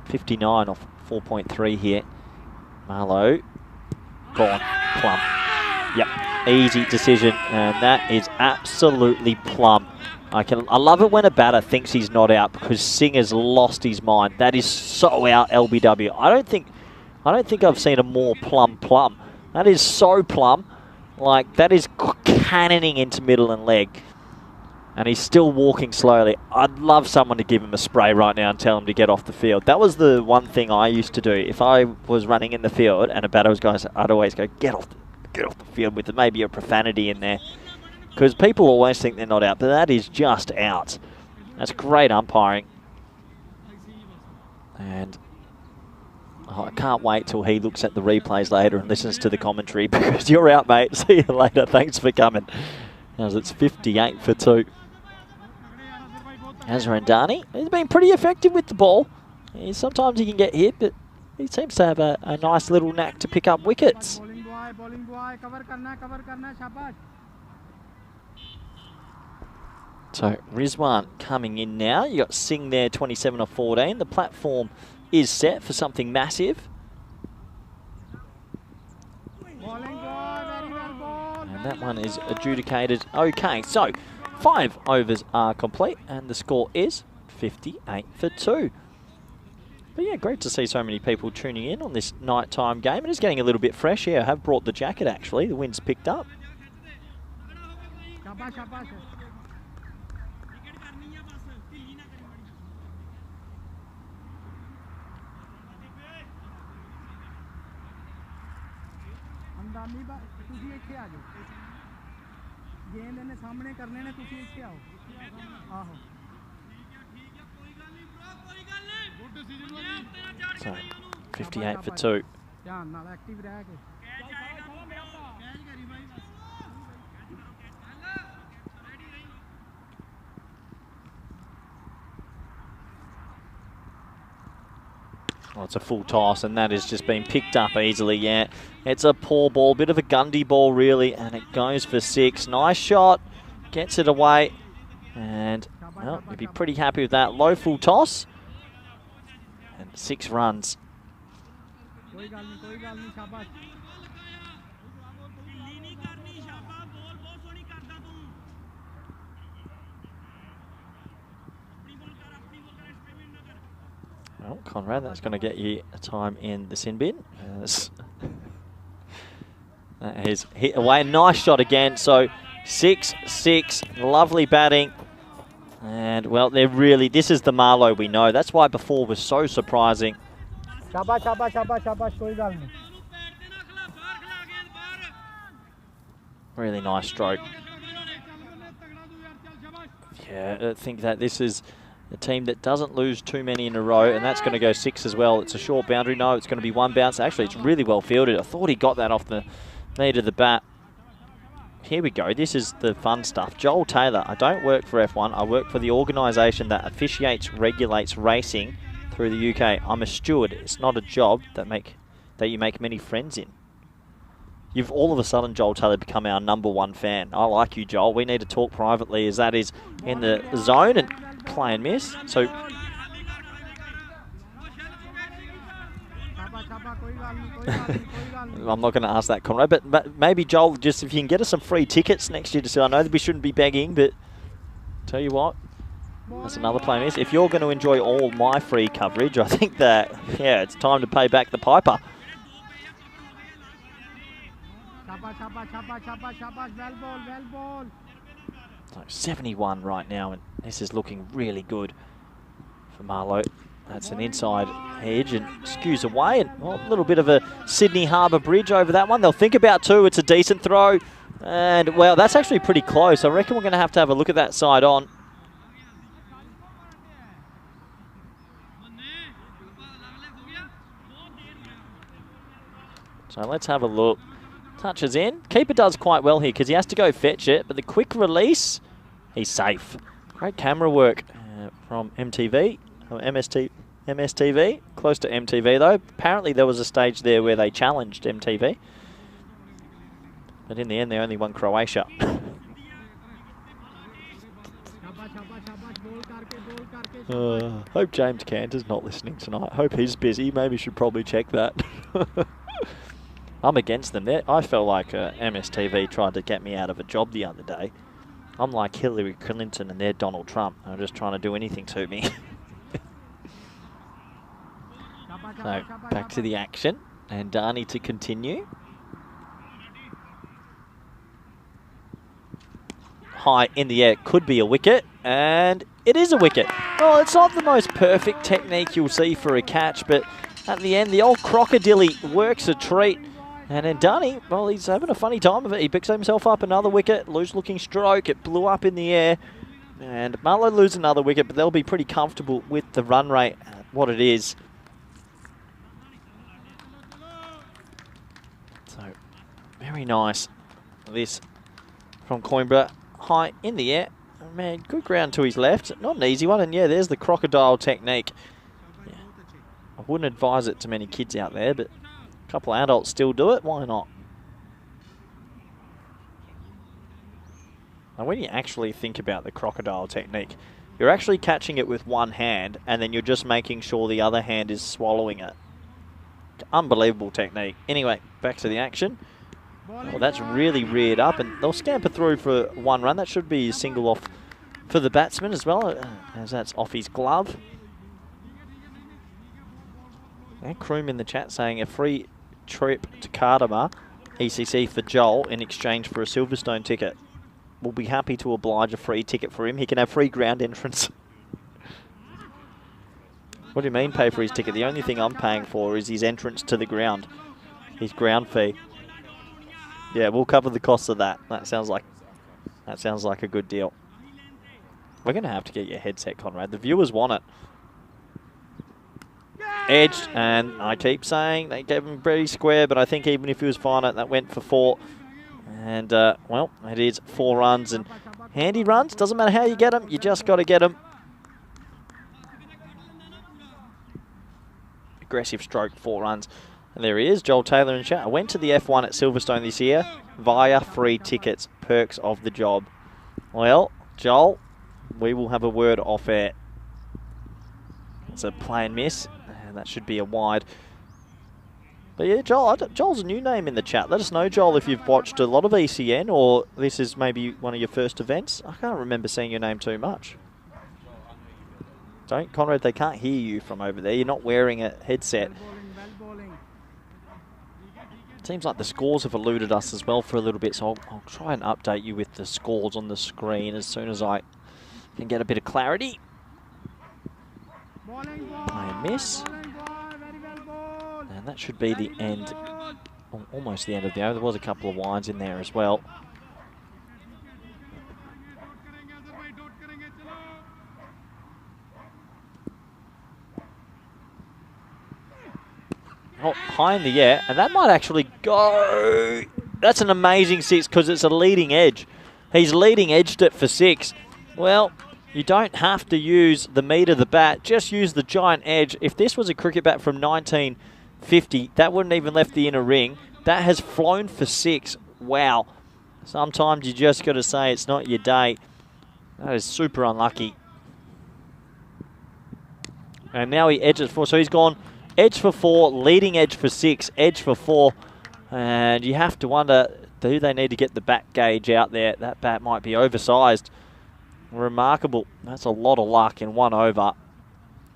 59 off 4.3 here. Marlowe. Gone. Plum. Yep. easy decision, and that is absolutely plumb. I love it when a batter thinks he's not out because Singer's lost his mind. That is so out LBW. I don't think I've seen a more plumb. That is so plumb. Like, that is cannoning into middle and leg. And he's still walking slowly. I'd love someone to give him a spray right now and tell him to get off the field. That was the one thing I used to do. If I was running in the field and a batter was going, I'd always go, get off the field with maybe a profanity in there. Because people always think they're not out, but that is just out. That's great umpiring. And I can't wait till he looks at the replays later and listens to the commentary, because you're out, mate. See you later. Thanks for coming. As it's 58 for 2. Azarandani, he's been pretty effective with the ball. Sometimes he can get hit, but he seems to have a nice little knack to pick up wickets. So Rizwan coming in now. You got Singh there, 27 or 14. The platform is set for something massive. And that one is adjudicated okay. So 5 overs are complete and the score is 58 for 2. But yeah, great to see so many people tuning in on this nighttime game. It is getting a little bit fresh here. I have brought the jacket actually. The wind's picked up. So 58 for 2. Well, it's a full toss, and that has just been picked up easily. Yeah, it's a poor ball, bit of a Gundy ball really, and it goes for 6. Nice shot, gets it away, and well, you'd be pretty happy with that. Low full toss, and 6 runs. Well, Conrad, that's going to get you a time in the sin bin. That is hit away. Nice shot again. So 6-6. Lovely batting. And, well, they're really... This is the Marlowe we know. That's why before was so surprising. Really nice stroke. Yeah, I think that this is a team that doesn't lose too many in a row, and that's going to go 6 as well. It's a short boundary. No, it's going to be 1 bounce. Actually, it's really well fielded. I thought he got that off the knee to the bat. Here we go. This is the fun stuff. Joel Taylor. I don't work for F1. I work for the organisation that officiates, regulates racing through the UK. I'm a steward. It's not a job that you make many friends in. You've all of a sudden, Joel Taylor, become our #1 fan. I like you, Joel. We need to talk privately, as that is in the zone and play and miss. So I'm not going to ask that, Conrad, but maybe, Joel, just if you can get us some free tickets next year to see. I know that we shouldn't be begging, but tell you what, that's another play and miss. If you're going to enjoy all my free coverage, I think that, yeah, it's time to pay back the piper. So 71 right now, and this is looking really good for Marlowe. That's an inside edge and skews away, and well, a little bit of a Sydney Harbour Bridge over that one. They'll think about 2. It's a decent throw, and well, that's actually pretty close. I reckon we're going to have a look at that side on. So let's have a look. Touches in. Keeper does quite well here because he has to go fetch it, but the quick release, he's safe. Great camera work from MTV, or MSTV. Close to MTV though. Apparently there was a stage there where they challenged MTV. But in the end they only won Croatia. Hope James Cantor's not listening tonight. Hope he's busy. Maybe should probably check that. I'm against them. I felt like MSTV tried to get me out of a job the other day. I'm like Hillary Clinton and they're Donald Trump. They're just trying to do anything to me. So back to the action, and Dani to continue. High in the air, could be a wicket, and it is a wicket. Well, it's not the most perfect technique you'll see for a catch, but at the end, the old crocodile works a treat. And then Dani, well, he's having a funny time of it. He picks himself up another wicket, loose-looking stroke. It blew up in the air, and Marlow lose another wicket, but they'll be pretty comfortable with the run rate, what it is. So, very nice. This from Coimbra. High in the air. Man, good ground to his left. Not an easy one. And yeah, there's the crocodile technique. Yeah. I wouldn't advise it to many kids out there, but a couple of adults still do it. Why not? Now, when you actually think about the crocodile technique, you're actually catching it with one hand, and then you're just making sure the other hand is swallowing it. Unbelievable technique. Anyway, back to the action. Well, that's really reared up, and they'll scamper through for one run. That should be a single off for the batsman as well, as that's off his glove. And Kroom in the chat saying a free trip to Cardamar, ECC for Joel, in exchange for a Silverstone ticket. We'll be happy to oblige a free ticket for him. He can have free ground entrance. What do you mean pay for his ticket? The only thing I'm paying for is his entrance to the ground, his ground fee. Yeah, we'll cover the costs of that. That sounds like a good deal. We're going to have to get your headset, Conrad. The viewers want it. Edged, and I keep saying they gave him very square, but I think even if he was fine, that went for 4. And, well, it is 4 runs, and handy runs. Doesn't matter how you get them, you just got to get them. Aggressive stroke, 4 runs. And there he is, Joel Taylor in chat. I went to the F1 at Silverstone this year via free tickets, perks of the job. Well, Joel, we will have a word off air. It's a play and miss, and that should be a wide. But yeah, Joel's a new name in the chat. Let us know, Joel, if you've watched a lot of ECN or this is maybe one of your first events. I can't remember seeing your name too much. Don't, Conrad, they can't hear you from over there. You're not wearing a headset. Seems like the scores have eluded us as well for a little bit, so I'll try and update you with the scores on the screen as soon as I can get a bit of clarity. Play and miss. And that should be the end, almost the end of the over. There was a couple of wides in there as well. Oh, high in the air, and that might actually go. That's an amazing 6 because it's a leading edge. He's leading edged it for 6. Well, you don't have to use the meat of the bat, just use the giant edge. If this was a cricket bat from 1950, that wouldn't even left the inner ring. That has flown for 6. Wow. Sometimes you just got to say it's not your day. That is super unlucky. And now he edges for, so he's gone edge for 4, leading edge for 6, edge for 4. And you have to wonder, do they need to get the bat gauge out there? That bat might be oversized. Remarkable. That's a lot of luck in 1 over.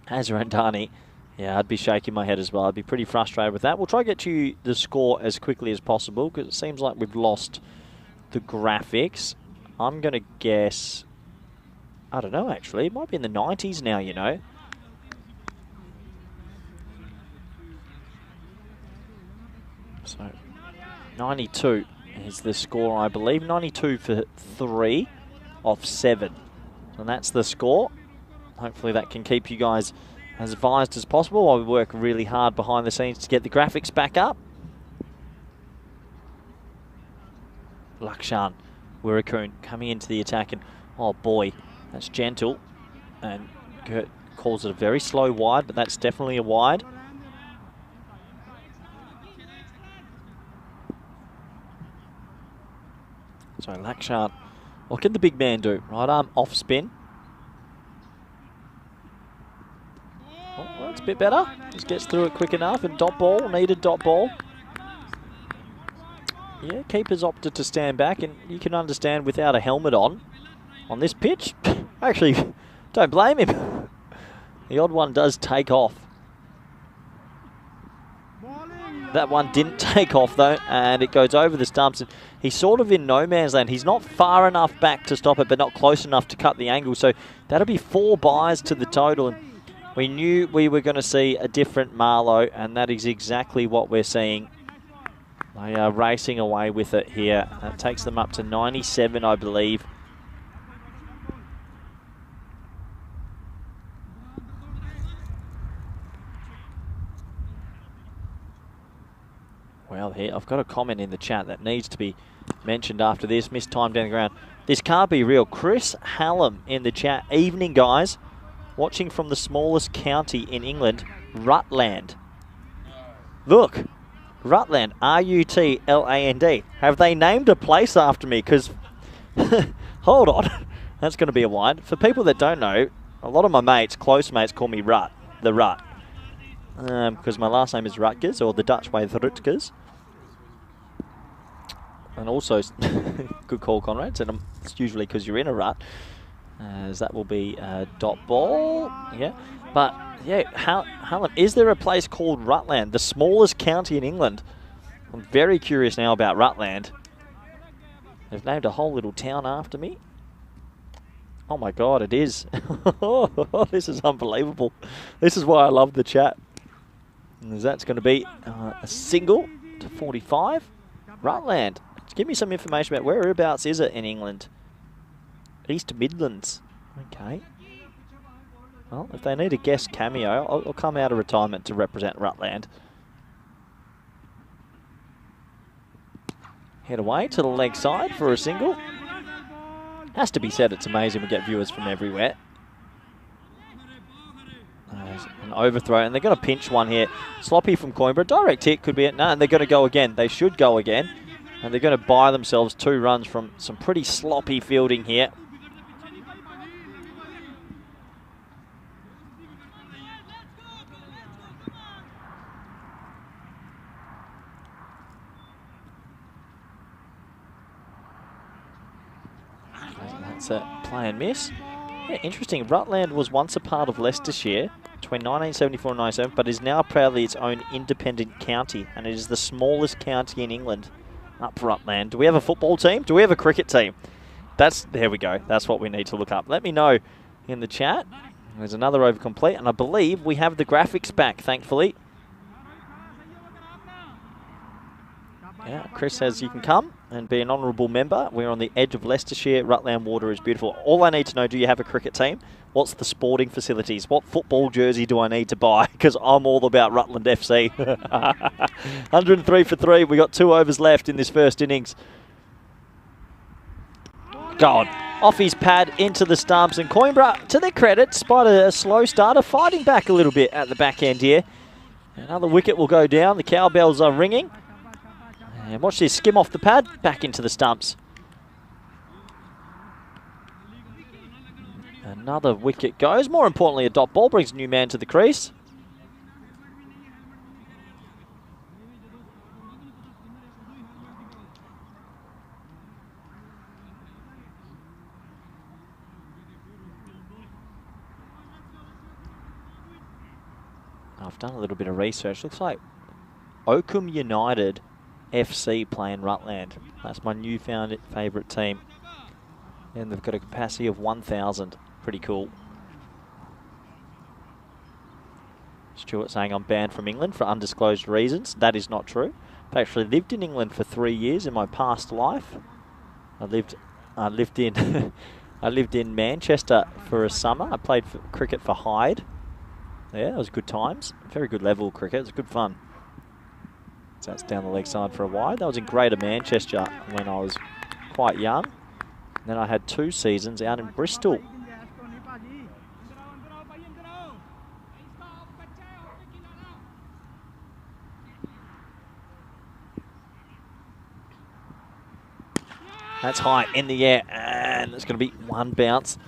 Hazra Dani. Yeah, I'd be shaking my head as well. I'd be pretty frustrated with that. We'll try to get you the score as quickly as possible because it seems like we've lost the graphics. I'm going to guess, I don't know actually, it might be in the 90s now, you know. So, 92 is the score, I believe. 92 for 3 off 7. And that's the score. Hopefully that can keep you guys as advised as possible while we work really hard behind the scenes to get the graphics back up. Lakshan Wirikun coming into the attack, and oh boy, that's gentle. And Gert calls it a very slow wide, but that's definitely a wide. So Lakshan, what can the big man do? Right arm off spin. Oh, well, that's a bit better. Just gets through it quick enough, and dot ball, needed dot ball. yeah, keepers opted to stand back, and you can understand without a helmet on this pitch. Actually, don't blame him. The odd one does take off. That one didn't take off though, and it goes over the stumps. And he's sort of in no man's land. He's not far enough back to stop it, but not close enough to cut the angle. So that'll be 4 byes to the total. And we knew we were going to see a different Marlowe, and that is exactly what we're seeing. They are racing away with it here. That takes them up to 97, I believe. Well, here, I've got a comment in the chat that needs to be mentioned after this. Missed time down the ground. This can't be real. Chris Hallam in the chat. Evening, guys. Watching from the smallest county in England, Rutland. Look, Rutland, R-U-T-L-A-N-D. Have they named a place after me? Because, hold on, that's going to be a wide. For people that don't know, a lot of my mates, close mates, call me Rut, the Rut. Because my last name is Rutgers, or the Dutch way, Rutgers. And also, good call, Conrad. And it's usually because you're in a rut. As that will be a dot ball. Yeah. But, yeah, Hallam, is there a place called Rutland, the smallest county in England? I'm very curious now about Rutland. They've named a whole little town after me. Oh, my God, it is. This is unbelievable. This is why I love the chat. And that's going to be a single to 45. Rutland. Give me some information about whereabouts is it in England? East Midlands. Okay. Well, if they need a guest cameo, I'll come out of retirement to represent Rutland. Head away to the leg side for a single. Has to be said, it's amazing we get viewers from everywhere. An overthrow, and they're going to pinch one here. Sloppy from Coimbra. Direct hit could be it. No, and they're going to go again. They should go again. And they're going to buy themselves 2 runs from some pretty sloppy fielding here. That's a play and miss. Yeah, interesting. Rutland was once a part of Leicestershire between 1974 and 97, but is now proudly its own independent county, and it is the smallest county in England. Up Rutland. Do we have a football team? Do we have a cricket team? There we go. That's what we need to look up. Let me know in the chat. There's another over complete, and I believe we have the graphics back, thankfully. Yeah, Chris says you can come and be an honourable member. We're on the edge of Leicestershire. Rutland water is beautiful. All I need to know, do you have a cricket team? What's the sporting facilities? What football jersey do I need to buy? Because I'm all about Rutland FC. 103 for 3. We got 2 overs left in this first innings. God, off his pad into the stumps. And Coimbra, to their credit, despite a slow starter, fighting back a little bit at the back end here. Another wicket will go down. The cowbells are ringing. And watch this, skim off the pad, back into the stumps. Another wicket goes. More importantly, a dot ball brings a new man to the crease. I've done a little bit of research. Looks like Oakham United FC playing Rutland. That's my newfound favourite team. And they've got a capacity of 1,000. Pretty cool. Stuart saying I'm banned from England for undisclosed reasons. That is not true. I actually lived in England for 3 years in my past life. I lived in I lived in Manchester for a summer. I played cricket for Hyde. Yeah, it was good times. Very good level of cricket. It was good fun. So that's down the leg side for a wide. That was in Greater Manchester when I was quite young. And then I had 2 seasons out in Bristol. That's high in the air, and it's going to be 1 bounce.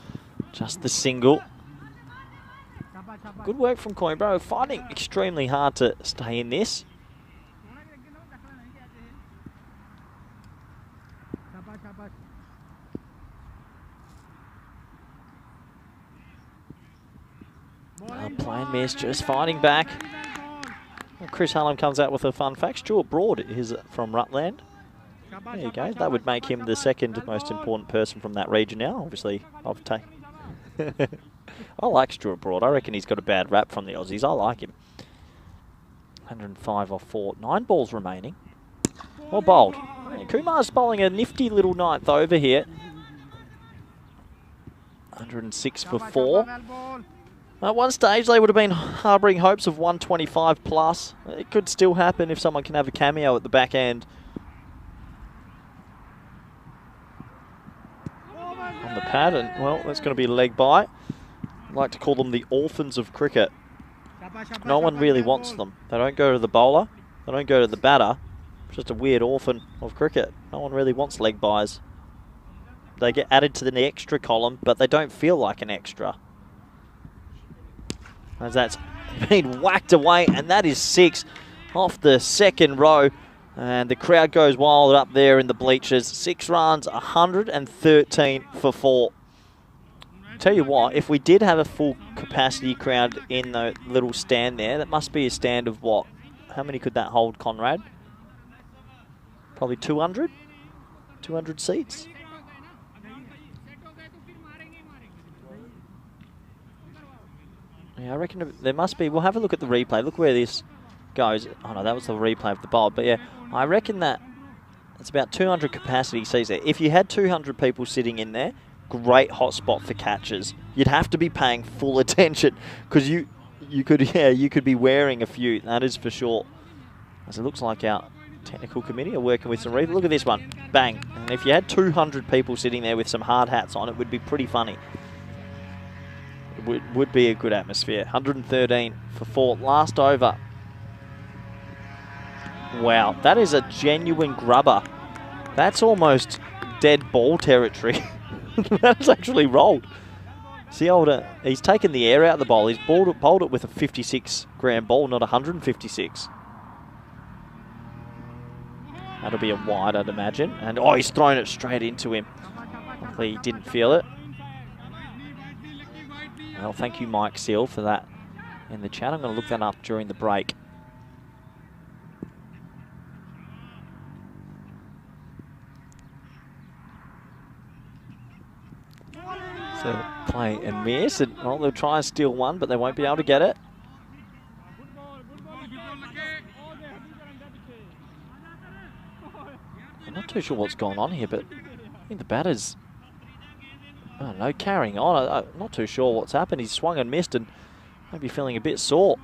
Just the single. Good work from Coimbra, fighting extremely hard to stay in this. Plain miss, just fighting back. Well, Chris Hallam comes out with a fun fact. Stuart Broad is from Rutland. There you go. That would make him the second most important person from that region now. Obviously, I've taken... I like Stuart Broad. I reckon he's got a bad rap from the Aussies. I like him. 105 off 4. 9 balls remaining. Well bowled. Kumar's bowling a nifty little ninth over here. 106 for 4. At one stage, they would have been harbouring hopes of 125 plus. It could still happen if someone can have a cameo at the back end. On the pad, and well, that's going to be a leg bye. I like to call them the orphans of cricket. No one really wants them. They don't go to the bowler. They don't go to the batter. It's just a weird orphan of cricket. No one really wants leg byes. They get added to the extra column, but they don't feel like an extra. As that's been whacked away, and that is 6 off the second row. And the crowd goes wild up there in the bleachers. 6 runs, 113 for 4. Tell you what, if we did have a full capacity crowd in the little stand there, that must be a stand of what? How many could that hold, Conrad? Probably 200? 200 seats? Yeah, I reckon there must be. We'll have a look at the replay. Look where this goes. Oh no, that was the replay of the bowl. But yeah, I reckon that it's about 200 capacity seats there. If you had 200 people sitting in there, great hot spot for catches. You'd have to be paying full attention because you could be wearing a few. That is for sure. As it looks like our technical committee are working with some replay. Look at this one, bang! And if you had 200 people sitting there with some hard hats on, it would be pretty funny. Would be a good atmosphere. 113 for 4. Last over. Wow, that is a genuine grubber. That's almost dead ball territory. That's actually rolled. See, he's taken the air out of the bowl. He's bowled it with a 56-gram ball, not 156. That'll be a wide, I'd imagine. And oh, he's thrown it straight into him. Luckily, he didn't feel it. Well, thank you, Mike Seal, for that in the chat. I'm going to look that up during the break. So, play and miss. And, well, they'll try and steal one, but they won't be able to get it. I'm not too sure what's going on here, but I think the batter's... I don't know, carrying on. I'm not too sure what's happened. He's swung and missed and maybe feeling a bit sore.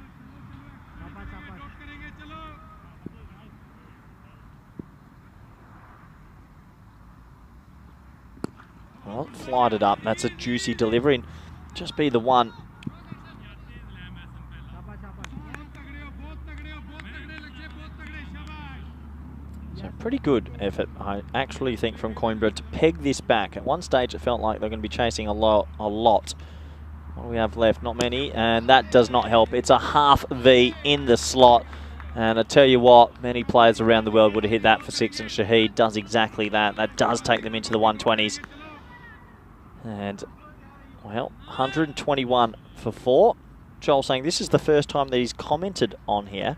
Well, flied it up. That's a juicy delivery and just be the one. So pretty good effort, I actually think, from Coimbra to peg this back. At one stage, it felt like they're going to be chasing a lot. What do we have left? Not many, and that does not help. It's a half V in the slot, and I tell you what, many players around the world would have hit that for 6, and Shahid does exactly that. That does take them into the 120s. And, well, 121 for 4. Joel saying this is the first time that he's commented on here.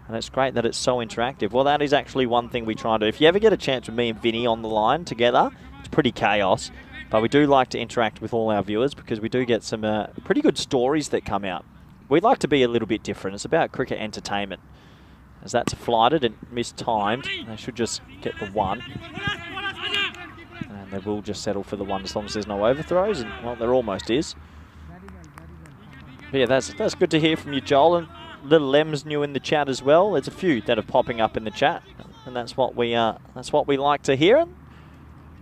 And it's great that it's so interactive. Well, that is actually one thing we try to do. If you ever get a chance with me and Vinny on the line together, it's pretty chaos. But we do like to interact with all our viewers because we do get some pretty good stories that come out. We'd like to be a little bit different. It's about cricket entertainment. As that's flighted and mistimed, they should just get the 1. And they will just settle for the 1 as long as there's no overthrows. And, well, there almost is. But yeah, that's good to hear from you, Joel. And Little Lem's new in the chat as well. There's a few that are popping up in the chat, and that's what we like to hear.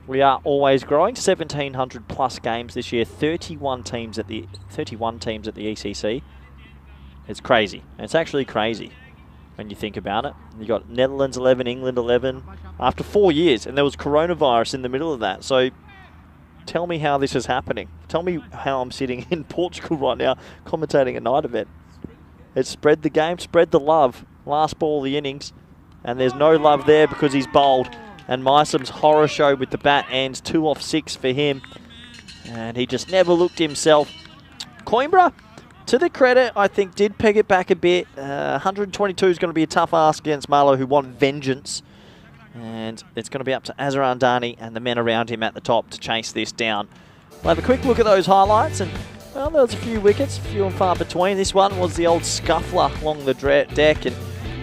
We are always growing. 1,700 plus games this year. 31 teams at the ECC. It's crazy. It's actually crazy when you think about it. You got Netherlands 11, England 11 after 4 years, and there was coronavirus in the middle of that. So tell me how this is happening. Tell me how I'm sitting in Portugal right now commentating a night event. It's spread the game, spread the love. Last ball of the innings. And there's no love there because he's bowled. And Mysom's horror show with the bat ends 2 off 6 for him. And he just never looked himself. Coimbra, to the credit, I think, did peg it back a bit. 122 is going to be a tough ask against Marlowe, who want vengeance. And it's going to be up to Azharan Dani and the men around him at the top to chase this down. We'll have a quick look at those highlights. And, well, there was a few wickets, few and far between. This one was the old scuffler along the deck and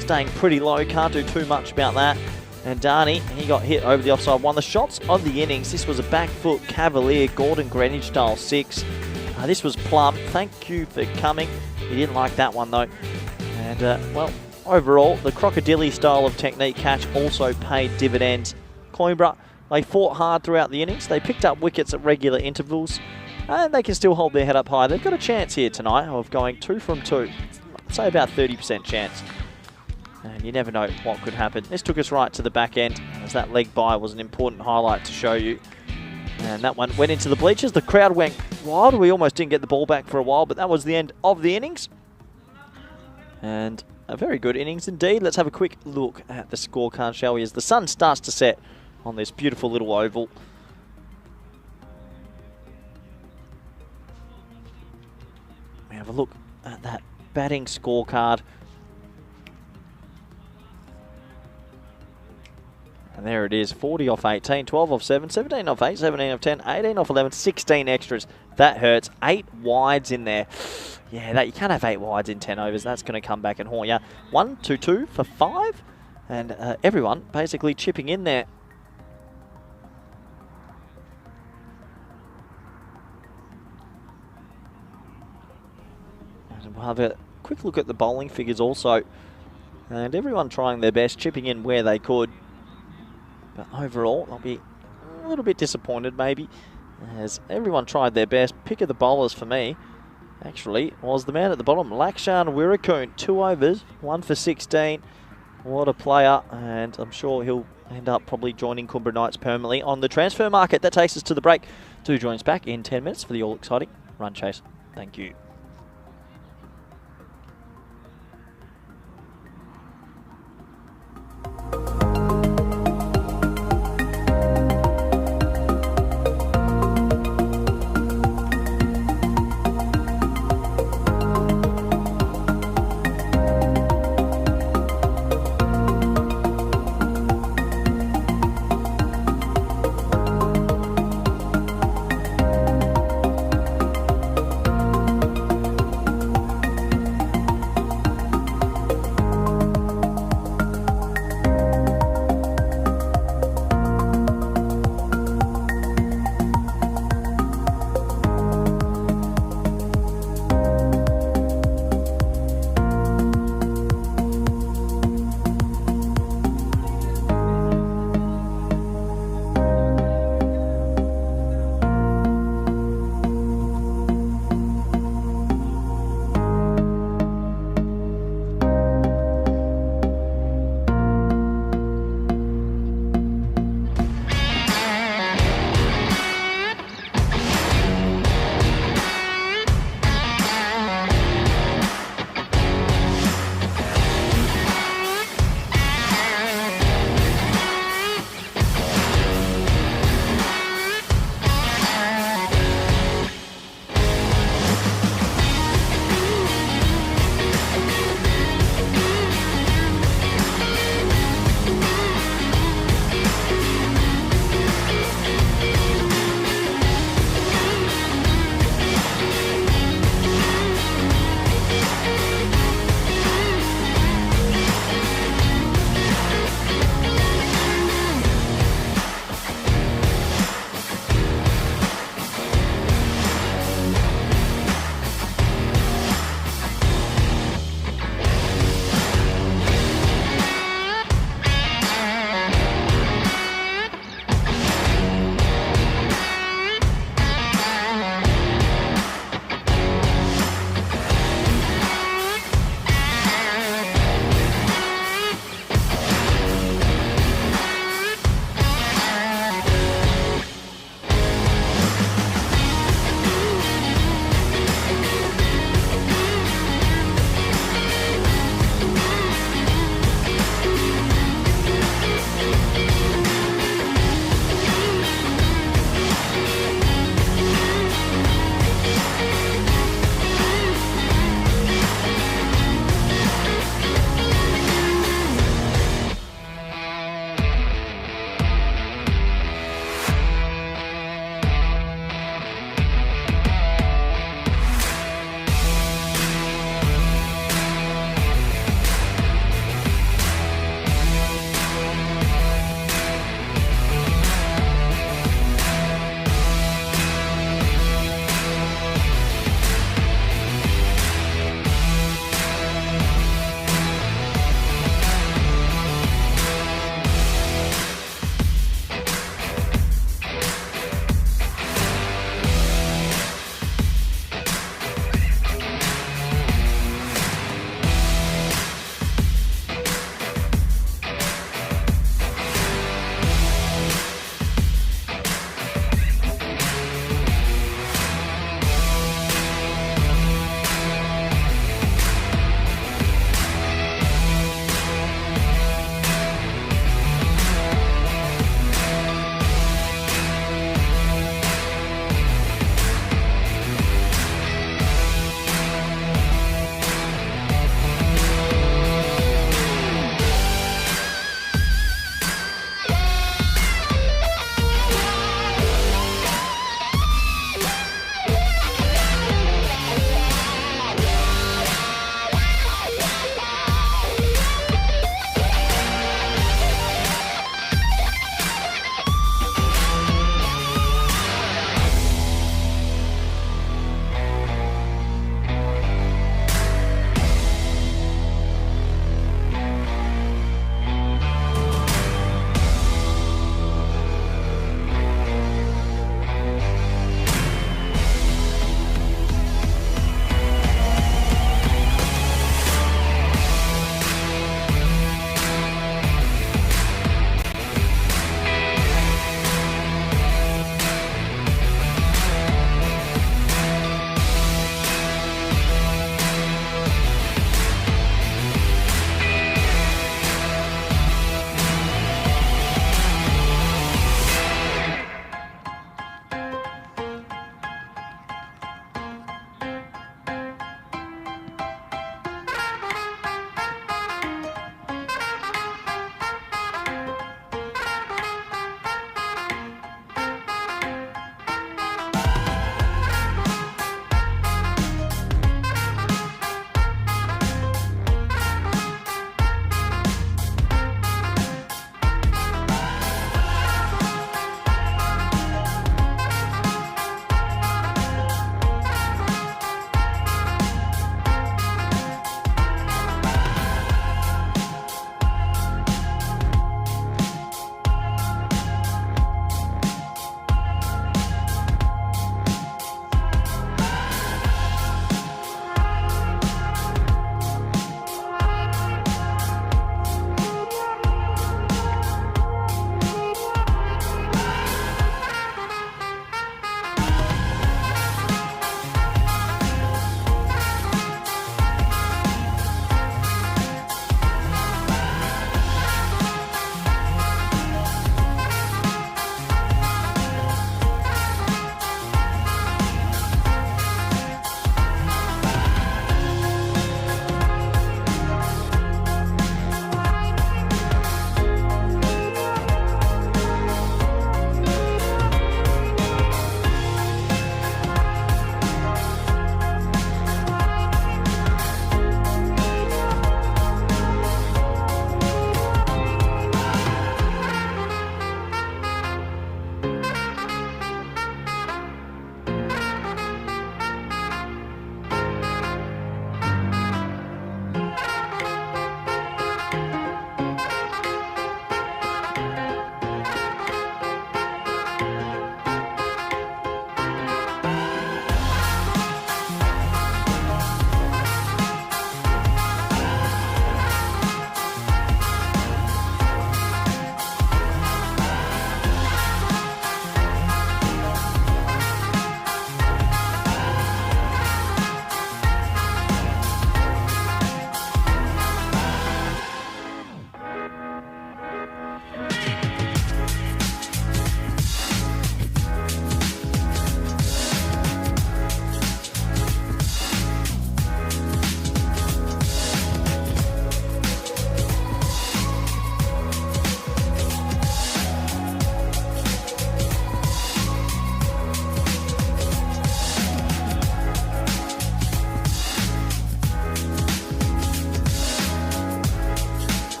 staying pretty low. Can't do too much about that. And Dani, he got hit over the offside. One of the shots of the innings. This was a back foot Cavalier, Gordon Greenwich style 6. This was plumb. Thank you for coming. He didn't like that one though. And well, overall, the crocodile style of technique catch also paid dividends. Coimbra, they fought hard throughout the innings. They picked up wickets at regular intervals. And they can still hold their head up high. They've got a chance here tonight of going 2 from 2. I'd say about 30% chance. And you never know what could happen. This took us right to the back end, as that leg bye was an important highlight to show you. And that one went into the bleachers. The crowd went wild. We almost didn't get the ball back for a while, but that was the end of the innings. And a very good innings indeed. Let's have a quick look at the scorecard, shall we, as the sun starts to set on this beautiful little oval. We have a look at that batting scorecard. And there it is, 40 off 18, 12 off 7, 17 off 8, 17 off 10, 18 off 11, 16 extras. That hurts. 8 wides in there. Yeah, you can't have 8 wides in 10 overs. That's going to come back and haunt you. 1, 2, 2 for 5. And everyone basically chipping in there. And we'll have a quick look at the bowling figures also. And everyone trying their best, chipping in where they could. But overall, I'll be a little bit disappointed maybe, as everyone tried their best. Pick of the bowlers for me, actually, was the man at the bottom, Lakshan Wirakoon. 2 overs, 1 for 16. What a player, and I'm sure he'll end up probably joining Coimbra Knights permanently on the transfer market. That takes us to the break. Do join us back in 10 minutes for the all-exciting Run Chase. Thank you.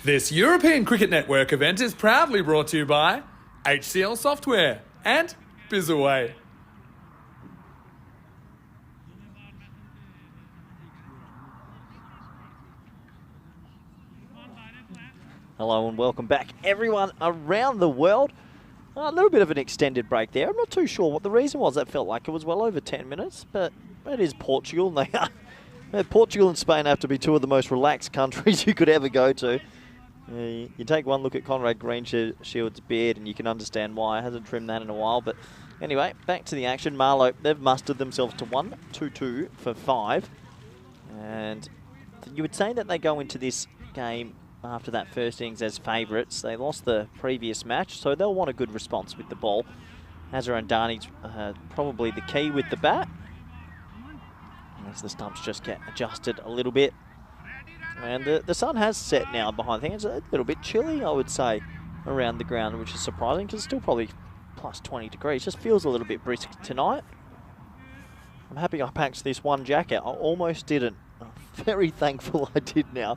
This European Cricket Network event is proudly brought to you by HCL Software and Bizaway. Hello and welcome back, everyone around the world. A little bit of an extended break there. I'm not too sure what the reason was. That felt like it was well over 10 minutes, but it is Portugal. And they are. Portugal and Spain have to be two of the most relaxed countries you could ever go to. You take one look at Conrad Greenshield's beard and you can understand why. It hasn't trimmed that in a while. But anyway, back to the action. Marlow, they've mustered themselves to 1-2-2 for 5. And you would say that they go into this game after that first innings as favourites. They lost the previous match, so they'll want a good response with the ball. Hazar and Darni's probably the key with the bat. As the stumps just get adjusted a little bit. And the sun has set now behind things. It's a little bit chilly, I would say, around the ground, which is surprising because it's still probably plus 20 degrees. Just feels a little bit brisk tonight. I'm happy I packed this one jacket. I almost didn't. I'm very thankful I did now.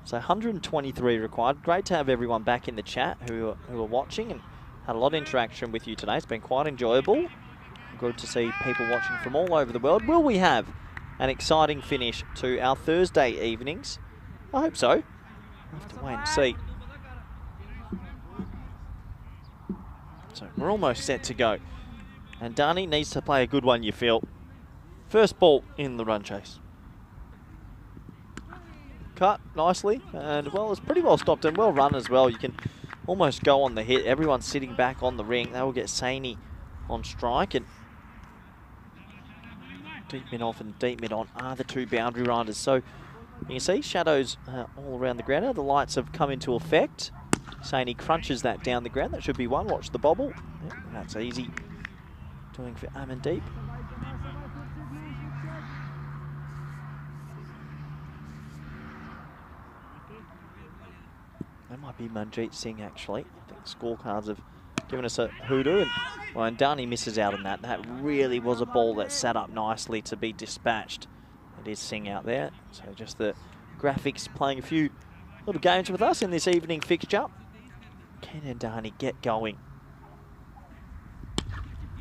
So 123 required. Great to have everyone back in the chat who are watching and had a lot of interaction with you today. It's been quite enjoyable. Good to see people watching from all over the world. Will we have an exciting finish to our Thursday evenings? I hope so. We'll have to wait and see. So we're almost set to go. And Darnie needs to play a good one, you feel. First ball in the run chase. Cut nicely, and well, it's pretty well stopped and well run as well. You can almost go on the hit. Everyone's sitting back on the ring. They will get Saini on strike, and deep mid off and deep mid on are the two boundary riders. So you can see shadows all around the ground now. The lights have come into effect. Saini crunches that down the ground. That should be one. Watch the bobble. Yep, that's easy. Doing for Amandeep. That might be Manjeet Singh, actually. I think the scorecards have given us a hoodoo. And Darnie misses out on that. That really was a ball that sat up nicely to be dispatched. It is Singh out there. So just the graphics playing a few little games with us in this evening fixture. Can and Darnie get going?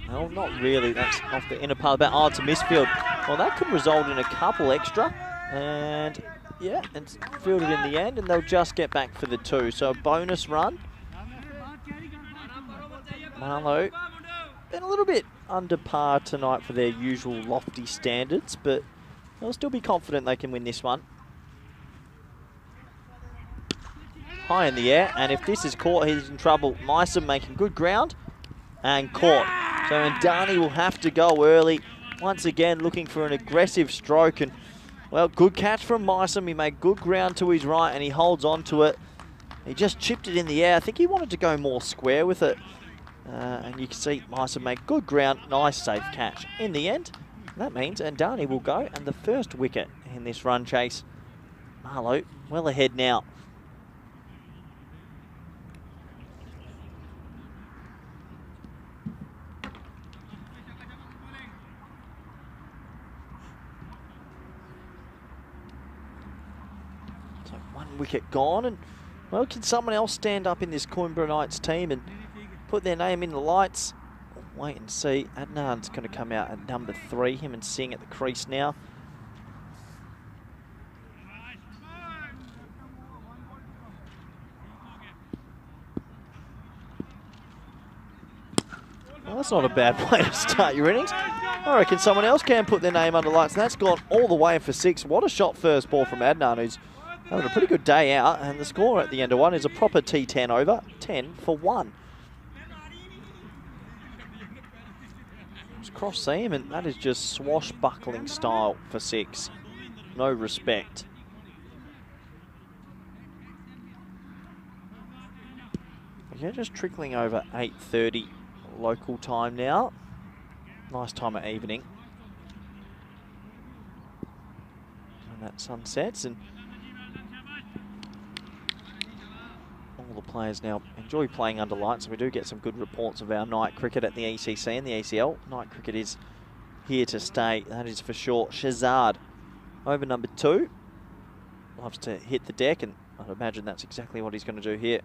No, not really. That's off the inner part of the bat. Oh, it's a misfield. Well, that could result in a couple extra. And yeah, it's fielded in the end, and they'll just get back for the 2. So a bonus run. Marlow, been a little bit under par tonight for their usual lofty standards, but they'll still be confident they can win this one. High in the air, and if this is caught, he's in trouble. Myson making good ground, and caught. So Ndani will have to go early. Once again, looking for an aggressive stroke, and well, good catch from Myson. He made good ground to his right, and he holds on to it. He just chipped it in the air. I think he wanted to go more square with it. And you can see Myson make good ground. Nice safe catch in the end. That means Ndani will go, and the first wicket in this run chase. Marlow well ahead now. Wicket gone, and well, can someone else stand up in this Coimbra Knights team and put their name in the lights? We'll wait and see. Adnan's going to come out at number 3. Him and Singh at the crease now. Well, that's not a bad way to start your innings. I reckon someone else can put their name under lights, and that's gone all the way for 6. What a shot first ball from Adnan, who's having a pretty good day out, and the score at the end of 1 is a proper T10 over, 10 for 1. It's cross seam, and that is just swashbuckling style for 6. No respect. Yeah, just trickling over 8:30 local time now. Nice time of evening. And that sun sets, and all the players now enjoy playing under lights. So we do get some good reports of our night cricket at the ECC and the ACL. Night cricket is here to stay, that is for sure. Shazad over number 2. Loves to hit the deck and I'd imagine that's exactly what he's going to do here.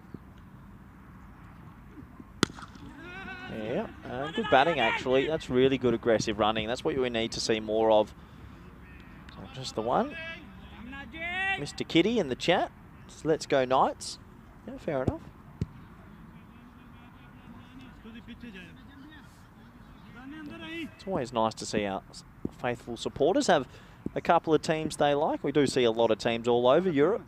Yeah, good batting actually. That's really good aggressive running. That's what we need to see more of. So just the one. Mr. Kitty in the chat. So let's go Knights. Yeah, fair enough. It's always nice to see our faithful supporters have a couple of teams they like. We do see a lot of teams all over Europe.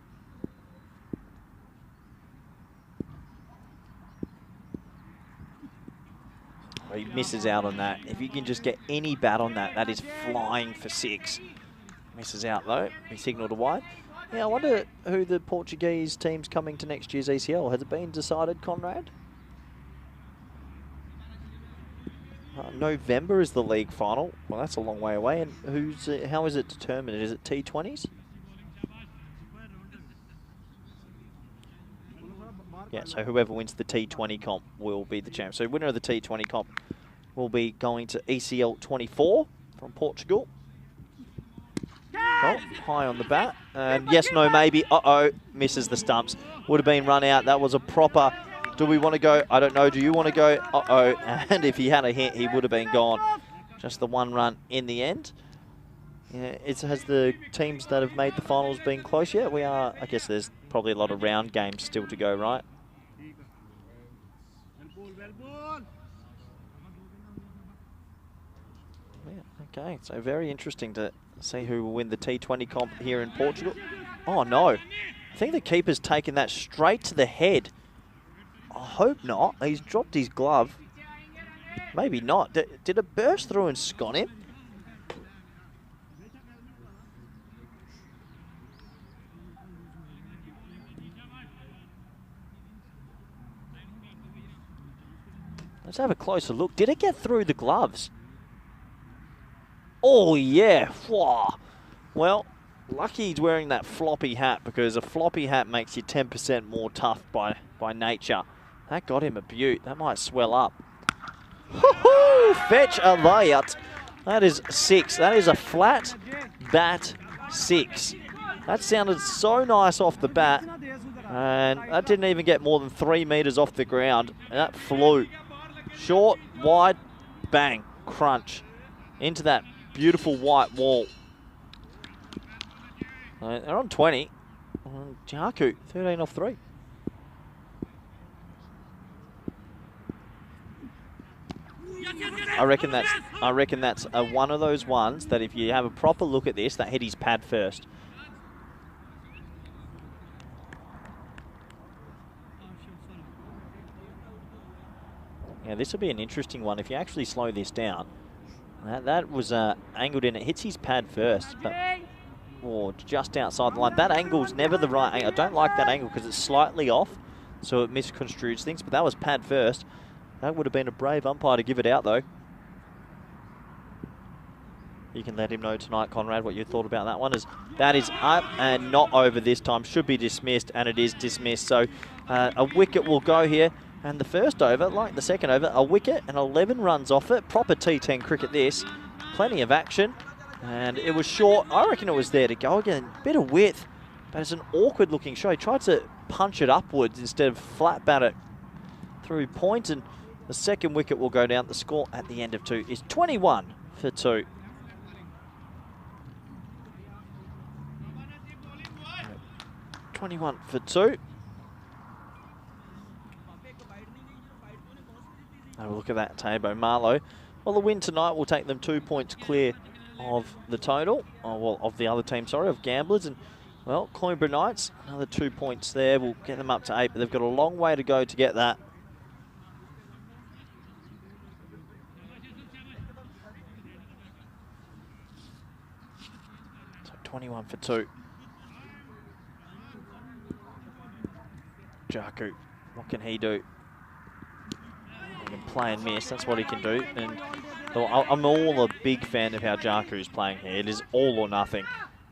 He misses out on that. If you can just get any bat on that, that is flying for 6. Misses out though. He signalled a wide. Yeah, I wonder who the Portuguese team's coming to next year's ECL. Has it been decided, Conrad? November is the league final. Well, that's a long way away. And how is it determined? Is it T20s? Yeah, so whoever wins the T20 comp will be the champ. So winner of the T20 comp will be going to ECL 24 from Portugal. Oh, high on the bat. And yes, no, maybe. Uh-oh, misses the stumps. Would have been run out. That was a proper... Do we want to go? I don't know. Do you want to go? Uh-oh. And if he had a hit, he would have been gone. Just the one run in the end. Yeah, has the teams that have made the finals been close yet? We are... I guess there's probably a lot of round games still to go, right? Yeah, okay, so very interesting to see who will win the T20 comp here in Portugal. Oh, no. I think the keeper's taken that straight to the head. I hope not. He's dropped his glove. Maybe not. Did it burst through and scon him? Let's have a closer look. Did it get through the gloves? Oh, yeah. Well, lucky he's wearing that floppy hat, because a floppy hat makes you 10% more tough by nature. That got him a beaut. That might swell up. Fetch a layout. That is 6. That is a flat bat 6. That sounded so nice off the bat. And that didn't even get more than 3 meters off the ground. And that flew. Short, wide, bang, crunch. Into that beautiful white wall. They're on 20. Jaku, 13 off 3. I reckon that's one of those ones that if you have a proper look at this, that hit his pad first. Yeah, this will be an interesting one if you actually slow this down. That was angled in. It hits his pad first, but just outside the line. That angle's never the right angle. I don't like that angle because it's slightly off, so it misconstrues things. But that was pad first. That would have been a brave umpire to give it out, though. You can let him know tonight, Conrad, what you thought about that one. That is up and not over this time. Should be dismissed, and it is dismissed. So a wicket will go here. And the first over, like the second over, a wicket and 11 runs off it. Proper T10 cricket this. Plenty of action. And it was short. I reckon it was there to go again. Bit of width, but it's an awkward looking shot. He tried to punch it upwards instead of flat bat it through point. And the second wicket will go down. The score at the end of 2 is 21 for 2. .21 for 2. Have a look at that, Tabo Marlow. Well, the win tonight will take them 2 points clear of the total, of the other team, sorry, of Gamblers. And, well, Coimbra Knights, another 2 points there will get them up to 8, but they've got a long way to go to get that. So 21 for 2. Jaku, what can he do? He can play and miss, that's what he can do. And I'm all a big fan of how Jaku's playing here. It is all or nothing.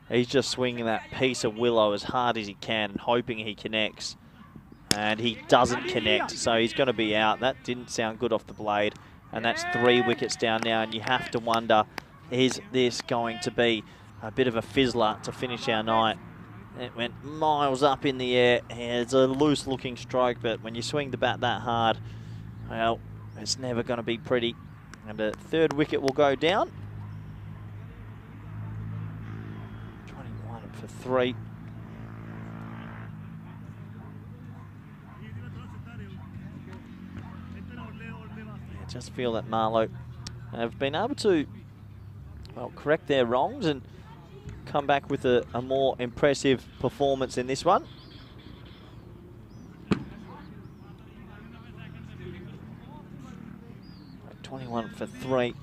He's just swinging that piece of willow as hard as he can and hoping he connects. And he doesn't connect, so he's going to be out. That didn't sound good off the blade. And that's 3 wickets down now, and you have to wonder, is this going to be a bit of a fizzler to finish our night? It went miles up in the air. It's a loose-looking stroke, but when you swing the bat that hard, well, it's never going to be pretty. And a third wicket will go down. 21 for 3. I just feel that Marlow have been able to, well, correct their wrongs and come back with a more impressive performance in this one. Like 21 for 3.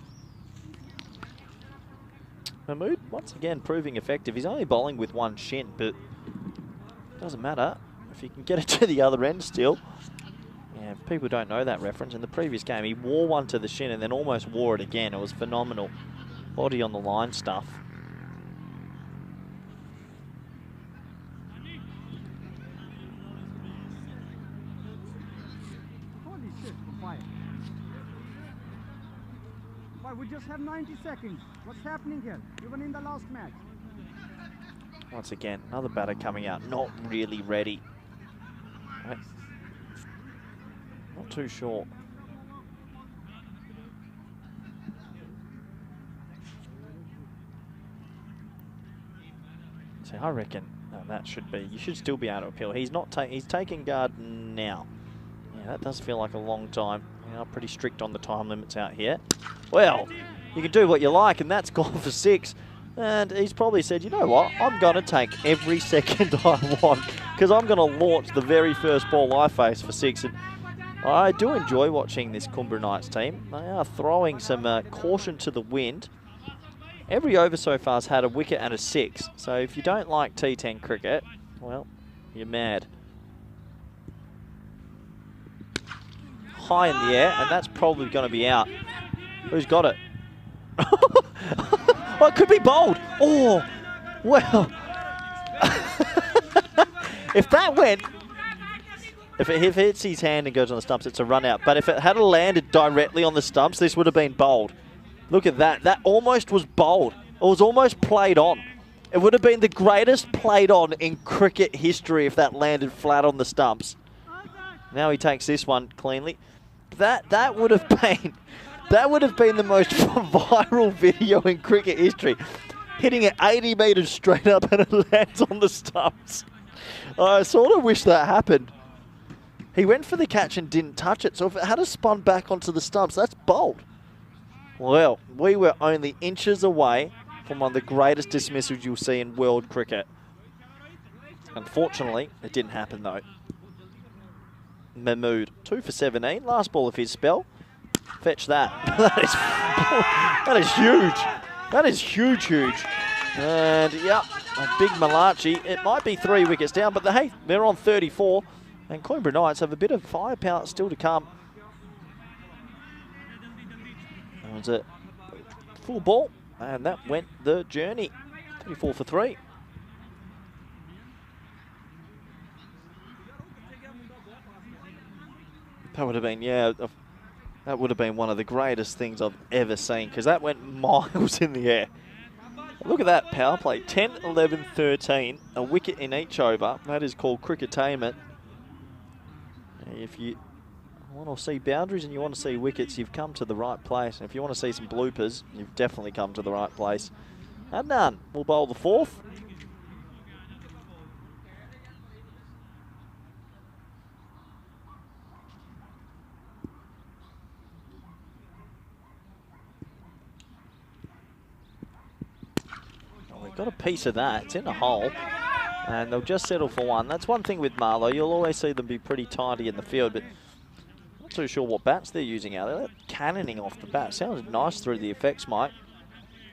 Mahmood, once again, proving effective. He's only bowling with one shin, but it doesn't matter if you can get it to the other end still. Yeah, if people don't know that reference, in the previous game, he wore one to the shin and then almost wore it again. It was phenomenal. Body on the line stuff. Holy shit, why? Why, we just have 90 seconds. What's happening here? Even in the last match. Once again, another batter coming out, not really ready. Right. Not too sure. So I reckon that should be. You should still be able to appeal. He's not. He's taking guard now. Yeah, that does feel like a long time. We are pretty strict on the time limits out here. Well, you can do what you like, and that's gone for 6. And he's probably said, you know what? I'm going to take every second I want because I'm going to launch the very first ball I face for 6. And I do enjoy watching this Cumbria Knights team. They are throwing some caution to the wind. Every over so far has had a wicket and a 6. So if you don't like T10 cricket, well, you're mad. High in the air, and that's probably going to be out. Who's got it? Oh, it could be bowled. Oh, well. If that went... If it hits his hand and goes on the stumps, it's a run out. But if it had landed directly on the stumps, this would have been bowled. Look at that. That almost was bowled. It was almost played on. It would have been the greatest played on in cricket history if that landed flat on the stumps. Now he takes this one cleanly. That would have been the most viral video in cricket history. Hitting it 80 metres straight up and it lands on the stumps. I sort of wish that happened. He went for the catch and didn't touch it, so if it had spun back onto the stumps, that's bowled. Well, we were only inches away from one of the greatest dismissals you'll see in world cricket. Unfortunately, it didn't happen though. Mahmood, 2 for 17, last ball of his spell. Fetch that. That is huge. That is huge. And yep, a big Malachi. It might be 3 wickets down, but hey, they're on 34. And Cumbria Knights have a bit of firepower still to come. That was a full ball, and that went the journey. 34 for 3. That would have been, yeah, that would have been one of the greatest things I've ever seen, because that went miles in the air. Look at that power play. 10, 11, 13. A wicket in each over. That is called cricketainment. If you want to see boundaries and you want to see wickets, you've come to the right place. And if you want to see some bloopers, you've definitely come to the right place. Adnan will bowl the 4th. Well, we've got a piece of that. It's in a hole. And they'll just settle for 1. That's one thing with Marlow. You'll always see them be pretty tidy in the field, but not too sure what bats they're using out there. They're cannoning off the bat. Sounds nice through the effects, Mike.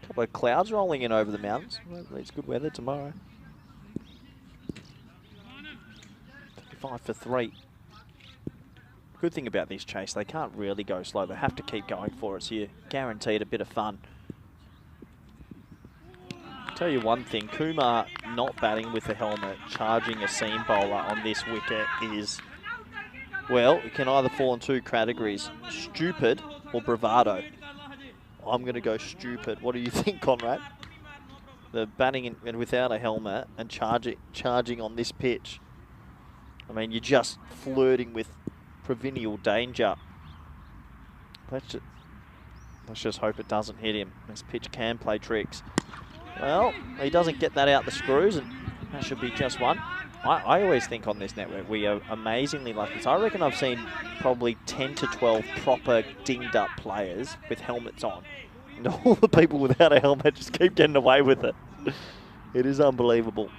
A couple of clouds rolling in over the mountains. Hopefully it's good weather tomorrow. 35 for 3. Good thing about this chase, they can't really go slow. They have to keep going for it, so you're guaranteed a bit of fun. Tell you one thing, Kumar not batting with the helmet, charging a seam bowler on this wicket is, well, it can either fall in 2 categories, stupid or bravado. I'm going to go stupid. What do you think, Conrad? the batting in without a helmet and charging on this pitch. I mean, you're just flirting with perennial danger. Let's just hope it doesn't hit him. This pitch can play tricks. Well, he doesn't get that out the screws, and that should be just one. I always think on this network we are amazingly lucky. So I reckon I've seen probably 10 to 12 proper dinged up players with helmets on. And all the people without a helmet just keep getting away with it. It is unbelievable.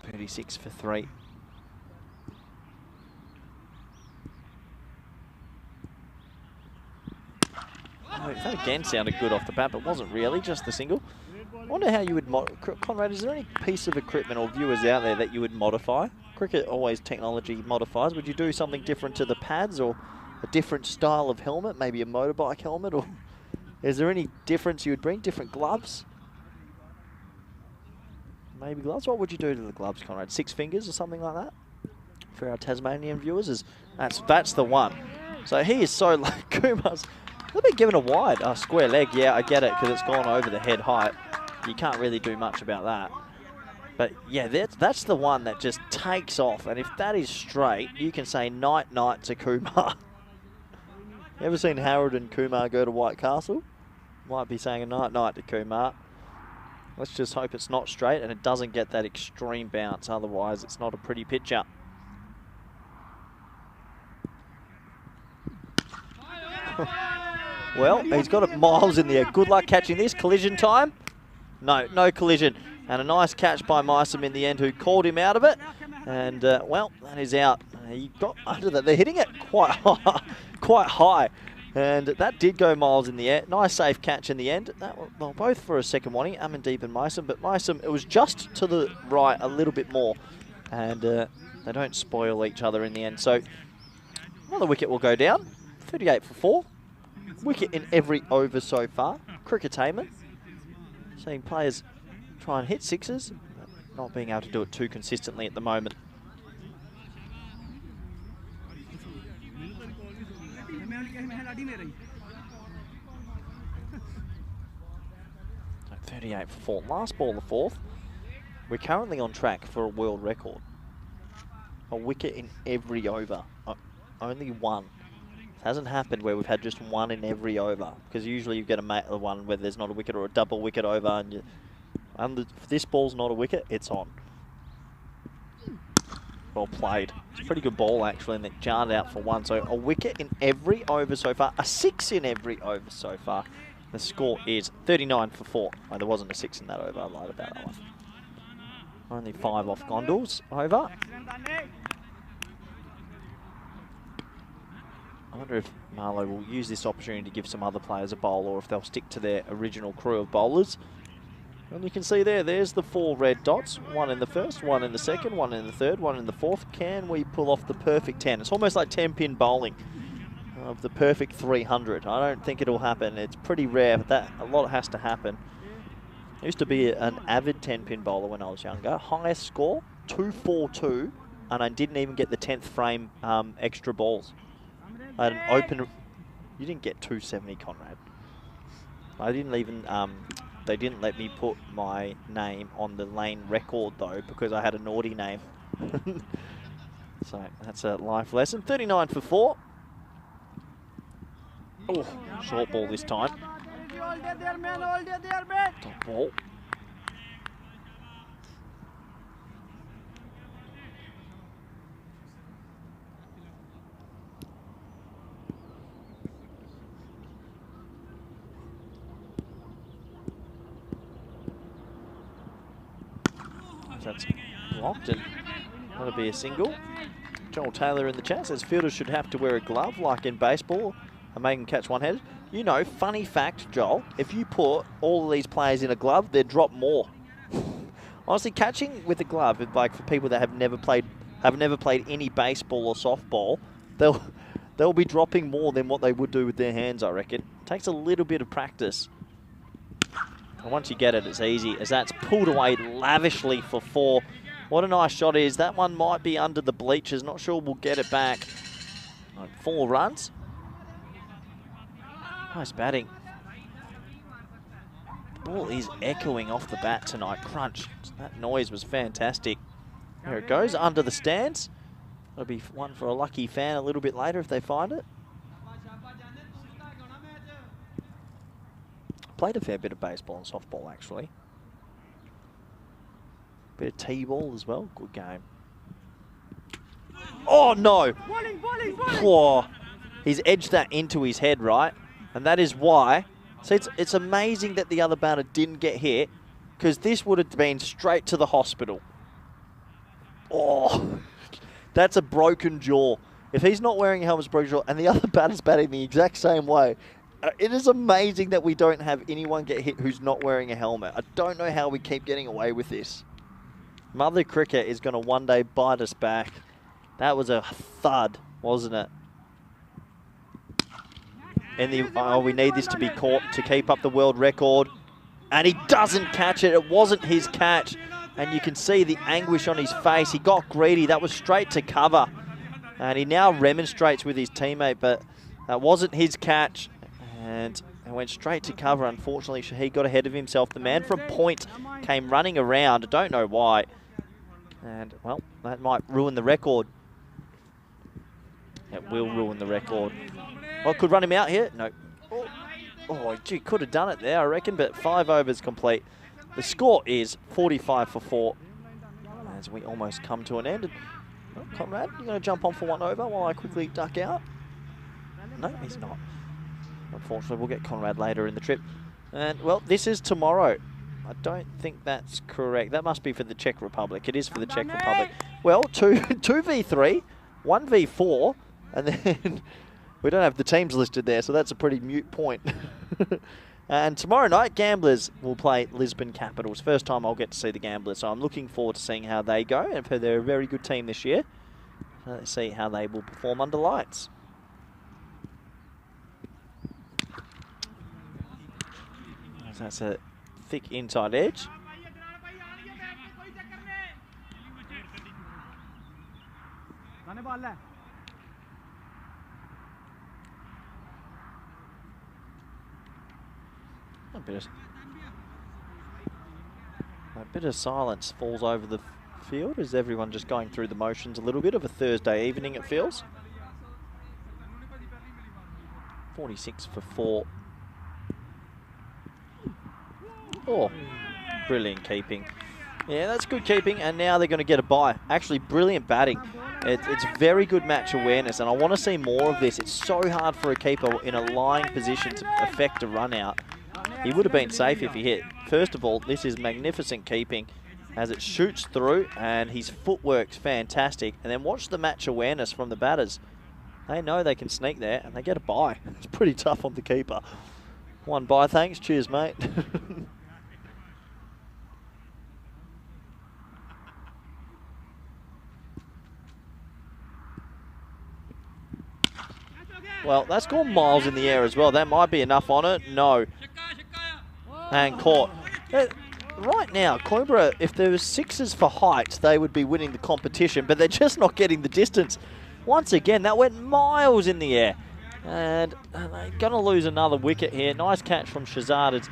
.36 for 3. Oh, that again sounded good off the bat, but wasn't really, just the single. I wonder how you would Conrad, is there any piece of equipment or viewers out there that you would modify? Cricket always technology modifies. Would you do something different to the pads or a different style of helmet, maybe a motorbike helmet? Or is there any difference you would bring? Different gloves? Maybe gloves? What would you do to the gloves, Conrad? 6 fingers or something like that? For our Tasmanian viewers, that's the one. So he is so like Kumar's. They've been given a wide, square leg. Yeah, I get it, because it's gone over the head height. You can't really do much about that. But yeah, that's the one that just takes off. And if that is straight, you can say night-night to Kumar. You ever seen Harold and Kumar go to White Castle? Might be saying a night-night to Kumar. Let's just hope it's not straight and it doesn't get that extreme bounce. Otherwise, it's not a pretty picture. Well, he's got it miles in the air. Good luck catching this. Collision time? No collision. And a nice catch by Mysom in the end, who called him out of it. And, well, that is out. He got under that. They're hitting it quite high. And that did go miles in the air. Nice safe catch in the end. Well, both for a second warning, Amandeep and Mysom. But Mysom, it was just to the right a little bit more. And they don't spoil each other in the end. So another wicket will go down. 38 for 4. Wicket in every over so far. Cricketainment. Seeing players try and hit sixes, but not being able to do it too consistently at the moment. 38 for 4. Last ball, the 4th. We're currently on track for a world record. A wicket in every over. Only one. It hasn't happened where we've had just one in every over, because usually you get a one where there's not a wicket or a double wicket over, and if this ball's not a wicket, it's on. Well played. It's a pretty good ball actually, and it jarred out for 1. So a wicket in every over so far, a 6 in every over so far. The score is 39 for 4. Oh, there wasn't a 6 in that over, I lied about that one. Only 5 off Gondal's over. I wonder if Marlow will use this opportunity to give some other players a bowl, or if they'll stick to their original crew of bowlers. And you can see there's the 4 red dots. 1 in the first, 1 in the second, 1 in the third, 1 in the fourth. Can we pull off the perfect 10? It's almost like 10-pin bowling of the perfect 300. I don't think it'll happen. It's pretty rare, but a lot has to happen. I used to be an avid 10-pin bowler when I was younger. Highest score, 242, and I didn't even get the 10th frame extra balls. I had an open. You didn't get 270, Conrad. I didn't even. They didn't let me put my name on the lane record though, because I had a naughty name. So that's a life lesson. 39 for 4. Oh, short ball this time. Top ball. That's blocked and that'll be a single. Joel Taylor in the chat says fielders should have to wear a glove like in baseball and make them catch one-handed. You know, funny fact, Joel, if you put all of these players in a glove, they'd drop more. Honestly, catching with a glove, like for people that have never played any baseball or softball, they'll be dropping more than what they would do with their hands, I reckon. It takes a little bit of practice. And once you get it, it's easy, as that's pulled away lavishly for 4. What a nice shot is. That one might be under the bleachers. Not sure we'll get it back. 4 runs. Nice batting. Ball is echoing off the bat tonight. Crunch. That noise was fantastic. There it goes, under the stands. That'll be one for a lucky fan a little bit later if they find it. Played a fair bit of baseball and softball, actually. Bit of T-ball as well. Good game. Oh, no. Oh, he's edged that into his head, right? And that is why. So it's amazing that the other batter didn't get hit, because this would have been straight to the hospital. Oh, that's a broken jaw. If he's not wearing a helmet, it's a broken jaw, and the other batter's batting the exact same way. It is amazing that we don't have anyone get hit who's not wearing a helmet. I don't know how we keep getting away with this. Mother Cricket is going to one day bite us back. That was a thud, wasn't it? And we need this to be caught to keep up the world record. And he doesn't catch it. It wasn't his catch. And you can see the anguish on his face. He got greedy. That was straight to cover. And he now remonstrates with his teammate, but that wasn't his catch. And it went straight to cover. Unfortunately, Shahid got ahead of himself. The man from point came running around. I don't know why. And, well, that might ruin the record. It will ruin the record. Oh, could run him out here. No. Oh, gee, could have done it there, I reckon, but 5 overs complete. The score is 45 for 4 as we almost come to an end. And, oh, Conrad, you going to jump on for 1 over while I quickly duck out? No, he's not. Unfortunately, we'll get Conrad later in the trip. And, well, this is tomorrow. I don't think that's correct. That must be for the Czech Republic. It is for the Czech Republic. Well, 2v3, 1v4, and then we don't have the teams listed there, so that's a pretty mute point. And tomorrow night, Gamblers will play Lisbon Capitals. First time I'll get to see the Gamblers, so I'm looking forward to seeing how they go. And I've heard they're a very good team this year. So let's see how they will perform under lights. That's a thick inside edge. A bit of silence falls over the field as everyone just going through the motions a little bit of a Thursday evening, it feels. 46 for 4. Oh, brilliant keeping. Yeah, that's good keeping, and now they're going to get a bye. Actually, brilliant batting. It's very good match awareness, and I want to see more of this. It's so hard for a keeper in a lying position to affect a run out. He would have been safe if he hit. First of all, this is magnificent keeping as it shoots through, and his footwork's fantastic. And then watch the match awareness from the batters. They know they can sneak there, and they get a bye. It's pretty tough on the keeper. 1 bye, thanks. Cheers, mate. Well, that's gone miles in the air as well. That might be enough on it. No. And caught. Right now, Coimbra, if there was 6s for height, they would be winning the competition, but they're just not getting the distance. Once again, that went miles in the air. And they're going to lose another wicket here. Nice catch from Shazad. It's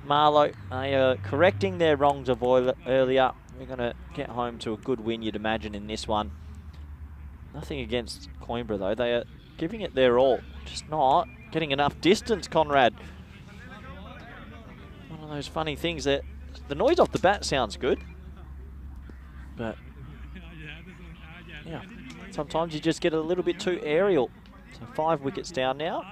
Marlowe. They are correcting their wrongs of earlier. We're going to get home to a good win, you'd imagine, in this one. Nothing against Coimbra, though. They are giving it their all. Just not getting enough distance, Conrad. One of those funny things that the noise off the bat sounds good, but yeah, sometimes you just get a little bit too aerial. So 5 wickets down now.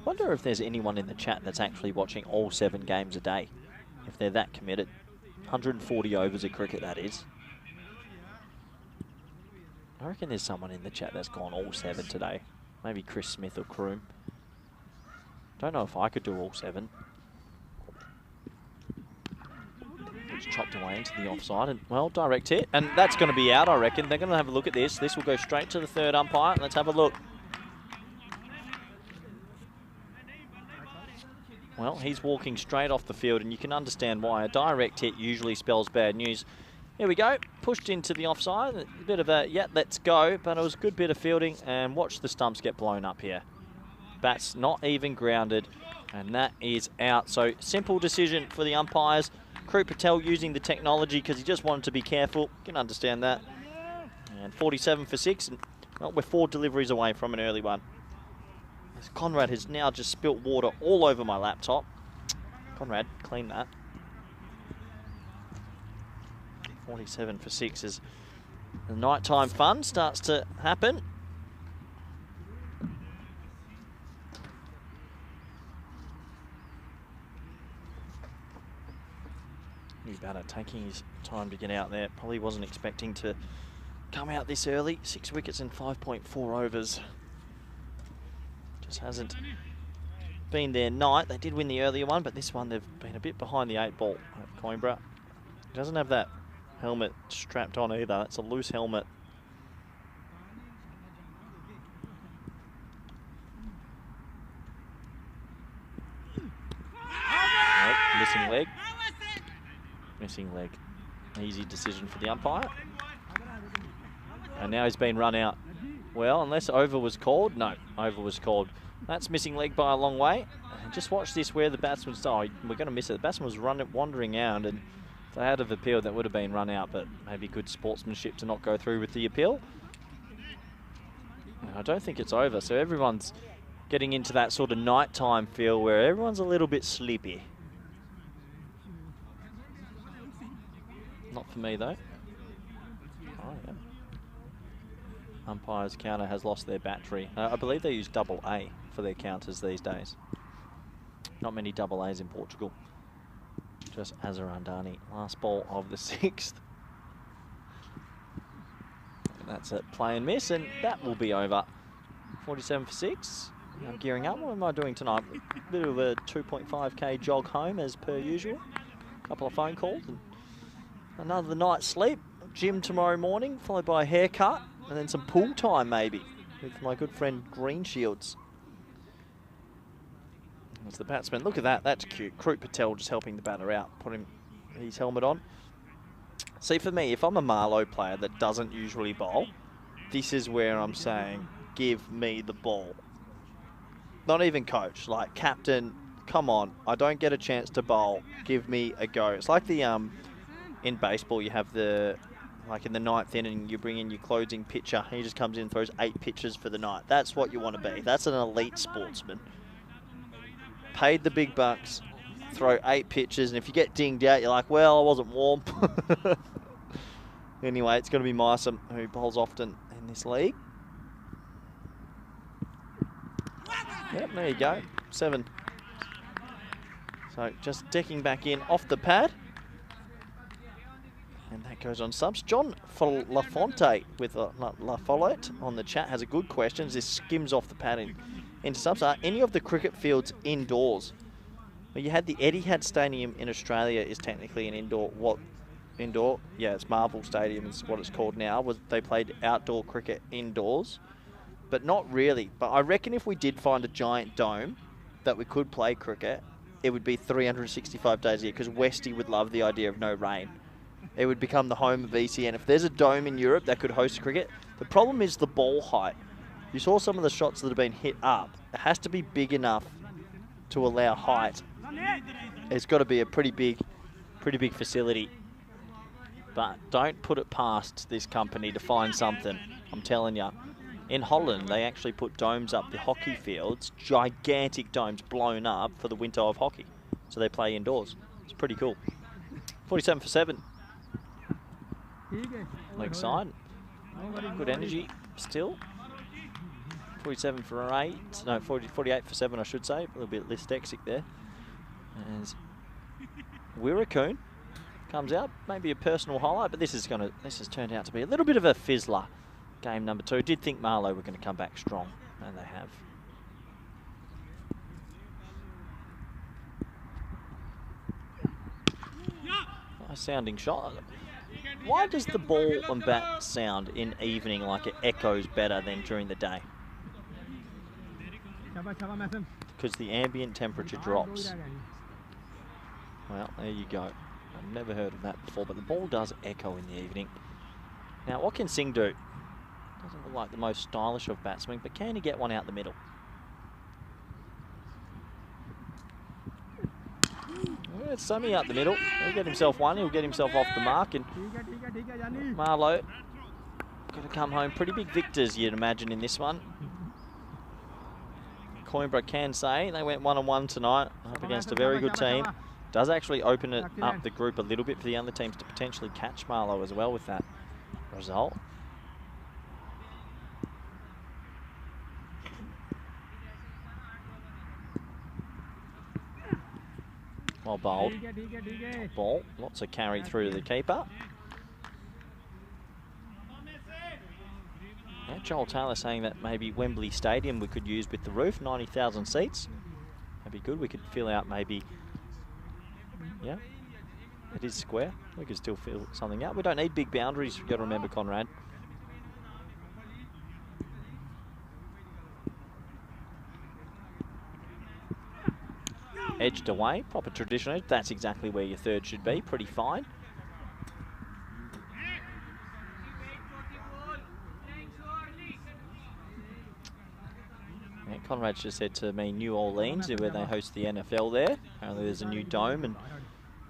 Wonder if there's anyone in the chat that's actually watching all 7 games a day, if they're that committed. 140 overs of cricket, that is. I reckon there's someone in the chat that's gone all 7 today. Maybe Chris Smith or Kroom. Don't know if I could do all 7. It's chopped away into the offside, and well, direct hit, and that's going to be out, I reckon. They're going to have a look at this. This will go straight to the 3rd umpire. Let's have a look. Well, he's walking straight off the field, and you can understand why. A direct hit usually spells bad news. Here we go, pushed into the offside. A bit of a, yeah, let's go, but it was a good bit of fielding, and watch the stumps get blown up here. Bat's not even grounded, and that is out. So simple decision for the umpires. Krut Patel using the technology because he just wanted to be careful. Can understand that. And 47 for 6. And, well, we're 4 deliveries away from an early one. Conrad has now just spilt water all over my laptop. Conrad, clean that. 47 for 6 as the nighttime fun starts to happen. New batter taking his time to get out there. Probably wasn't expecting to come out this early. 6 wickets in 5.4 overs. Just hasn't been their night. They did win the earlier one, but this one they've been a bit behind the 8 ball at Coimbra. He doesn't have that helmet strapped on either. It's a loose helmet. Nope, missing leg. Missing leg. Easy decision for the umpire. And now he's been run out. Well, unless over was called. No, over was called. That's missing leg by a long way. And just watch this where the batsman's... Oh, we're going to miss it. The batsman was wandering out, and if they had have appealed, that would have been run out, but maybe good sportsmanship to not go through with the appeal. And I don't think it's over, so everyone's getting into that sort of nighttime feel where everyone's a little bit sleepy. Not for me, though. Oh, yeah. Umpire's counter has lost their battery. I believe they use AA for their counters these days. Not many AAs in Portugal. Just Azarandani. Last ball of the 6th. And that's a play and miss, and that will be over. 47 for 6. I'm gearing up. What am I doing tonight? A bit of a 2.5k jog home as per usual. A couple of phone calls and another night's sleep. Gym tomorrow morning, followed by a haircut, and then some pool time maybe with my good friend Green Shields. That's the batsman. Look at that. That's cute. Krut Patel just helping the batter out, putting his helmet on. See, for me, if I'm a Marlowe player that doesn't usually bowl, this is where I'm saying, give me the ball. Not even coach, like captain, come on. I don't get a chance to bowl. Give me a go. It's like the, in baseball, you have the, like in the 9th inning, you bring in your closing pitcher. He just comes in and throws 8 pitches for the night. That's what you want to be. That's an elite sportsman. Paid the big bucks, throw 8 pitches, and if you get dinged out, you're like, well, I wasn't warm. Anyway, it's going to be Mysom, who bowls often in this league. Yep, there you go, 7. So just decking back in off the pad. And that goes on subs. John Lafonte with La Follette on the chat has a good question. This skims off the pad into subs. Are any of the cricket fields indoors? Well, you had the Etihad Stadium in Australia is technically an indoor. What indoor? Yeah, it's Marvel Stadium is what it's called now. They played outdoor cricket indoors, but not really. But I reckon if we did find a giant dome that we could play cricket, it would be 365 days a year because Westy would love the idea of no rain. It would become the home of ECSN. If there's a dome in Europe that could host cricket, the problem is the ball height. You saw some of the shots that have been hit up. It has to be big enough to allow height. It's got to be a pretty big facility. But don't put it past this company to find something. I'm telling you. In Holland, they actually put domes up the hockey fields, gigantic domes blown up for the winter of hockey. So they play indoors. It's pretty cool. 47 for 7. Leg side. Good energy still. 47 for 8. No, 48 for 7, I should say. A little bit less lexic there. As Wirracoon comes out. Maybe a personal highlight, but this has turned out to be a little bit of a fizzler. Game number 2. Did think Marlowe were going to come back strong, and they have. Nice sounding shot. Why does the ball and bat sound in evening like it echoes better than during the day? Because the ambient temperature drops. Well, there you go. I've never heard of that before, but the ball does echo in the evening. Now, what can Singh do? Doesn't look like the most stylish of batsmen, but can he get one out the middle? It's Sammy out the middle. He'll get himself one. He'll get himself off the mark. And Marlowe got to come home pretty big victors, you'd imagine, in this one. Coimbra can say they went 1-1 tonight up against a very good team. Does actually open it up the group a little bit for the other teams to potentially catch Marlowe as well with that result. Well bowled. Top ball. Lots of carry through to the keeper. Yeah, Joel Taylor saying that maybe Wembley Stadium we could use with the roof, 90,000 seats. That'd be good. We could fill out maybe, yeah, it is square. We could still fill something out. We don't need big boundaries, you've got to remember, Conrad. Edged away, proper traditional edge. That's exactly where your third should be. Pretty fine. Yeah, Conrad just said to me New Orleans, where they host the NFL there. Apparently there's a new dome, and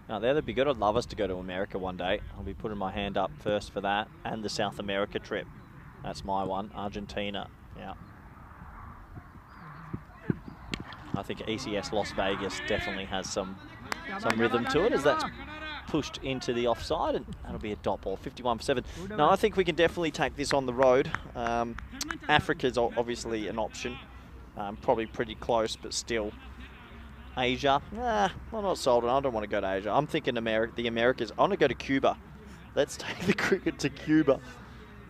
out there that'd be good. I'd love us to go to America one day. I'll be putting my hand up first for that, and the South America trip. That's my one, Argentina. Yeah. I think ECS Las Vegas definitely has some rhythm to it, as that's pushed into the offside, and that'll be a dot ball, 51 for 7. No, I think we can definitely take this on the road. Africa's obviously an option, probably pretty close, but still. Asia, I'm not sold on. I don't want to go to Asia. I'm thinking the Americas. I want to go to Cuba. Let's take the cricket to Cuba.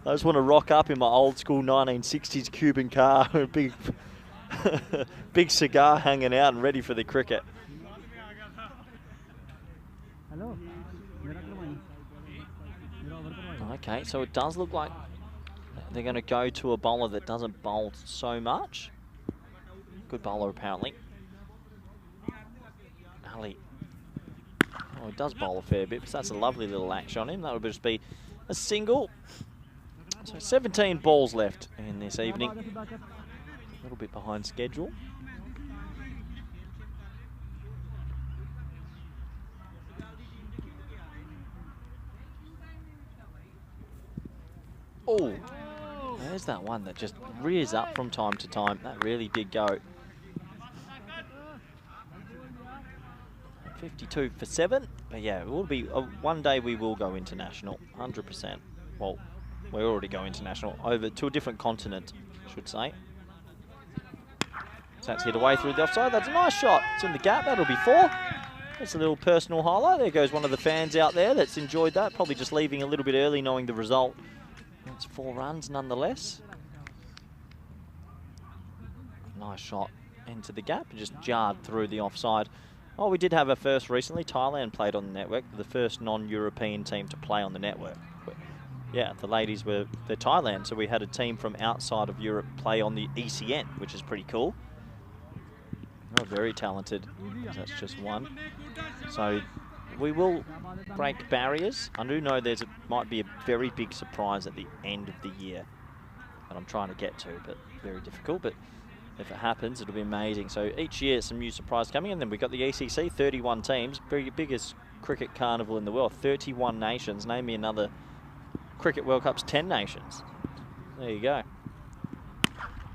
I just want to rock up in my old school 1960s Cuban car, a big big cigar hanging out and ready for the cricket. Okay, so it does look like they're going to go to a bowler that doesn't bowl so much. Good bowler, apparently. Ali. Oh, he does bowl a fair bit, so that's a lovely little action on him. That would just be a single. So 17 balls left in this evening. A little bit behind schedule. Oh, there's that one that just rears up from time to time. That really did go. 52 for 7. But yeah, it will be one day we will go international, 100%. Well, we already go international, over to a different continent, I should say. So that's hit away through the offside. That's a nice shot. It's in the gap. That'll be 4. That's a little personal highlight. There goes one of the fans out there that's enjoyed that. Probably just leaving a little bit early knowing the result. That's 4 runs nonetheless. Nice shot into the gap and just jarred through the offside. Oh, we did have a first recently. Thailand played on the network. The first non-European team to play on the network. Yeah, the ladies were Thailand, so we had a team from outside of Europe play on the ECN, which is pretty cool. Oh, very talented. That's just one. So we will break barriers. I do know might be a very big surprise at the end of the year that I'm trying to get to, but very difficult. But if it happens, it'll be amazing. So each year, some new surprise coming, and then we've got the ECC, 31 teams, biggest cricket carnival in the world, 31 nations. Name me another Cricket World Cup's 10 nations. There you go.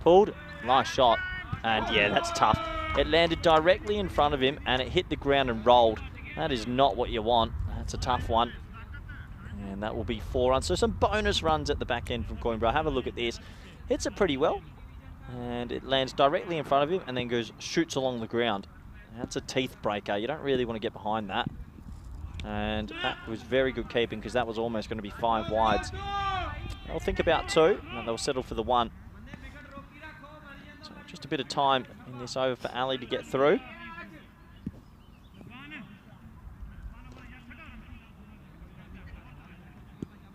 Pulled, nice shot, and yeah, that's tough. It landed directly in front of him and it hit the ground and rolled. That is not what you want. That's a tough one. And that will be 4 runs. So some bonus runs at the back end from Coimbra. Have a look at this. Hits it pretty well. And it lands directly in front of him and then shoots along the ground. That's a teeth breaker. You don't really want to get behind that. And that was very good keeping, because that was almost going to be 5 wides. They'll think about 2 and they'll settle for the 1. So just a bit of time in this over for Ali to get through.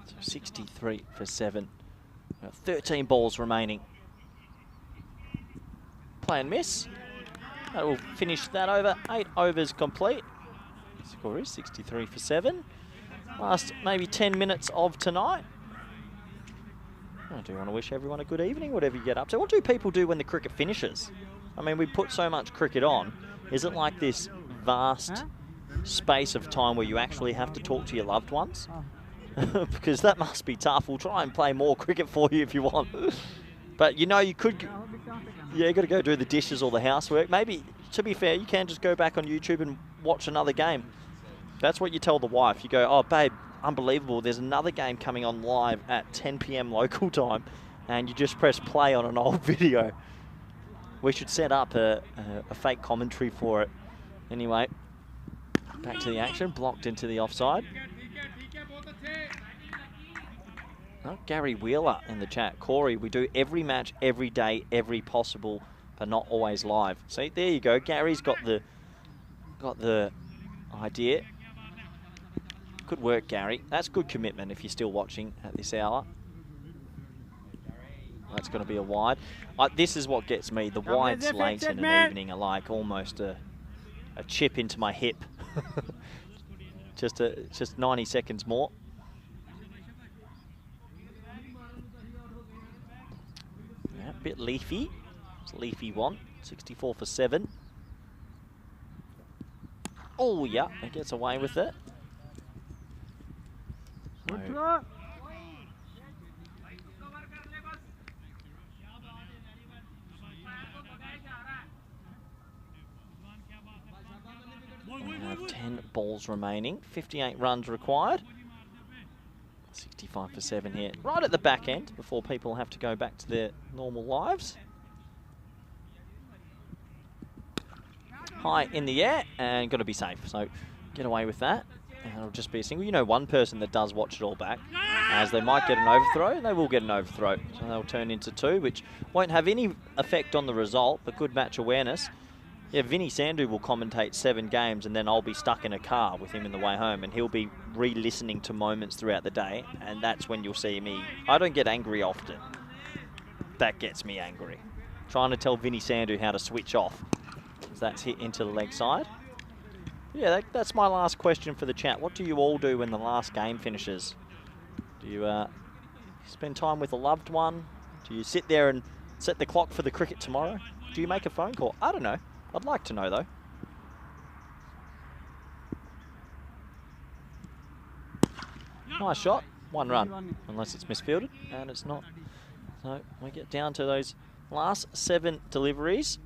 So 63 for 7. 13 balls remaining. Play and miss. That will finish that over. 8 overs complete. Score is 63 for 7. Last maybe 10 minutes of tonight. I do want to wish everyone a good evening, whatever you get up to. What do people do when the cricket finishes? I mean, we put so much cricket on. Is it like this vast space of time where you actually have to talk to your loved ones. Because that must be tough. We'll try and play more cricket for you if you want. But you know, you could, yeah, you got to go do the dishes or the housework. Maybe, to be fair, you can just go back on YouTube and watch another game. That's what you tell the wife. You go, oh, babe, unbelievable. There's another game coming on live at 10 p.m. local time. And you just press play on an old video. We should set up a fake commentary for it. Anyway, back to the action. Blocked into the offside. Oh, Gary Wheeler in the chat. Corey, we do every match, every day, every possible, but not always live. See, there you go. Gary's got the idea. Good work, Gary. That's good commitment if you're still watching at this hour. That's going to be a wide. This is what gets me. The wides late in an evening are like almost a chip into my hip. just 90 seconds more. Yeah, a bit leafy. It's leafy one. 64 for 7. Oh, yeah, it gets away with it. So, we have 10 balls remaining, 58 runs required. 65 for 7 here, right at the back end before people have to go back to their normal lives. High in the air and got to be safe, so get away with that. And it'll just be a single. You know, one person that does watch it all back, as they might get an overthrow, and they will get an overthrow. So they'll turn into 2, which won't have any effect on the result, but good match awareness. Yeah, Vinny Sandhu will commentate 7 games, and then I'll be stuck in a car with him in the way home, and he'll be re-listening to moments throughout the day, and that's when you'll see me. I don't get angry often. That gets me angry. Trying to tell Vinny Sandhu how to switch off. So that's hit into the leg side. Yeah, that's my last question for the chat. What do you all do when the last game finishes? Do you spend time with a loved one? Do you sit there and set the clock for the cricket tomorrow? Do you make a phone call? I don't know. I'd like to know, though. Nice shot. 1 run. Unless it's misfielded, and it's not. So we get down to those last 7 deliveries.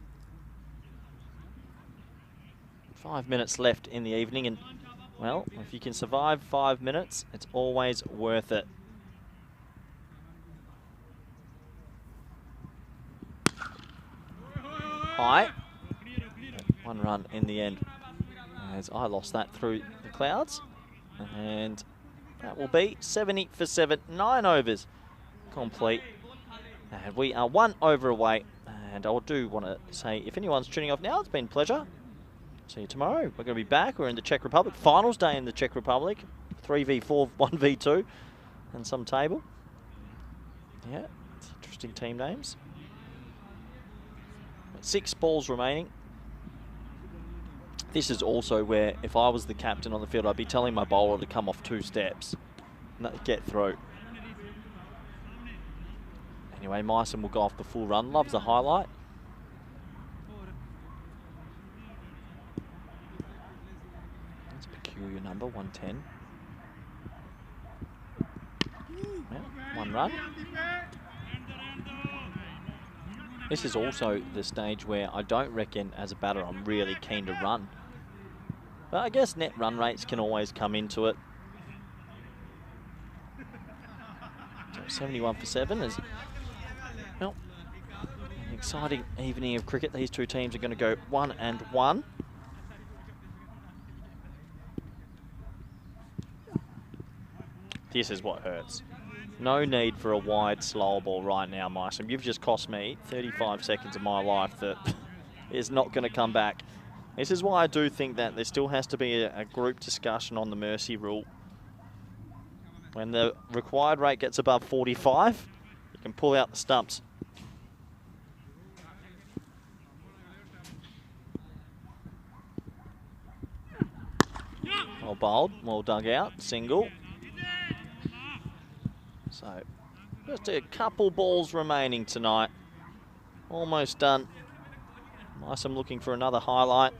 5 minutes left in the evening, and, well, if you can survive 5 minutes, it's always worth it. High. 1 run in the end, as I lost that through the clouds. And that will be 70 for 7, 9 overs complete. And we are 1 over away. And I do want to say, if anyone's tuning off now, it's been a pleasure. See you tomorrow. We're going to be back. We're in the Czech Republic. Finals day in the Czech Republic. 3v4, 1v2, and some table. Yeah, it's interesting team names. 6 balls remaining. This is also where, if I was the captain on the field, I'd be telling my bowler to come off 2 steps. Get through. Anyway, Myson will go off the full run. Loves the highlight. That's a peculiar number, 110. Yeah, 1 run. This is also the stage where I don't reckon, as a batter, I'm really keen to run. But I guess net run rates can always come into it. So 71 for 7 is, well, an exciting evening of cricket. These 2 teams are going to go 1 and 1. This is what hurts. No need for a wide slow ball right now, Myson. You've just cost me 35 seconds of my life that is not going to come back. This is why I do think that there still has to be a group discussion on the mercy rule. When the required rate gets above 45, you can pull out the stumps. Well bowled, well dug out, single. So, just a couple balls remaining tonight. Almost done. Nice, I'm looking for another highlight.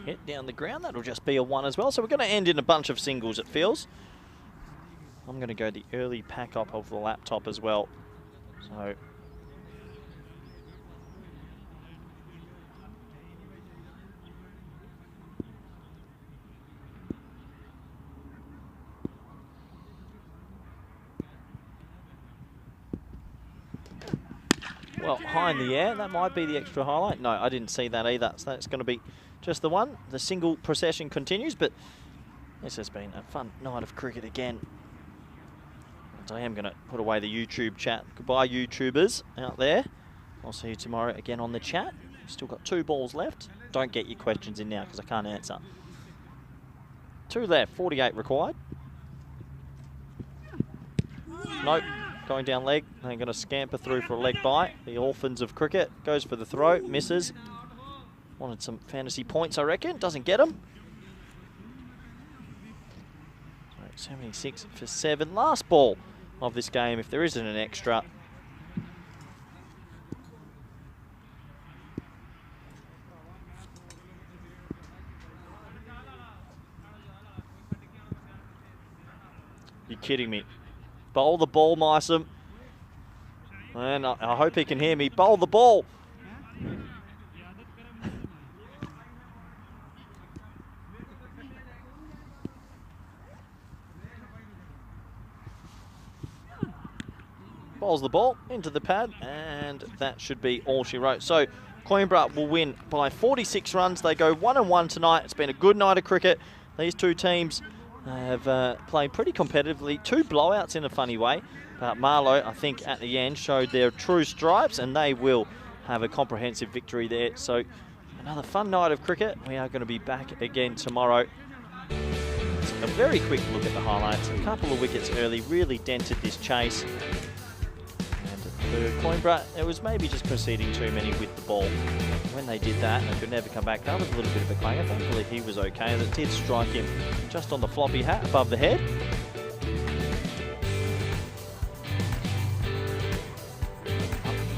hit down the ground. That'll just be a 1 as well. So we're going to end in a bunch of singles, it feels. I'm going to go the early pack up of the laptop as well. So well, high in the air, that might be the extra highlight. No, I didn't see that either. So that's going to be just the one. The single procession continues, but this has been a fun night of cricket again. And I am going to put away the YouTube chat. Goodbye, YouTubers out there. I'll see you tomorrow again on the chat. Still got 2 balls left. Don't get your questions in now because I can't answer. 2 left, 48 required. Nope. Going down leg, they're going to scamper through for a leg bite. The orphans of cricket goes for the throw, misses. Wanted some fantasy points, I reckon. Doesn't get them. So 76 for 7. Last ball of this game, if there isn't an extra. You're kidding me. Bowl the ball, Mysom. And I hope he can hear me. Bowl the ball. Bowls the ball into the pad, and that should be all she wrote. So Coimbra will win by 46 runs. They go 1-1 tonight. It's been a good night of cricket. These two teams have played pretty competitively. 2 blowouts in a funny way. But Marlow, I think, at the end showed their true stripes, and they will have a comprehensive victory there. So another fun night of cricket. We are going to be back again tomorrow. A very quick look at the highlights. A couple of wickets early really dented this chase. And for Coimbra, it was maybe just proceeding too many with the ball. When they did that, and they could never come back, that was a little bit of a clanger. Thankfully, he was okay, and it did strike him just on the floppy hat above the head.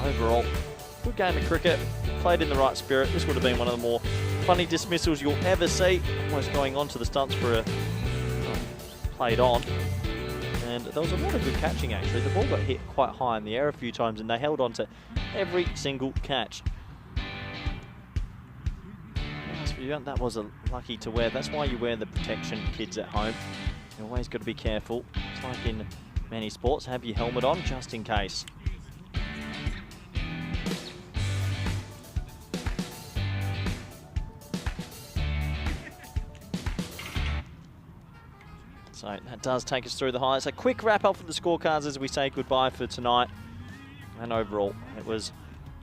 Overall, good game of cricket. Played in the right spirit. This would have been one of the more funny dismissals you'll ever see. Almost going on to the stunts for a played on. And there was a lot of good catching, actually. The ball got hit quite high in the air a few times, and they held on to every single catch. That was a lucky to wear. That's why you wear the protection, kids at home. You always got to be careful. It's like in many sports, have your helmet on just in case. So that does take us through the highlights. A quick wrap up for the scorecards as we say goodbye for tonight. And overall, it was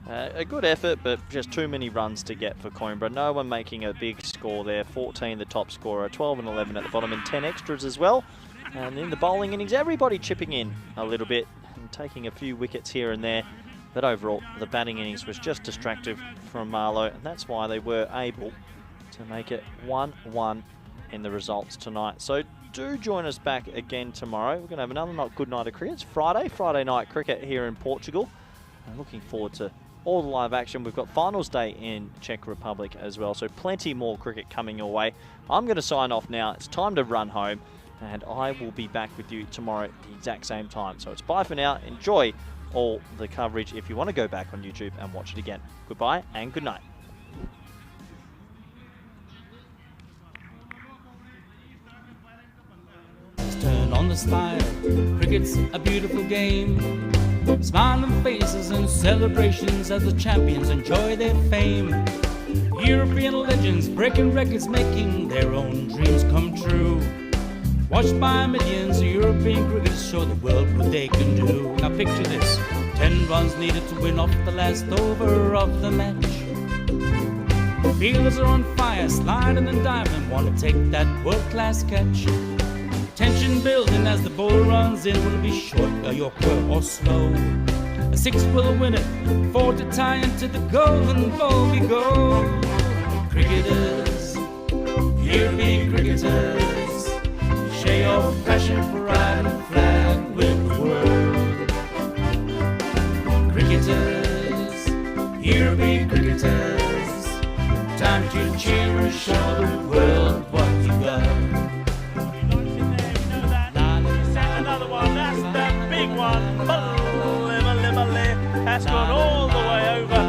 a good effort, but just too many runs to get for Coimbra. No one making a big score there. 14 the top scorer, 12 and 11 at the bottom, and 10 extras as well. And in the bowling innings, everybody chipping in a little bit and taking a few wickets here and there. But overall, the batting innings was just distractive from Marlow, and that's why they were able to make it 1-1 in the results tonight. So do join us back again tomorrow. We're going to have another good night of cricket. It's Friday night cricket here in Portugal. I'm looking forward to all the live action. We've got finals day in Czech Republic as well, so plenty more cricket coming your way. I'm going to sign off now. It's time to run home, and I will be back with you tomorrow at the exact same time. So it's bye for now. Enjoy all the coverage if you want to go back on YouTube and watch it again. Goodbye and good night. Turn on the style, cricket's a beautiful game. Smiling faces and celebrations as the champions enjoy their fame. European legends breaking records, making their own dreams come true. Watched by millions, European cricketers show the world what they can do. Now picture this, 10 runs needed to win off the last over of the match. Fielders are on fire, sliding and diving, want to take that world-class catch. Tension building as the bowler runs in. Will it be short, a yorker or slow? A 6 will win it, 4 to tie into the golden ball we go. Cricketers, European cricketers, share your passion for riding flag with the world. Cricketers, European cricketers, time to to cheer and show the world what you got. Another one, that's the big one. That's gone all the way over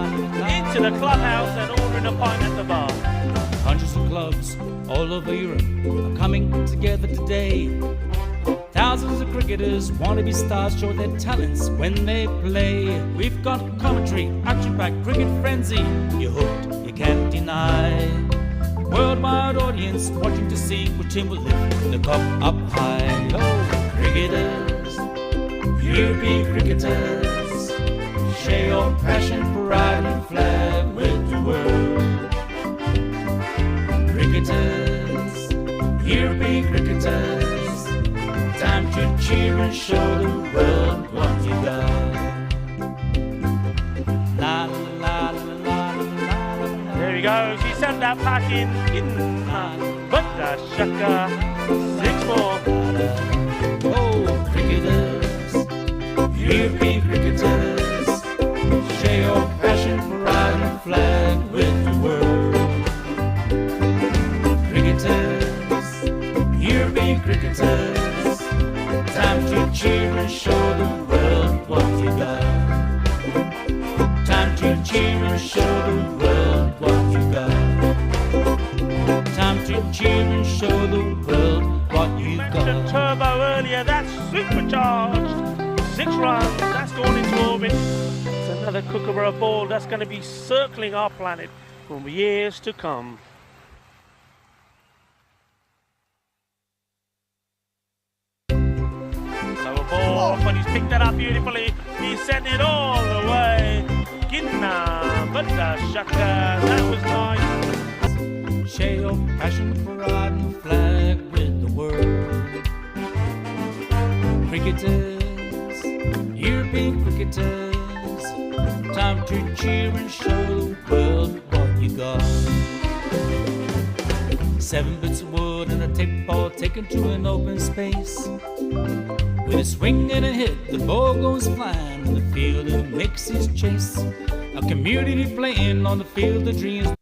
into the clubhouse and ordering a pint at the bar. Hundreds of clubs all over Europe are coming together today. Thousands of cricketers want to be stars, show their talents when they play. We've got commentary, action-packed cricket frenzy. You're hooked, you can't deny. Worldwide audience watching to see which team will lift the cup up high. Oh, cricketers, European cricketers, share your passion, pride and flag with the world. Cricketers, European cricketers, time to cheer and show the world what you got. La la la la la la. There he goes, he sent that pack in but the shaka, 6 more. Oh, cricketers, European cricketers, share your passion, pride and flag with the world. Cricketers, European cricketers, time to cheer and show the world what you got. Time to cheer and show the world what you got. Time to cheer and show the world what you Mentioned got. turbo earlier, that's supercharged. 6 runs, that's gone into orbit. It's another Kookaburra ball that's going to be circling our planet for years to come. Lower ball, but he's picked that up beautifully. He sent it all the way. Ginna, but the shaka, that was nice. Share your passion, pride and flag with the world. Cricketers, European cricketers, time to cheer and show the world what you got. 7 bits of wood and a tape ball taken to an open space. With a swing and a hit, the ball goes flying in the field and makes his chase. A community playing on the field of dreams